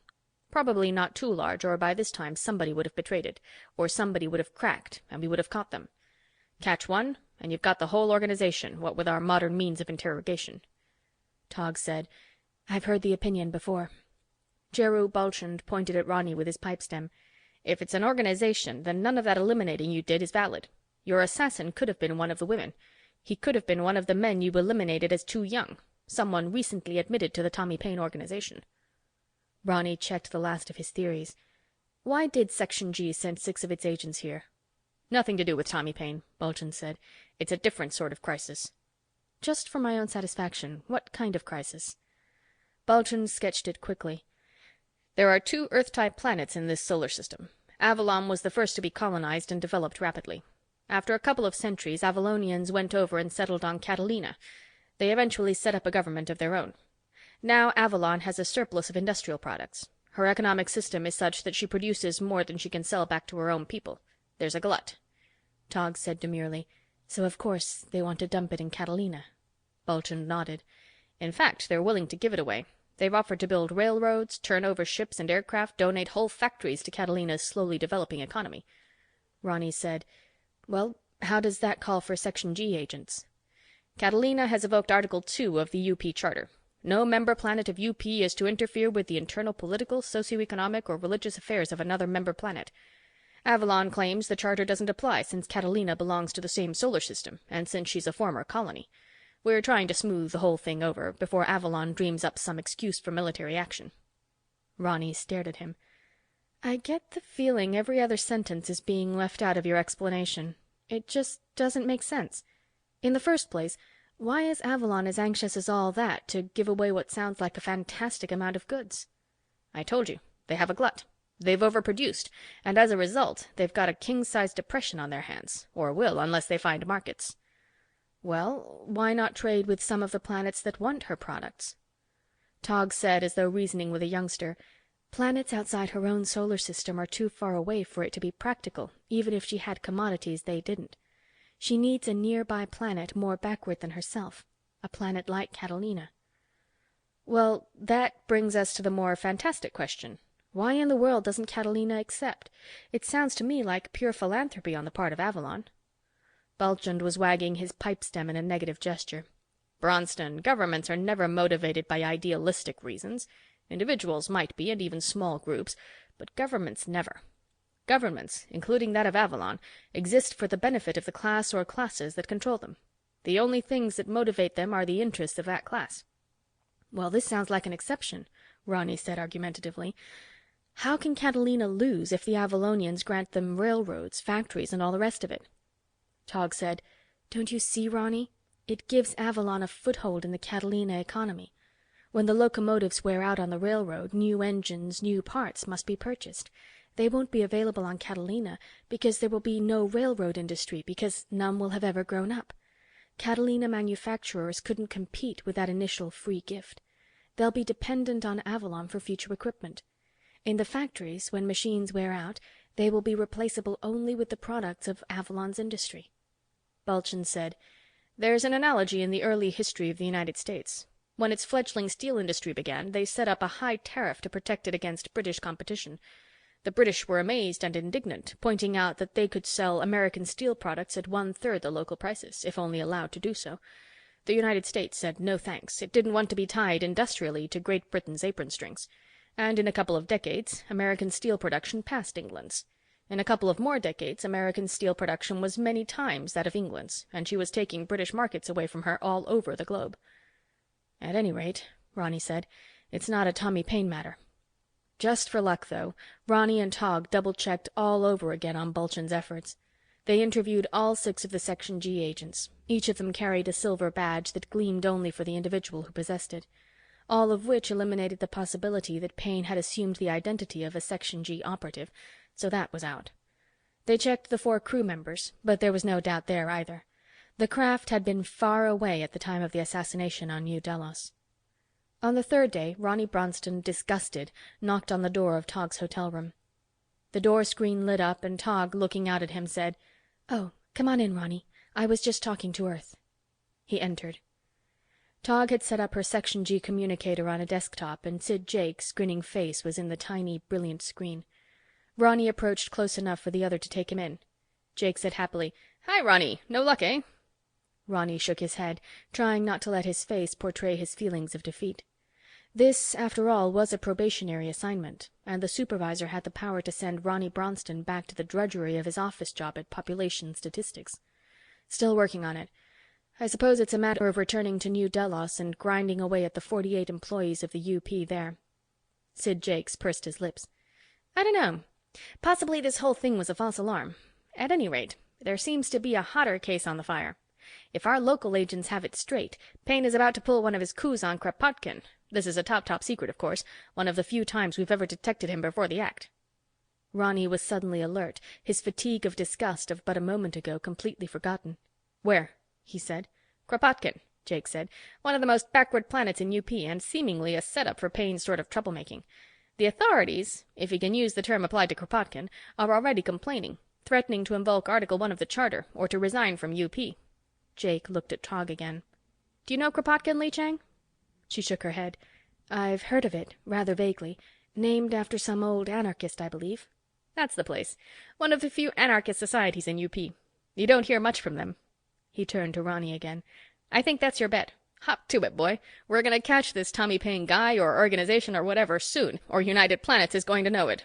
Probably not too large, or by this time somebody would have betrayed it, or somebody would have cracked, and we would have caught them. Catch one, and you've got the whole organization, what with our modern means of interrogation." Tog said, "I've heard the opinion before." Jeru Bulchand pointed at Ronny with his pipe stem. "If it's an organization, then none of that eliminating you did is valid. Your assassin could have been one of the women. He could have been one of the men you eliminated as too young, someone recently admitted to the Tommy Paine organization." Ronny checked the last of his theories. "Why did Section G send 6 of its agents here?" "Nothing to do with Tommy Paine," Bulchand said. "It's a different sort of crisis." "Just for my own satisfaction, what kind of crisis?" Bulchand sketched it quickly. "There are 2 Earth-type planets in this solar system. Avalon was the first to be colonized and developed rapidly. After a couple of centuries, Avalonians went over and settled on Catalina. They eventually set up a government of their own. Now Avalon has a surplus of industrial products. Her economic system is such that she produces more than she can sell back to her own people. There's a glut." Tog said demurely, "So of course they want to dump it in Catalina." Bulchand nodded. "In fact, they're willing to give it away. They've offered to build railroads, turn over ships and aircraft, donate whole factories to Catalina's slowly developing economy." Ronny said, "Well, how does that call for Section G agents?" "Catalina has evoked Article 2 of the UP Charter. No member planet of UP is to interfere with the internal political, socioeconomic, or religious affairs of another member planet. Avalon claims the charter doesn't apply since Catalina belongs to the same solar system and since she's a former colony. We're trying to smooth the whole thing over before Avalon dreams up some excuse for military action." Ronny stared at him. "I get the feeling every other sentence is being left out of your explanation. It just doesn't make sense. In the first place, why is Avalon as anxious as all that to give away what sounds like a fantastic amount of goods?" "I told you. They have a glut. They've overproduced, and as a result, they've got a king-size depression on their hands, or will unless they find markets. Well, why not trade with some of the planets that want her products? Tog said, as though reasoning with a youngster, planets outside her own solar system are too far away for it to be practical, even if she had commodities they didn't. She needs a nearby planet more backward than herself, a planet like Catalina. Well, that brings us to the more fantastic question. Why in the world doesn't Catalina accept? It sounds to me like pure philanthropy on the part of Avalon. Bulchand was wagging his pipe stem in a negative gesture. Bronston, governments are never motivated by idealistic reasons. Individuals might be, and even small groups, but governments never. Governments, including that of Avalon, exist for the benefit of the class or classes that control them. The only things that motivate them are the interests of that class. Well, this sounds like an exception, Ronny said argumentatively. How can Catalina lose if the Avalonians grant them railroads, factories, and all the rest of it? Tog said, Don't you see, Ronny? It gives Avalon a foothold in the Catalina economy. When the locomotives wear out on the railroad, new engines, new parts must be purchased. They won't be available on Catalina because there will be no railroad industry, because none will have ever grown up. Catalina manufacturers couldn't compete with that initial free gift. They'll be dependent on Avalon for future equipment. In the factories, when machines wear out, they will be replaceable only with the products of Avalon's industry. Bulchand said, There's an analogy in the early history of the United States. When its fledgling steel industry began, they set up a high tariff to protect it against British competition. The British were amazed and indignant, pointing out that they could sell American steel products at 1/3 the local prices, if only allowed to do so. The United States said no thanks. It didn't want to be tied industrially to Great Britain's apron strings. And in a couple of decades, American steel production passed England's. In a couple of more decades, American steel production was many times that of England's, and she was taking British markets away from her all over the globe. At any rate, Ronny said, it's not a Tommy Paine matter. Just for luck, though, Ronny and Tog double-checked all over again on Bulchand's efforts. They interviewed all 6 of the Section G agents. Each of them carried a silver badge that gleamed only for the individual who possessed it. All of which eliminated the possibility that Paine had assumed the identity of a Section G operative, so that was out. They checked the 4 crew members, but there was no doubt there either. The craft had been far away at the time of the assassination on New Delos. On the 3rd day, Ronny Bronston, disgusted, knocked on the door of Tog's hotel room. The door screen lit up, and Tog, looking out at him, said, "Oh, come on in, Ronny. I was just talking to Earth." He entered. Tog had set up her Section G communicator on a desktop, and Sid Jake's grinning face was in the tiny, brilliant screen. Ronny approached close enough for the other to take him in. Jake said happily, "Hi, Ronny. No luck, eh?" Ronny shook his head, trying not to let his face portray his feelings of defeat. This, after all, was a probationary assignment, and the supervisor had the power to send Ronny Bronston back to the drudgery of his office job at Population Statistics. Still working on it. I suppose it's a matter of returning to New Delos and grinding away at the 48 employees of the UP there. Sid Jakes pursed his lips. "I don't know. Possibly this whole thing was a false alarm. At any rate, there seems to be a hotter case on the fire. If our local agents have it straight, Paine is about to pull one of his coups on Kropotkin. This is a top secret, of course, one of the few times we've ever detected him before the act." Ronny was suddenly alert, his fatigue of disgust of but a moment ago completely forgotten. "Where?" he said. "Kropotkin," Jake said. "One of the most backward planets in UP, and seemingly a setup for Paine's sort of troublemaking. The authorities, if he can use the term applied to Kropotkin, are already complaining, threatening to invoke Article 1 of the Charter, or to resign from UP. Jake looked at Tog again. "Do you know Kropotkin, Li Chang?" She shook her head. "I've heard of it, rather vaguely. Named after some old anarchist, I believe." "That's the place. One of the few anarchist societies in UP. You don't hear much from them." He turned to Ronny again. "I think that's your bet. Hop to it, boy. We're gonna catch this Tommy Paine guy or organization or whatever soon, or United Planets is going to know it.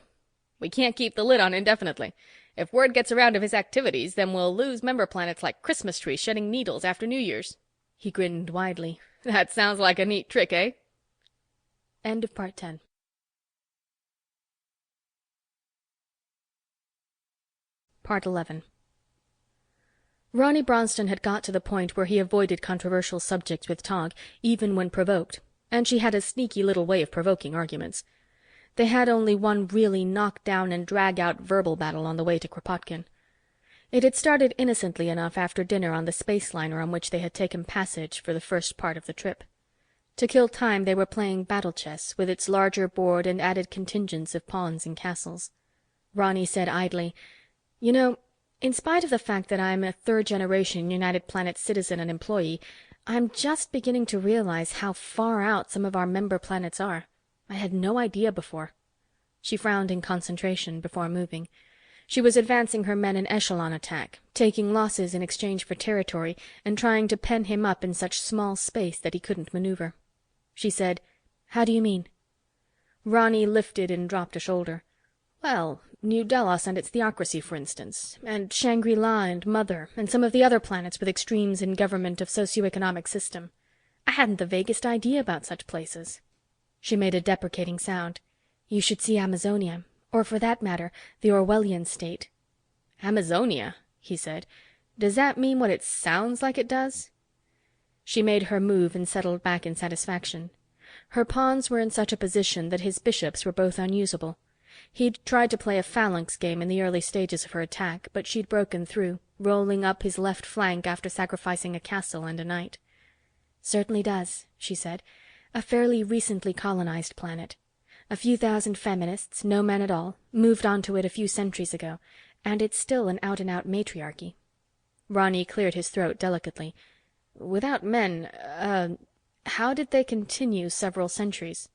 We can't keep the lid on indefinitely. If word gets around of his activities, then we'll lose member planets like Christmas trees shedding needles after New Year's." He grinned widely. "That sounds like a neat trick, eh?" End of Part 10. Part 11. Ronny Bronston had got to the point where he avoided controversial subjects with Tog, even when provoked, and she had a sneaky little way of provoking arguments. They had only one really knock-down and drag-out verbal battle on the way to Kropotkin. It had started innocently enough after dinner on the space liner on which they had taken passage for the first part of the trip. To kill time, they were playing battle chess, with its larger board and added contingents of pawns and castles. Ronny said idly, "You know, in spite of the fact that I'm a third-generation United Planets citizen and employee, I'm just beginning to realize how far out some of our member planets are. I had no idea before." She frowned in concentration before moving. She was advancing her men in echelon attack, taking losses in exchange for territory, and trying to pen him up in such small space that he couldn't maneuver. She said, "How do you mean?" Ronny lifted and dropped a shoulder. "Well, New Delos and its theocracy, for instance, and Shangri-La and Mother, and some of the other planets with extremes in government of socioeconomic system. I hadn't the vaguest idea about such places." She made a deprecating sound. "You should see Amazonia, or for that matter, the Orwellian state." "Amazonia?" he said. "Does that mean what it sounds like it does?" She made her move and settled back in satisfaction. Her pawns were in such a position that his bishops were both unusable. He'd tried to play a phalanx game in the early stages of her attack, but she'd broken through, rolling up his left flank after sacrificing a castle and a knight. "Certainly does," she said. "A fairly recently colonized planet. A few thousand feminists, no men at all, moved onto it a few centuries ago, and it's still an out-and-out matriarchy." Ronny cleared his throat delicately. "Without men, how did they continue several centuries?"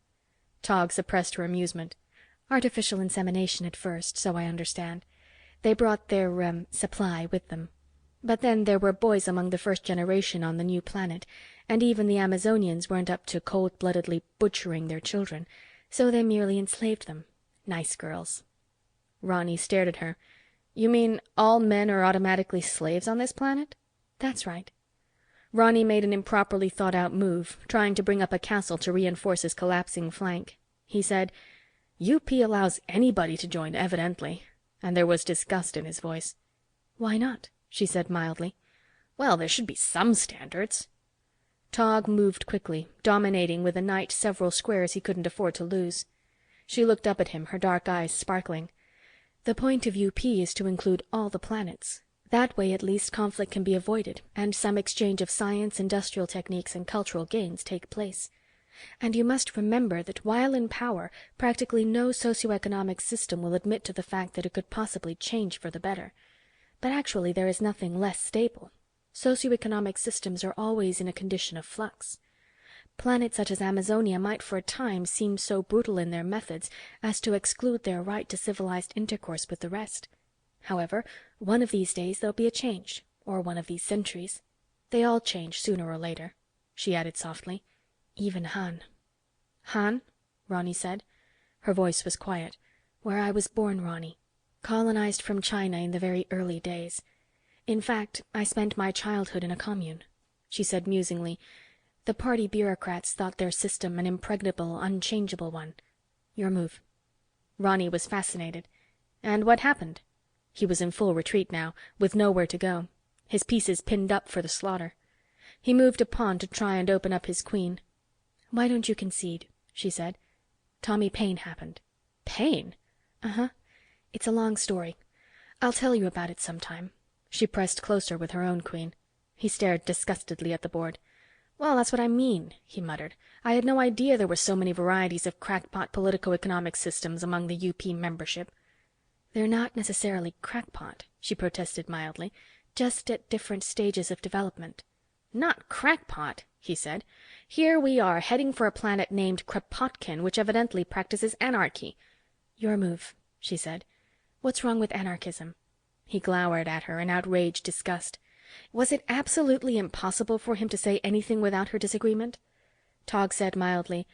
Tog suppressed her amusement. "Artificial insemination at first, so I understand. They brought their, supply with them. But then there were boys among the first generation on the new planet, and even the Amazonians weren't up to cold-bloodedly butchering their children, so they merely enslaved them. Nice girls." Ronny stared at her. "You mean all men are automatically slaves on this planet?" "That's right." Ronny made an improperly thought-out move, trying to bring up a castle to reinforce his collapsing flank. He said, "UP allows anybody to join, evidently," and there was disgust in his voice. "Why not?" she said mildly. "Well, there should be some standards." Tog moved quickly, dominating with a knight several squares he couldn't afford to lose. She looked up at him, her dark eyes sparkling. "The point of UP is to include all the planets. That way, at least, conflict can be avoided, and some exchange of science, industrial techniques, and cultural gains take place. And you must remember that while in power, practically no socioeconomic system will admit to the fact that it could possibly change for the better. But actually there is nothing less stable. Socioeconomic systems are always in a condition of flux. Planets such as Amazonia might for a time seem so brutal in their methods as to exclude their right to civilized intercourse with the rest. However, one of these days there'll be a change, or one of these centuries. They all change sooner or later," she added softly. "Even Han." "Han?" Ronny said. Her voice was quiet. "Where I was born, Ronny. Colonized from China in the very early days. In fact, I spent my childhood in a commune." She said musingly, "The party bureaucrats thought their system an impregnable, unchangeable one. Your move." Ronny was fascinated. "And what happened?" He was in full retreat now, with nowhere to go, his pieces pinned up for the slaughter. He moved a pawn to try and open up his queen. "Why don't you concede?" she said. "Tommy Paine happened." "Paine?" "Uh-huh. It's a long story. I'll tell you about it sometime." She pressed closer with her own queen. He stared disgustedly at the board. "Well, that's what I mean," he muttered. "I had no idea there were so many varieties of crackpot politico-economic systems among the UP membership." "They're not necessarily crackpot," she protested mildly. "Just at different stages of development." "Not crackpot," he said. "Here we are heading for a planet named Kropotkin, which evidently practices anarchy." "Your move," she said. "What's wrong with anarchism?" He glowered at her in outraged disgust. Was it absolutely impossible for him to say anything without her disagreement? Tog said mildly,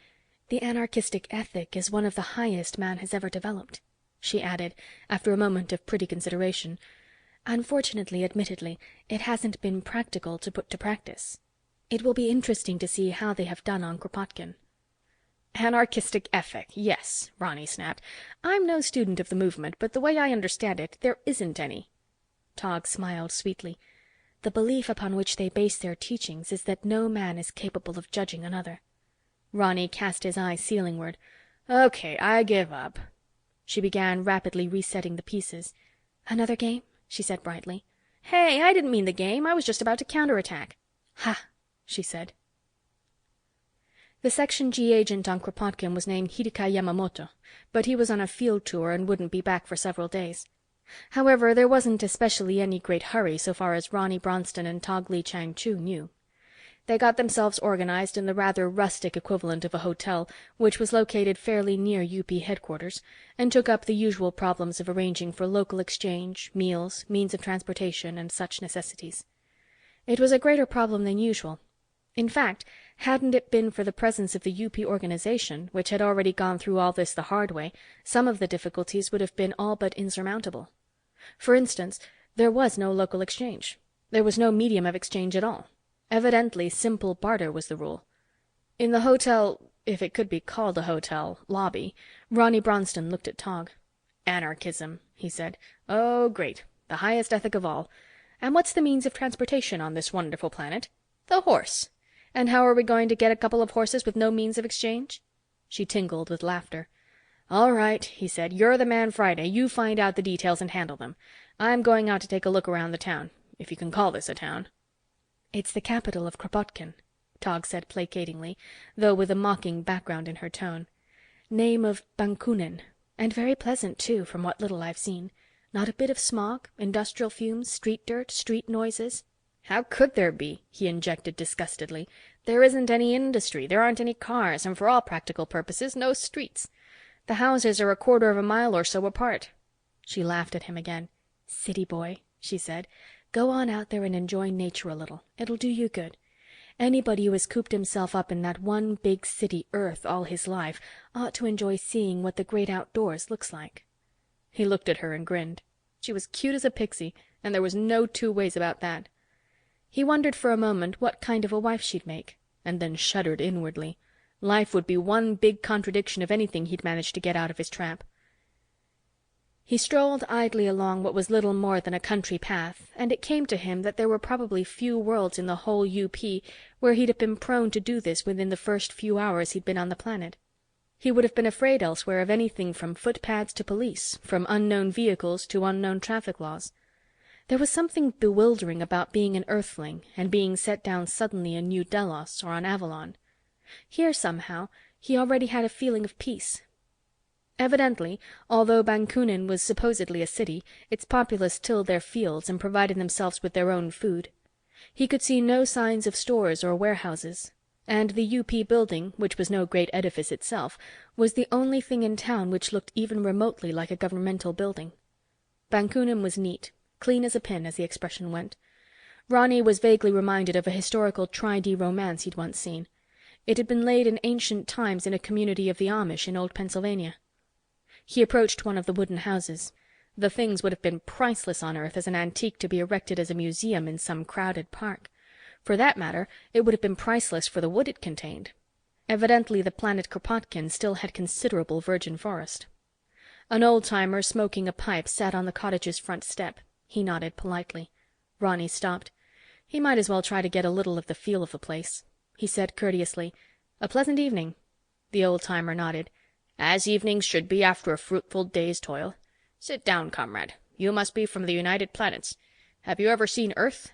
"The anarchistic ethic is one of the highest man has ever developed." She added, after a moment of pretty consideration, "Unfortunately, admittedly, it hasn't been practical to put to practice. It will be interesting to see how they have done on Kropotkin." "Anarchistic ethic, yes," Ronny snapped. "I'm no student of the movement, but the way I understand it, there isn't any." Tog smiled sweetly. "The belief upon which they base their teachings is that no man is capable of judging another." Ronny cast his eyes ceilingward. Okay, I give up. She began rapidly resetting the pieces. Another game? She said brightly. Hey, I didn't mean the game. I was just about to counterattack. Ha, she said. The Section G agent on Kropotkin was named Hideka Yamamoto, but he was on a field tour and wouldn't be back for several days. However, there wasn't especially any great hurry so far as Ronny Bronston and Tog Lee Chang-chu knew. They got themselves organized in the rather rustic equivalent of a hotel, which was located fairly near UP headquarters, and took up the usual problems of arranging for local exchange, meals, means of transportation, and such necessities. It was a greater problem than usual. In fact, hadn't it been for the presence of the UP organization, which had already gone through all this the hard way, some of the difficulties would have been all but insurmountable. For instance, there was no local exchange. There was no medium of exchange at all. Evidently, simple barter was the rule. In the hotel, if it could be called a hotel, lobby, Ronny Bronston looked at Tog. Anarchism, he said. Oh, great. The highest ethic of all. And what's the means of transportation on this wonderful planet? The horse. And how are we going to get a couple of horses with no means of exchange? She tingled with laughter. All right, he said. You're the man Friday. You find out the details and handle them. I'm going out to take a look around the town, if you can call this a town. It's the capital of Kropotkin, Tog said placatingly, though with a mocking background in her tone. Name of Bakunin, and very pleasant too, from what little I've seen. Not a bit of smog, industrial fumes, street dirt, street noises. How could there be? He injected disgustedly. There isn't any industry, there aren't any cars, and for all practical purposes, no streets. The houses are a quarter of a mile or so apart. She laughed at him again. City boy, she said. Go on out there and enjoy nature a little. It'll do you good. Anybody who has cooped himself up in that one big city, Earth, all his life, ought to enjoy seeing what the great outdoors looks like. He looked at her and grinned. She was cute as a pixie, and there was no two ways about that. He wondered for a moment what kind of a wife she'd make, and then shuddered inwardly. Life would be one big contradiction of anything he'd managed to get out of his trap. He strolled idly along what was little more than a country path, and it came to him that there were probably few worlds in the whole UP where he'd have been prone to do this within the first few hours he'd been on the planet. He would have been afraid elsewhere of anything from footpads to police, from unknown vehicles to unknown traffic laws. There was something bewildering about being an Earthling and being set down suddenly in New Delos or on Avalon. Here, somehow, he already had a feeling of peace. Evidently, although Bakunin was supposedly a city, its populace tilled their fields and provided themselves with their own food. He could see no signs of stores or warehouses, and the UP building, which was no great edifice itself, was the only thing in town which looked even remotely like a governmental building. Bakunin was neat, clean as a pin, as the expression went. Ronny was vaguely reminded of a historical tri-D romance he'd once seen. It had been laid in ancient times in a community of the Amish in old Pennsylvania. He approached one of the wooden houses. The things would have been priceless on Earth as an antique to be erected as a museum in some crowded park. For that matter, it would have been priceless for the wood it contained. Evidently the planet Kropotkin still had considerable virgin forest. An old-timer smoking a pipe sat on the cottage's front step. He nodded politely. Ronny stopped. He might as well try to get a little of the feel of the place. He said courteously, "A pleasant evening." The old-timer nodded. "As evenings should be after a fruitful day's toil. Sit down, comrade. You must be from the United Planets. Have you ever seen Earth?"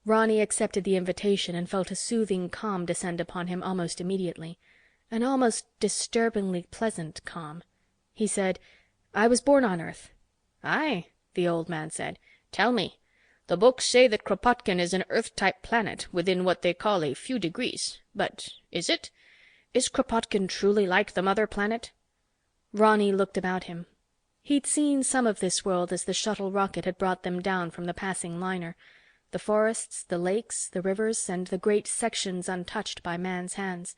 Ronny accepted the invitation and felt a soothing calm descend upon him almost immediately. An almost disturbingly pleasant calm. He said, "I was born on Earth." "Aye," the old man said. "Tell me. The books say that Kropotkin is an Earth-type planet within what they call a few degrees. But is it? Is Kropotkin truly like the mother planet?" Ronny looked about him. He'd seen some of this world as the shuttle rocket had brought them down from the passing liner. The forests, the lakes, the rivers, and the great sections untouched by man's hands.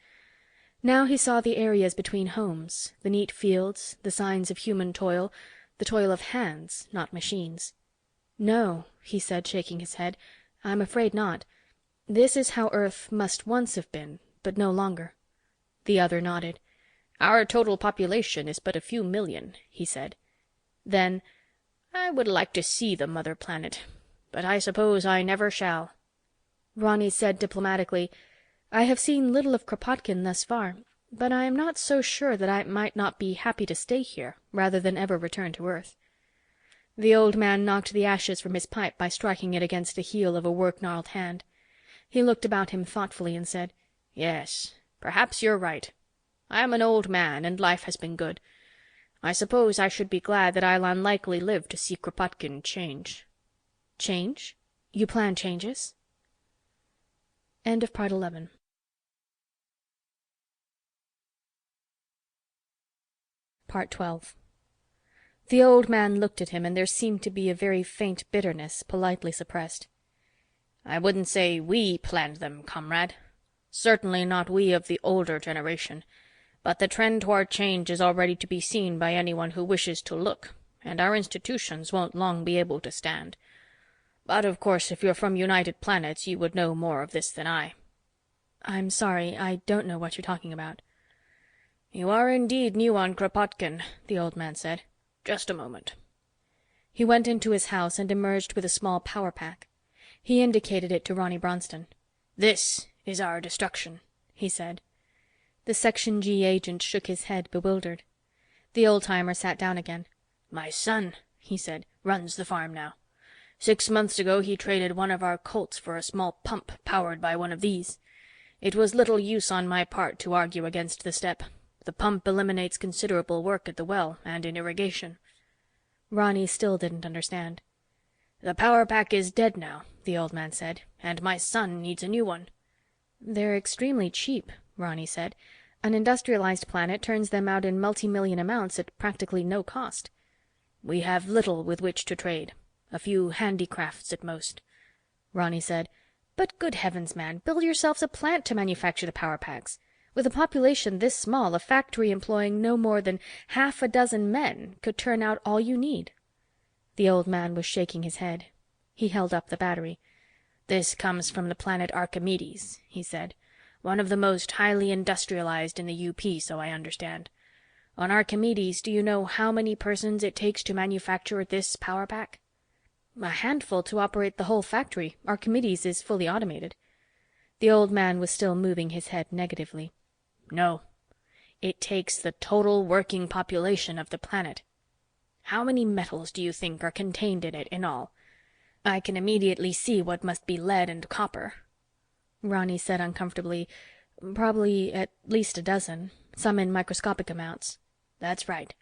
Now he saw the areas between homes, the neat fields, the signs of human toil, the toil of hands, not machines. "No," he said, shaking his head, "I'm afraid not. This is how Earth must once have been, but no longer." The other nodded. "Our total population is but a few million," he said. Then, "I would like to see the mother planet, but I suppose I never shall." Ronny said diplomatically, "I have seen little of Kropotkin thus far. but I am not so sure that I might not be happy to stay here rather than ever return to Earth." The old man knocked the ashes from his pipe by striking it against the heel of a work-gnarled hand. He looked about him thoughtfully and said, "Yes, perhaps you're right. I am an old man, and life has been good. I suppose I should be glad that I'll unlikely live to see Kropotkin change." "Change? You plan changes?" End of Part 11. Part 12. The old man looked at him, and there seemed to be a very faint bitterness, politely suppressed. "I wouldn't say we planned them, comrade. Certainly not we of the older generation. But the trend toward change is already to be seen by anyone who wishes to look, and our institutions won't long be able to stand. But of course, if you're from United Planets, you would know more of this than I." "I'm sorry, I don't know what you're talking about." "You are indeed new on Kropotkin," the old man said. "Just a moment." He went into his house and emerged with a small power pack. He indicated it to Ronny Bronston. "This is our destruction," he said. The Section G agent shook his head, bewildered. The old-timer sat down again. "My son," he said, "runs the farm now. 6 months ago he traded one of our colts for a small pump powered by one of these. It was little use on my part to argue against the step. The pump eliminates considerable work at the well and in irrigation." Ronny still didn't understand. "The power pack is dead now," the old man said, "and my son needs a new one." "They're extremely cheap," Ronny said. "An industrialized planet turns them out in multi-million amounts at practically no cost." "We have little with which to trade. A few handicrafts at most." Ronny said, "But good heavens, man, build yourselves a plant to manufacture the power packs. With a population this small, a factory employing no more than half a dozen men could turn out all you need." The old man was shaking his head. He held up the battery. "This comes from the planet Archimedes," he said. "One of the most highly industrialized in the UP, so I understand. On Archimedes, do you know how many persons it takes to manufacture this power pack?" "A handful to operate the whole factory. Archimedes is fully automated." The old man was still moving his head negatively. "No. It takes the total working population of the planet. How many metals do you think are contained in it in all? I can immediately see what must be lead and copper." Ronny said uncomfortably, "Probably at least a dozen, some in microscopic amounts." "That's right.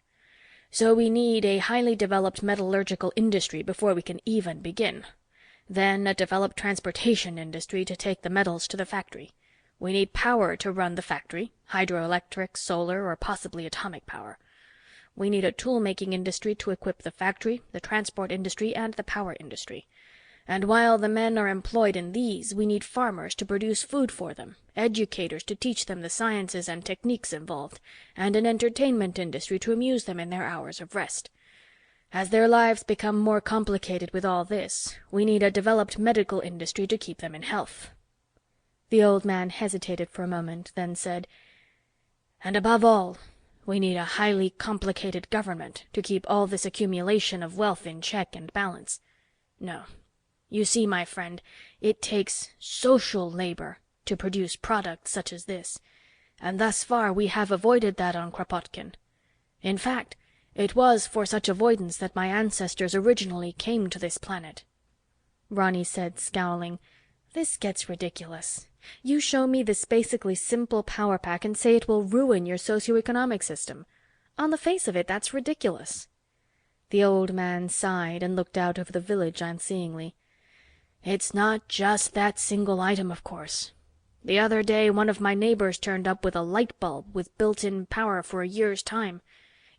So we need a highly developed metallurgical industry before we can even begin. Then a developed transportation industry to take the metals to the factory. We need power to run the factory, hydroelectric, solar, or possibly atomic power. We need a tool-making industry to equip the factory, the transport industry, and the power industry. And while the men are employed in these, we need farmers to produce food for them, educators to teach them the sciences and techniques involved, and an entertainment industry to amuse them in their hours of rest. As their lives become more complicated with all this, we need a developed medical industry to keep them in health." The old man hesitated for a moment, then said, "And above all, we need a highly complicated government to keep all this accumulation of wealth in check and balance. No. You see, my friend, it takes social labor to produce products such as this, and thus far we have avoided that on Kropotkin. In fact, it was for such avoidance that my ancestors originally came to this planet." Ronny said, scowling, "This gets ridiculous. You show me this basically simple power pack and say it will ruin your socioeconomic system. On the face of it, that's ridiculous." The old man sighed and looked out over the village unseeingly. "It's not just that single item, of course. The other day, one of my neighbors turned up with a light bulb with built-in power for a year's time.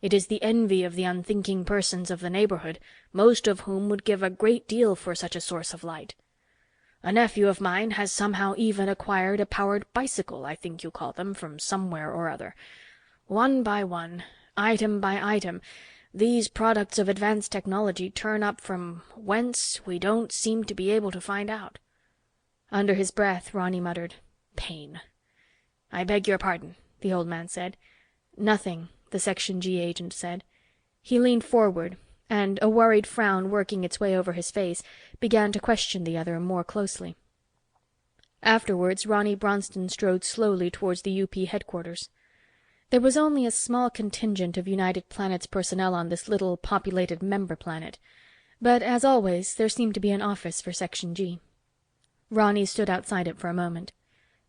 It is the envy of the unthinking persons of the neighborhood, most of whom would give a great deal for such a source of light. A nephew of mine has somehow even acquired a powered bicycle, I think you call them, from somewhere or other. One by one, item by item, these products of advanced technology turn up from whence we don't seem to be able to find out." Under his breath, Ronny muttered, "Paine." "I beg your pardon," the old man said. "Nothing," the Section G agent said. He leaned forward, and, a worried frown working its way over his face, began to question the other more closely. Afterwards, Ronny Bronston strode slowly towards the UP headquarters. There was only a small contingent of United Planets personnel on this little populated member planet, but as always, there seemed to be an office for Section G. Ronny stood outside it for a moment.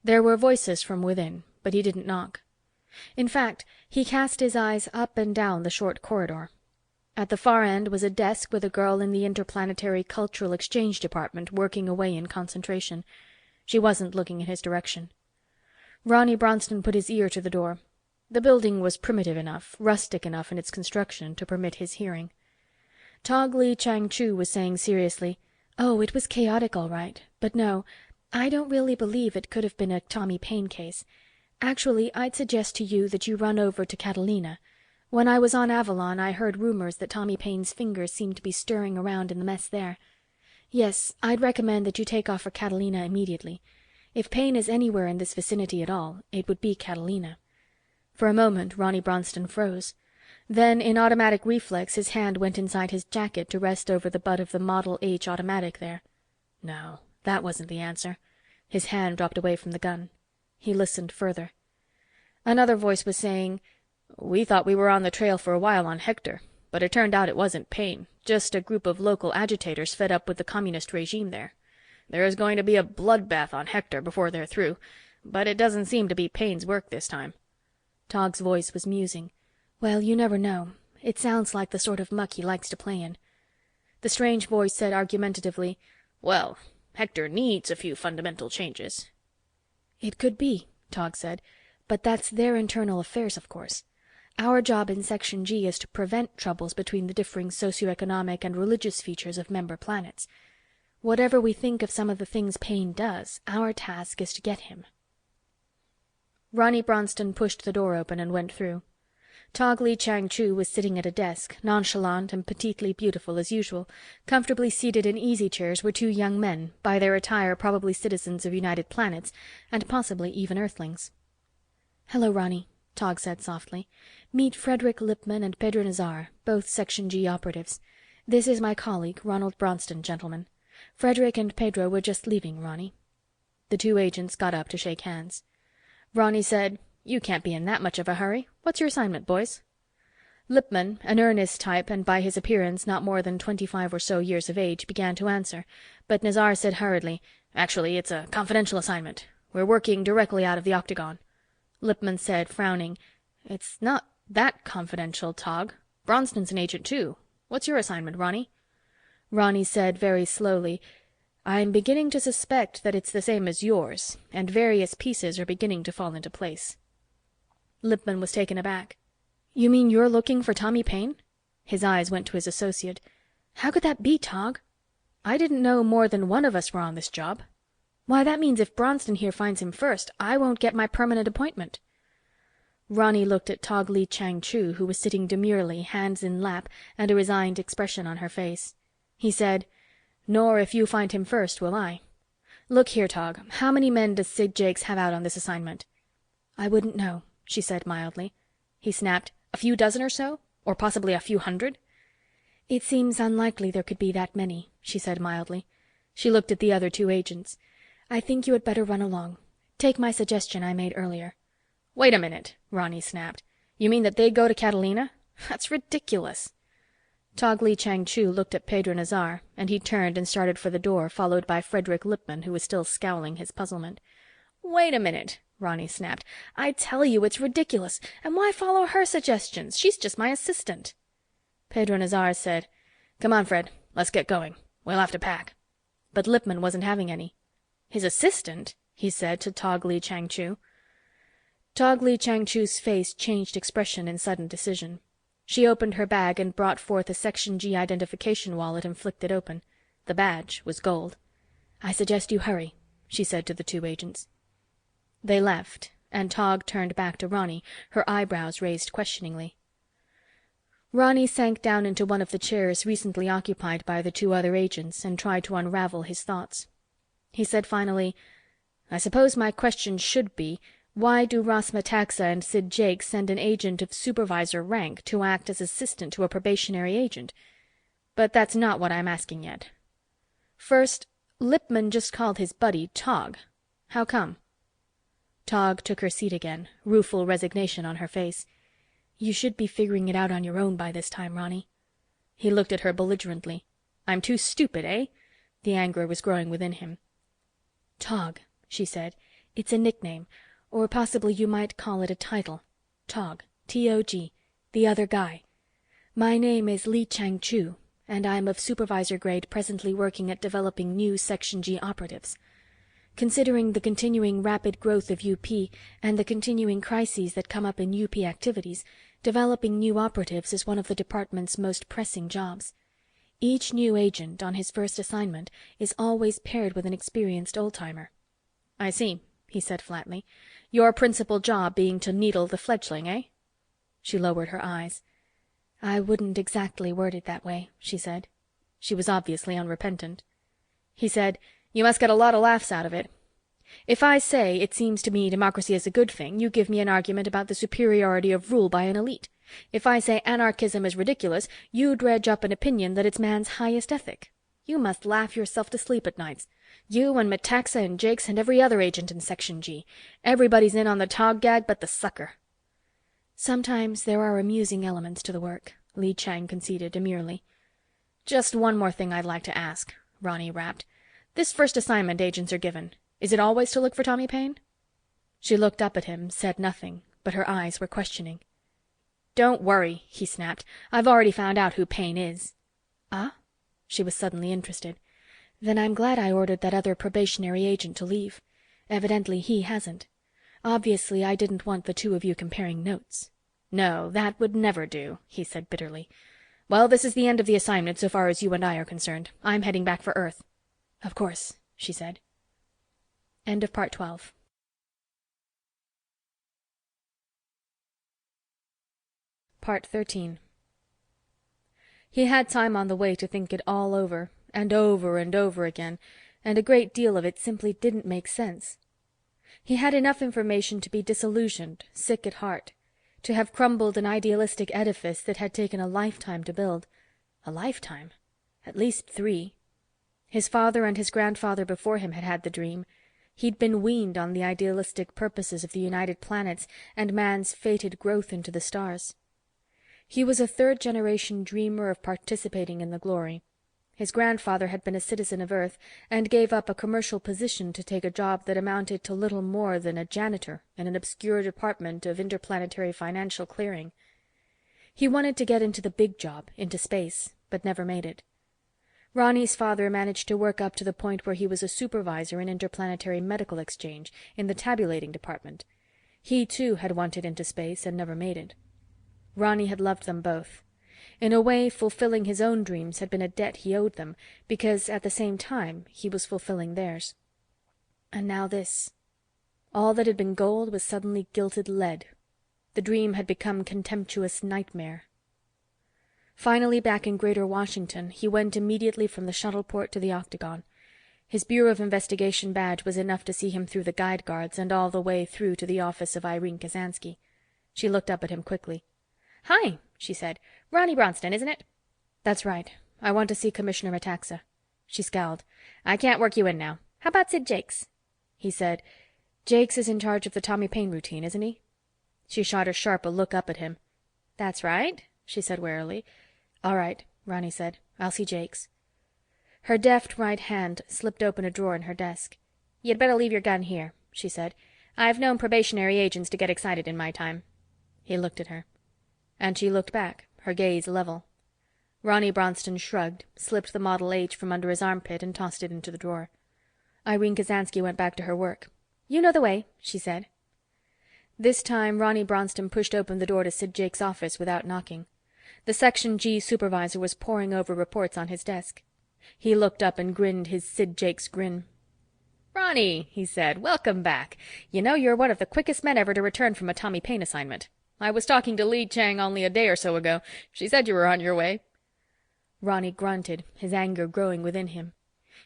There were voices from within, but he didn't knock. In fact, he cast his eyes up and down the short corridor. At the far end was a desk with a girl in the Interplanetary Cultural Exchange Department working away in concentration. She wasn't looking in his direction. Ronny Bronston put his ear to the door. The building was primitive enough, rustic enough in its construction, to permit his hearing. Tog Lee Chang-Chu was saying seriously, "Oh, it was chaotic all right, but no, I don't really believe it could have been a Tommy Paine case. Actually, I'd suggest to you that you run over to Catalina. When I was on Avalon, I heard rumors that Tommy Paine's fingers seemed to be stirring around in the mess there. Yes, I'd recommend that you take off for Catalina immediately. If Paine is anywhere in this vicinity at all, it would be Catalina." For a moment, Ronny Bronston froze. Then, in automatic reflex, his hand went inside his jacket to rest over the butt of the Model H automatic there. No, that wasn't the answer. His hand dropped away from the gun. He listened further. Another voice was saying, "We thought we were on the trail for a while on Hector, but it turned out it wasn't Paine, just a group of local agitators fed up with the communist regime there. There is going to be a bloodbath on Hector before they're through, but it doesn't seem to be Paine's work this time." Tog's voice was musing. "Well, you never know. It sounds like the sort of muck he likes to play in." The strange voice said argumentatively, "Well, Hector needs a few fundamental changes." "It could be," Tog said, "but that's their internal affairs, of course. Our job in Section G is to prevent troubles between the differing socioeconomic and religious features of member planets. Whatever we think of some of the things Paine does, our task is to get him." Ronny Bronston pushed the door open and went through. Tog Lee Chang-Chu was sitting at a desk, nonchalant and petitely beautiful as usual. Comfortably seated in easy chairs were two young men, by their attire probably citizens of United Planets, and possibly even Earthlings. "Hello, Ronny," Tog said softly. "Meet Frederick Lippman and Pedro Nazar, both Section G operatives. This is my colleague, Ronald Bronston, gentlemen. Frederick and Pedro were just leaving, Ronny." The two agents got up to shake hands. Ronny said, "You can't be in that much of a hurry. What's your assignment, boys?" Lippman, an earnest type and by his appearance not more than 25 or so years of age, began to answer, but Nazar said hurriedly, "Actually, it's a confidential assignment. We're working directly out of the Octagon." Lippman said, frowning, "It's not that confidential, Tog. Bronston's an agent too. What's your assignment, Ronny?" Ronny said very slowly, "I'm beginning to suspect that it's the same as yours, and various pieces are beginning to fall into place." Lippman was taken aback. "You mean you're looking for Tommy Paine?" His eyes went to his associate. "How could that be, Tog? I didn't know more than one of us were on this job. Why, that means if Bronston here finds him first, I won't get my permanent appointment." Ronny looked at Tog Lee Chang-Chu, who was sitting demurely, hands in lap, and a resigned expression on her face. He said, "Nor if you find him first, will I. Look here, Tog, how many men does Sid Jakes have out on this assignment?" "I wouldn't know," she said mildly. He snapped, "A few dozen or so? Or possibly a few hundred?" "It seems unlikely there could be that many," she said mildly. She looked at the other two agents. "I think you had better run along. Take my suggestion I made earlier." "Wait a minute," Ronny snapped. "You mean that they go to Catalina? That's ridiculous." Tog Lee Chang-Chu looked at Pedro Nazar, and he turned and started for the door, followed by Frederick Lippman, who was still scowling his puzzlement. "Wait a minute," Ronny snapped. "I tell you it's ridiculous, and why follow her suggestions? She's just my assistant." Pedro Nazar said, "Come on, Fred, let's get going. We'll have to pack." But Lippman wasn't having any. "His assistant?" he said to Tog Lee Chang-Chu. Tog Lee Chang-Chu's face changed expression in sudden decision. She opened her bag and brought forth a Section G identification wallet and flicked it open. The badge was gold. "I suggest you hurry," she said to the two agents. They left, and Tog turned back to Ronny, her eyebrows raised questioningly. Ronny sank down into one of the chairs recently occupied by the two other agents and tried to unravel his thoughts. He said finally, "I suppose my question should be, why do Ross Metaxa and Sid Jakes send an agent of supervisor rank to act as assistant to a probationary agent? But that's not what I'm asking yet. First, Lippman just called his buddy Tog. How come?" Tog took her seat again, rueful resignation on her face. "You should be figuring it out on your own by this time, Ronny." He looked at her belligerently. "I'm too stupid, eh?" The anger was growing within him. "Tog," she said. "It's a nickname, or possibly you might call it a title. Tog. T-O-G. The other guy. My name is Li Chang-Chu, and I'm of supervisor grade presently working at developing new Section G operatives. Considering the continuing rapid growth of UP and the continuing crises that come up in UP activities, developing new operatives is one of the department's most pressing jobs. Each new agent, on his first assignment, is always paired with an experienced old-timer." "I see," he said flatly. "Your principal job being to needle the fledgling, eh?" She lowered her eyes. "I wouldn't exactly word it that way," she said. She was obviously unrepentant. He said, "You must get a lot of laughs out of it. If I say it seems to me democracy is a good thing, you give me an argument about the superiority of rule by an elite. If I say anarchism is ridiculous, you dredge up an opinion that it's man's highest ethic. You must laugh yourself to sleep at nights. You and Metaxa and Jakes and every other agent in Section G. Everybody's in on the Tog gag but the sucker." "Sometimes there are amusing elements to the work," Li Chang conceded demurely. "Just one more thing I'd like to ask," Ronny rapped. "This first assignment agents are given. Is it always to look for Tommy Paine?" She looked up at him, said nothing, but her eyes were questioning. "Don't worry," he snapped. "I've already found out who Paine is." "Ah?" She was suddenly interested. "Then I'm glad I ordered that other probationary agent to leave. Evidently he hasn't. Obviously I didn't want the two of you comparing notes." "No, that would never do," he said bitterly. "Well, this is the end of the assignment so far as you and I are concerned. I'm heading back for Earth." "Of course," she said. End of Part 12. Part 13. He had time on the way to think it all over and over again, and a great deal of it simply didn't make sense. He had enough information to be disillusioned, sick at heart, to have crumbled an idealistic edifice that had taken a lifetime to build. A lifetime? At least 3. His father and his grandfather before him had had the dream. He'd been weaned on the idealistic purposes of the United Planets and man's fated growth into the stars. He was a third-generation dreamer of participating in the glory. His grandfather had been a citizen of Earth and gave up a commercial position to take a job that amounted to little more than a janitor in an obscure department of interplanetary financial clearing. He wanted to get into the big job, into space, but never made it. Ronny's father managed to work up to the point where he was a supervisor in interplanetary medical exchange, in the tabulating department. He, too, had wanted into space and never made it. Ronny had loved them both. In a way, fulfilling his own dreams had been a debt he owed them, because, at the same time, he was fulfilling theirs. And now this. All that had been gold was suddenly gilted lead. The dream had become contemptuous nightmare. Finally back in Greater Washington, he went immediately from the shuttleport to the Octagon. His Bureau of Investigation badge was enough to see him through the guide guards and all the way through to the office of Irene Kazansky. She looked up at him quickly. "Hi," she said. "Ronny Bronston, isn't it?" "That's right. I want to see Commissioner Metaxa." She scowled. "I can't work you in now. How about Sid Jakes?" He said, "Jakes is in charge of the Tommy Paine routine, isn't he?" She shot as sharp a look up at him. "That's right," she said warily. "All right," Ronny said. "I'll see Jakes." Her deft right hand slipped open a drawer in her desk. "You'd better leave your gun here," she said. "I've known probationary agents to get excited in my time." He looked at her. And she looked back, her gaze level. Ronny Bronston shrugged, slipped the Model H from under his armpit and tossed it into the drawer. Irene Kazansky went back to her work. "You know the way," she said. This time, Ronny Bronston pushed open the door to Sid Jakes' office without knocking. The Section G supervisor was poring over reports on his desk. He looked up and grinned his Sid Jakes grin. "Ronny," he said, "welcome back. You know, you're one of the quickest men ever to return from a Tommy Paine assignment. I was talking to Li Chang only a day or so ago. She said you were on your way." Ronny grunted, his anger growing within him.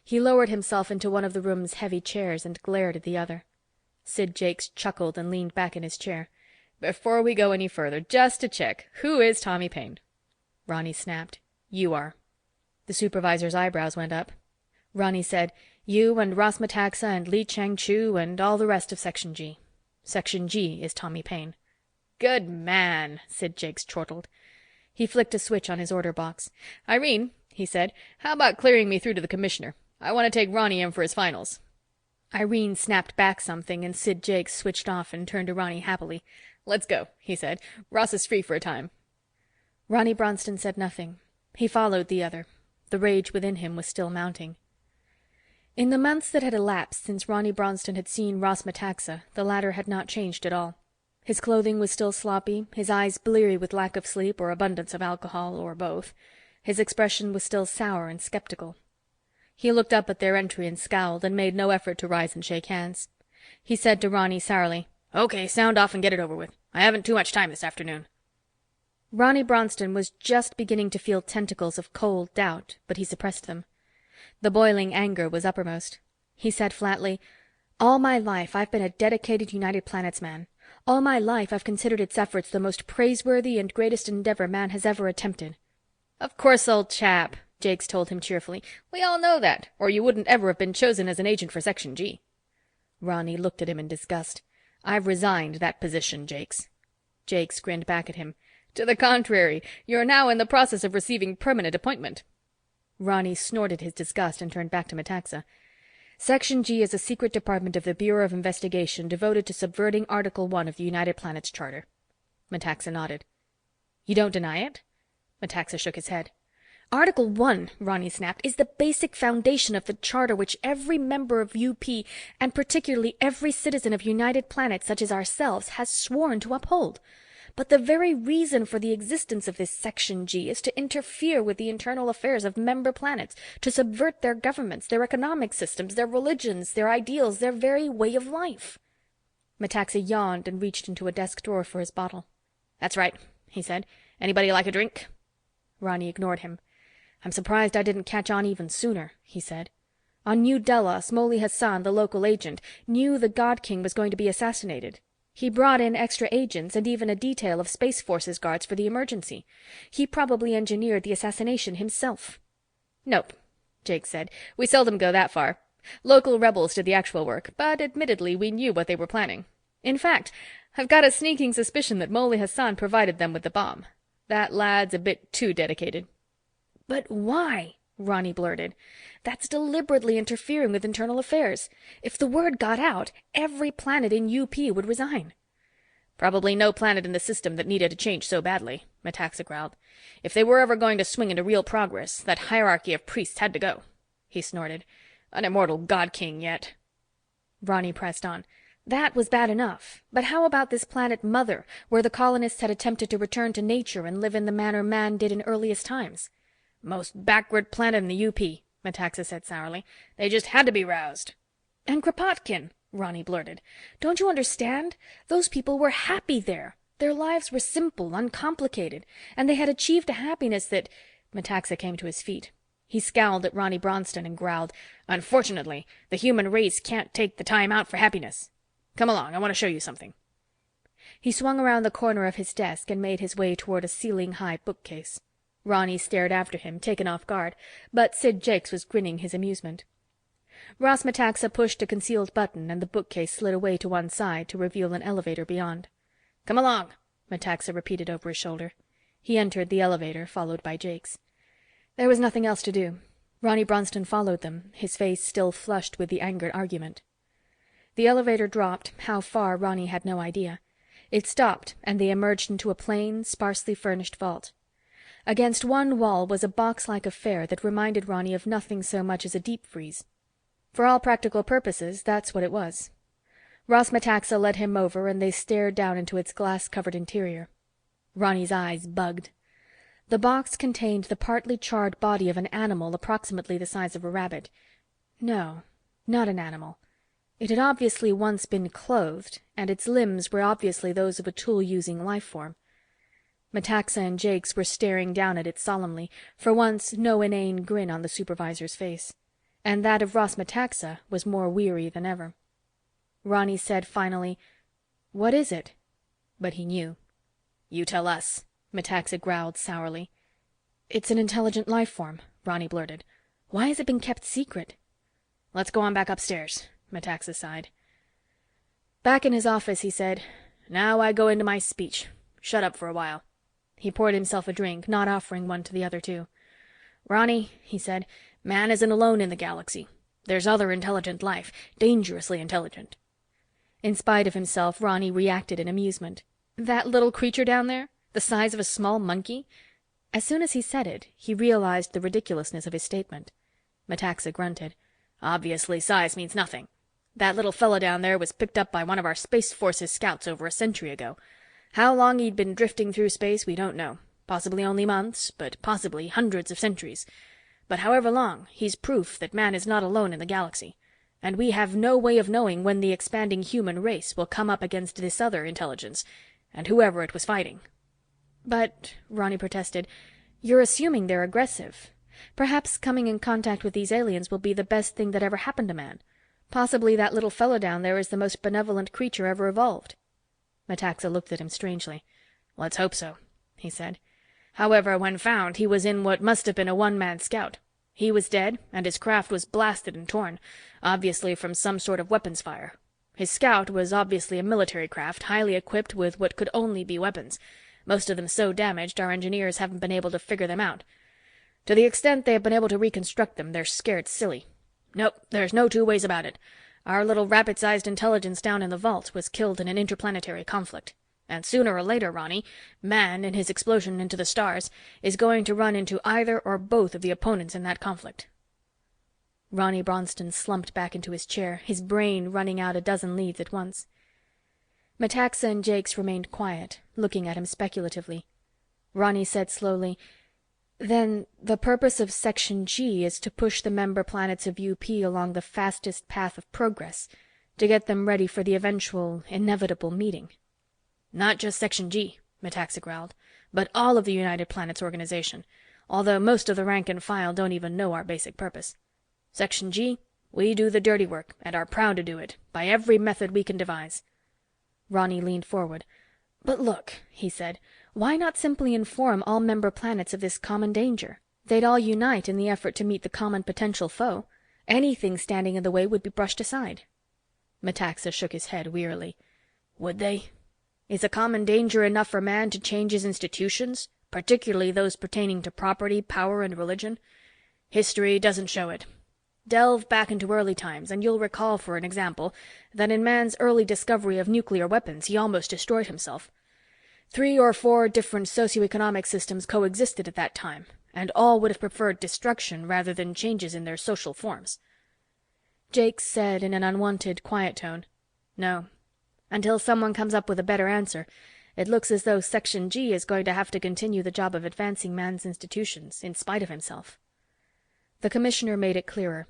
He lowered himself into one of the room's heavy chairs and glared at the other. Sid Jakes chuckled and leaned back in his chair. "Before we go any further, just to check, who is Tommy Paine?" Ronny snapped. "You are." The supervisor's eyebrows went up. Ronny said, "You and Ross Metaxa and Li Chang-Chu and all the rest of Section G." Section G is Tommy Paine. Good man, Sid Jakes chortled. He flicked a switch on his order box. Irene, he said, how about clearing me through to the commissioner? I want to take Ronny in for his finals. Irene snapped back something and Sid Jakes switched off and turned to Ronny happily. Let's go, he said. Ross is free for a time. Ronny Bronston said nothing. He followed the other. The rage within him was still mounting. In the months that had elapsed since Ronny Bronston had seen Ross Metaxa, the latter had not changed at all. His clothing was still sloppy, his eyes bleary with lack of sleep or abundance of alcohol, or both. His expression was still sour and skeptical. He looked up at their entry and scowled, and made no effort to rise and shake hands. He said to Ronny sourly, "Okay, sound off and get it over with. I haven't too much time this afternoon." Ronny Bronston was just beginning to feel tentacles of cold doubt, but he suppressed them. The boiling anger was uppermost. He said flatly, "All my life I've been a dedicated United Planets man. All my life I've considered its efforts the most praiseworthy and greatest endeavor man has ever attempted." "Of course, old chap," Jakes told him cheerfully. "We all know that, or you wouldn't ever have been chosen as an agent for Section G." Ronny looked at him in disgust. "I've resigned that position, Jakes." Jakes grinned back at him. "To the contrary, you're now in the process of receiving permanent appointment." Ronny snorted his disgust and turned back to Metaxa. "Section G is a secret department of the Bureau of Investigation devoted to subverting Article 1 of the United Planets Charter." Metaxa nodded. "You don't deny it?" Metaxa shook his head. "Article 1, Ronny snapped, is the basic foundation of the charter which every member of UP, and particularly every citizen of United Planets such as ourselves, has sworn to uphold. But the very reason for the existence of this Section G is to interfere with the internal affairs of member planets, to subvert their governments, their economic systems, their religions, their ideals, their very way of life." Metaxa yawned and reached into a desk drawer for his bottle. "That's right," he said. "Anybody like a drink?" Ronny ignored him. "I'm surprised I didn't catch on even sooner," he said. "On New Delos, Moley Hassan, the local agent, knew the God King was going to be assassinated. He brought in extra agents and even a detail of Space Forces guards for the emergency. He probably engineered the assassination himself." "Nope," Jakes said. "We seldom go that far. Local rebels did the actual work, but admittedly we knew what they were planning. In fact, I've got a sneaking suspicion that Moley Hassan provided them with the bomb. That lad's a bit too dedicated." "But why?" Ronny blurted. "That's deliberately interfering with internal affairs. If the word got out, every planet in UP would resign." "Probably no planet in the system that needed a change so badly," Metaxa growled. "If they were ever going to swing into real progress, that hierarchy of priests had to go." He snorted. "An immortal God King yet." Ronny pressed on. "That was bad enough. But how about this planet Mother, where the colonists had attempted to return to nature and live in the manner man did in earliest times?" "Most backward planet in the UP," Metaxa said sourly. "They just had to be roused." "And Kropotkin," Ronny blurted. "Don't you understand? Those people were happy there. Their lives were simple, uncomplicated, and they had achieved a happiness that—" Metaxa came to his feet. He scowled at Ronny Bronston and growled, "Unfortunately, the human race can't take the time out for happiness. Come along, I want to show you something." He swung around the corner of his desk and made his way toward a ceiling-high bookcase. Ronny stared after him, taken off guard, but Sid Jakes was grinning his amusement. Ross Metaxa pushed a concealed button and the bookcase slid away to one side to reveal an elevator beyond. "Come along," Metaxa repeated over his shoulder. He entered the elevator, followed by Jakes. There was nothing else to do. Ronny Bronston followed them, his face still flushed with the angered argument. The elevator dropped, how far Ronny had no idea. It stopped, and they emerged into a plain, sparsely furnished vault. Against one wall was a box-like affair that reminded Ronny of nothing so much as a deep freeze. For all practical purposes, that's what it was. Ross Metaxa led him over, and they stared down into its glass-covered interior. Ronny's eyes bugged. The box contained the partly charred body of an animal approximately the size of a rabbit. No, not an animal. It had obviously once been clothed, and its limbs were obviously those of a tool-using life form. Metaxa and Jakes were staring down at it solemnly, for once no inane grin on the supervisor's face. And that of Ross Metaxa was more weary than ever. Ronny said finally, "What is it?" But he knew. "You tell us," Metaxa growled sourly. "It's an intelligent life form," Ronny blurted. "Why has it been kept secret?" "Let's go on back upstairs," Metaxa sighed. Back in his office, he said, "Now I go into my speech. Shut up for a while." He poured himself a drink, not offering one to the other two. "Ronny," he said, "man isn't alone in the galaxy. There's other intelligent life, dangerously intelligent." In spite of himself, Ronny reacted in amusement. "That little creature down there? The size of a small monkey?" As soon as he said it, he realized the ridiculousness of his statement. Metaxa grunted. "Obviously, size means nothing. That little fella down there was picked up by one of our Space Force's scouts over a century ago. How long he'd been drifting through space, we don't know. Possibly only months, but possibly hundreds of centuries. But however long, he's proof that man is not alone in the galaxy. And we have no way of knowing when the expanding human race will come up against this other intelligence, and whoever it was fighting." "But," Ronny protested, "you're assuming they're aggressive. Perhaps coming in contact with these aliens will be the best thing that ever happened to man. Possibly that little fella down there is the most benevolent creature ever evolved." Metaxa looked at him strangely. "Let's hope so," he said. "However, when found, he was in what must have been a one-man scout. He was dead, and his craft was blasted and torn, obviously from some sort of weapons fire. His scout was obviously a military craft, highly equipped with what could only be weapons, most of them so damaged our engineers haven't been able to figure them out. To the extent they have been able to reconstruct them, they're scared silly. Nope, there's no two ways about it. Our little rabbit-sized intelligence down in the vault was killed in an interplanetary conflict. And sooner or later, Ronny, man, in his explosion into the stars, is going to run into either or both of the opponents in that conflict." Ronny Bronston slumped back into his chair, his brain running out a dozen leads at once. Metaxa and Jakes remained quiet, looking at him speculatively. Ronny said slowly, "Then the purpose of Section G is to push the member planets of UP along the fastest path of progress, to get them ready for the eventual, inevitable meeting." "Not just Section G," Metaxa growled, "but all of the United Planets organization, although most of the rank and file don't even know our basic purpose. Section G, we do the dirty work, and are proud to do it, by every method we can devise." Ronny leaned forward. "But look," he said, "why not simply inform all member planets of this common danger? They'd all unite in the effort to meet the common potential foe. Anything standing in the way would be brushed aside." Metaxa shook his head wearily. "Would they? Is a common danger enough for man to change his institutions, particularly those pertaining to property, power, and religion? History doesn't show it. Delve back into early times, and you'll recall, for an example, that in man's early discovery of nuclear weapons, he almost destroyed himself. 3 or 4 different socioeconomic systems coexisted at that time, and all would have preferred destruction rather than changes in their social forms." Jakes said in an unwanted, quiet tone, "No. Until someone comes up with a better answer, it looks as though Section G is going to have to continue the job of advancing man's institutions, in spite of himself." The commissioner made it clearer.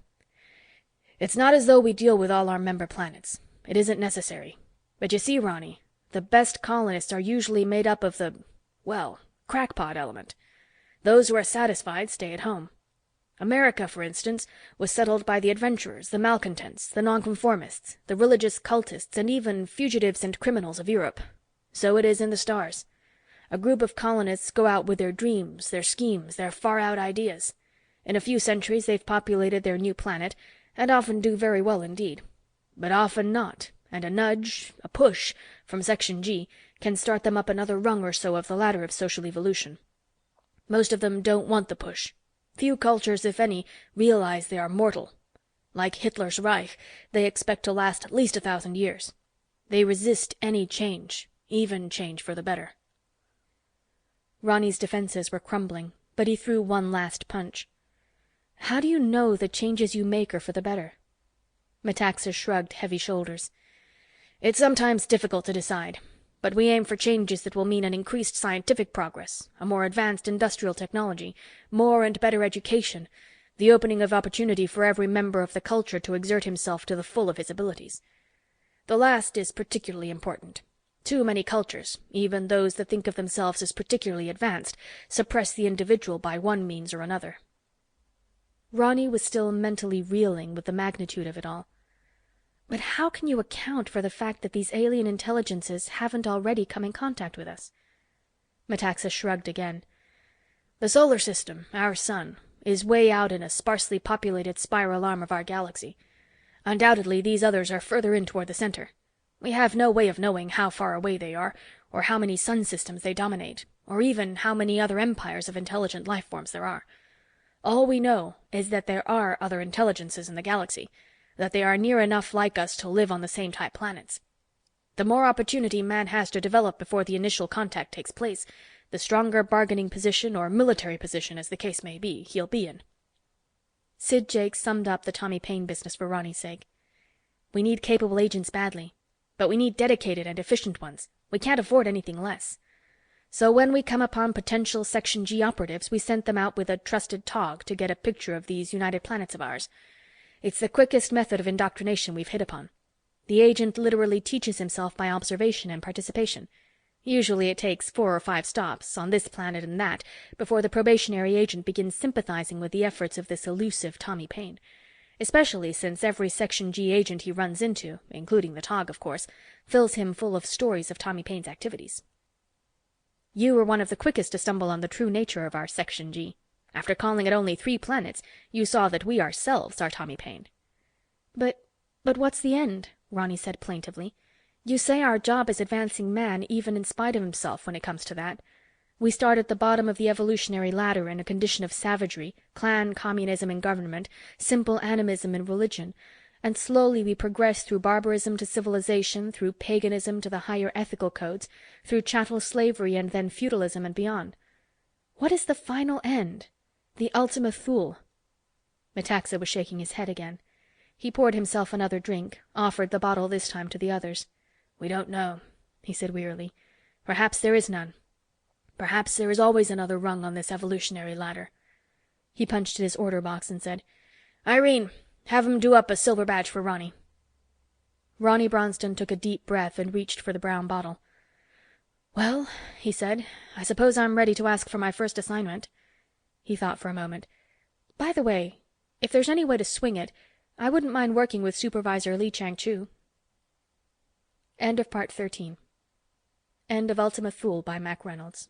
"It's not as though we deal with all our member planets. It isn't necessary. But you see, Ronny, the best colonists are usually made up of the, well, crackpot element. Those who are satisfied stay at home. America, for instance, was settled by the adventurers, the malcontents, the nonconformists, the religious cultists, and even fugitives and criminals of Europe. So it is in the stars. A group of colonists go out with their dreams, their schemes, their far-out ideas. In a few centuries they've populated their new planet, and often do very well indeed. But often not, and a nudge, a push, from Section G can start them up another rung or so of the ladder of social evolution. Most of them don't want the push. Few cultures, if any, realize they are mortal. Like Hitler's Reich, they expect to last at least 1,000 years. They resist any change, even change for the better." Ronny's defenses were crumbling, but he threw one last punch. "How do you know the changes you make are for the better?" Metaxa shrugged heavy shoulders. "It's sometimes difficult to decide, but we aim for changes that will mean an increased scientific progress, a more advanced industrial technology, more and better education, the opening of opportunity for every member of the culture to exert himself to the full of his abilities. The last is particularly important. Too many cultures, even those that think of themselves as particularly advanced, suppress the individual by one means or another." Ronny was still mentally reeling with the magnitude of it all. "But how can you account for the fact that these alien intelligences haven't already come in contact with us?" Metaxa shrugged again. "The solar system, our sun, is way out in a sparsely populated spiral arm of our galaxy. Undoubtedly, these others are further in toward the center. We have no way of knowing how far away they are, or how many sun systems they dominate, or even how many other empires of intelligent life forms there are. All we know is that there are other intelligences in the galaxy, that they are near enough like us to live on the same type planets. The more opportunity man has to develop before the initial contact takes place, the stronger bargaining position or military position, as the case may be, he'll be in. Sid Jakes summed up the Tommy Paine business for Ronny's sake. We need capable agents badly, but we need dedicated and efficient ones. We can't afford anything less. So when we come upon potential Section G operatives, we sent them out with a trusted tog to get a picture of these United Planets of ours. It's the quickest method of indoctrination we've hit upon. The agent literally teaches himself by observation and participation. Usually it takes 4 or 5 stops, on this planet and that, before the probationary agent begins sympathizing with the efforts of this elusive Tommy Paine. Especially since every Section G agent he runs into, including the tog, of course, fills him full of stories of Tommy Paine's activities. You were one of the quickest to stumble on the true nature of our Section G. After calling it only 3 planets, you saw that we ourselves are Tommy Paine. But what's the end? Ronny said plaintively. You say our job is advancing man even in spite of himself when it comes to that. We start at the bottom of the evolutionary ladder in a condition of savagery, clan communism in government, simple animism in religion, and slowly we progress through barbarism to civilization, through paganism to the higher ethical codes, through chattel slavery and then feudalism and beyond. What is the final end? The Ultima Thule? Metaxa was shaking his head again. He poured himself another drink, offered the bottle this time to the others. We don't know, he said wearily. Perhaps there is none. Perhaps there is always another rung on this evolutionary ladder. He punched at his order box and said, Irene, have him do up a silver badge for Ronny. Ronny Bronston took a deep breath and reached for the brown bottle. Well, he said, I suppose I'm ready to ask for my first assignment. He thought for a moment. By the way, if there's any way to swing it, I wouldn't mind working with Supervisor Li Changchu. End of Part 13. End of Ultima Thule by Mack Reynolds.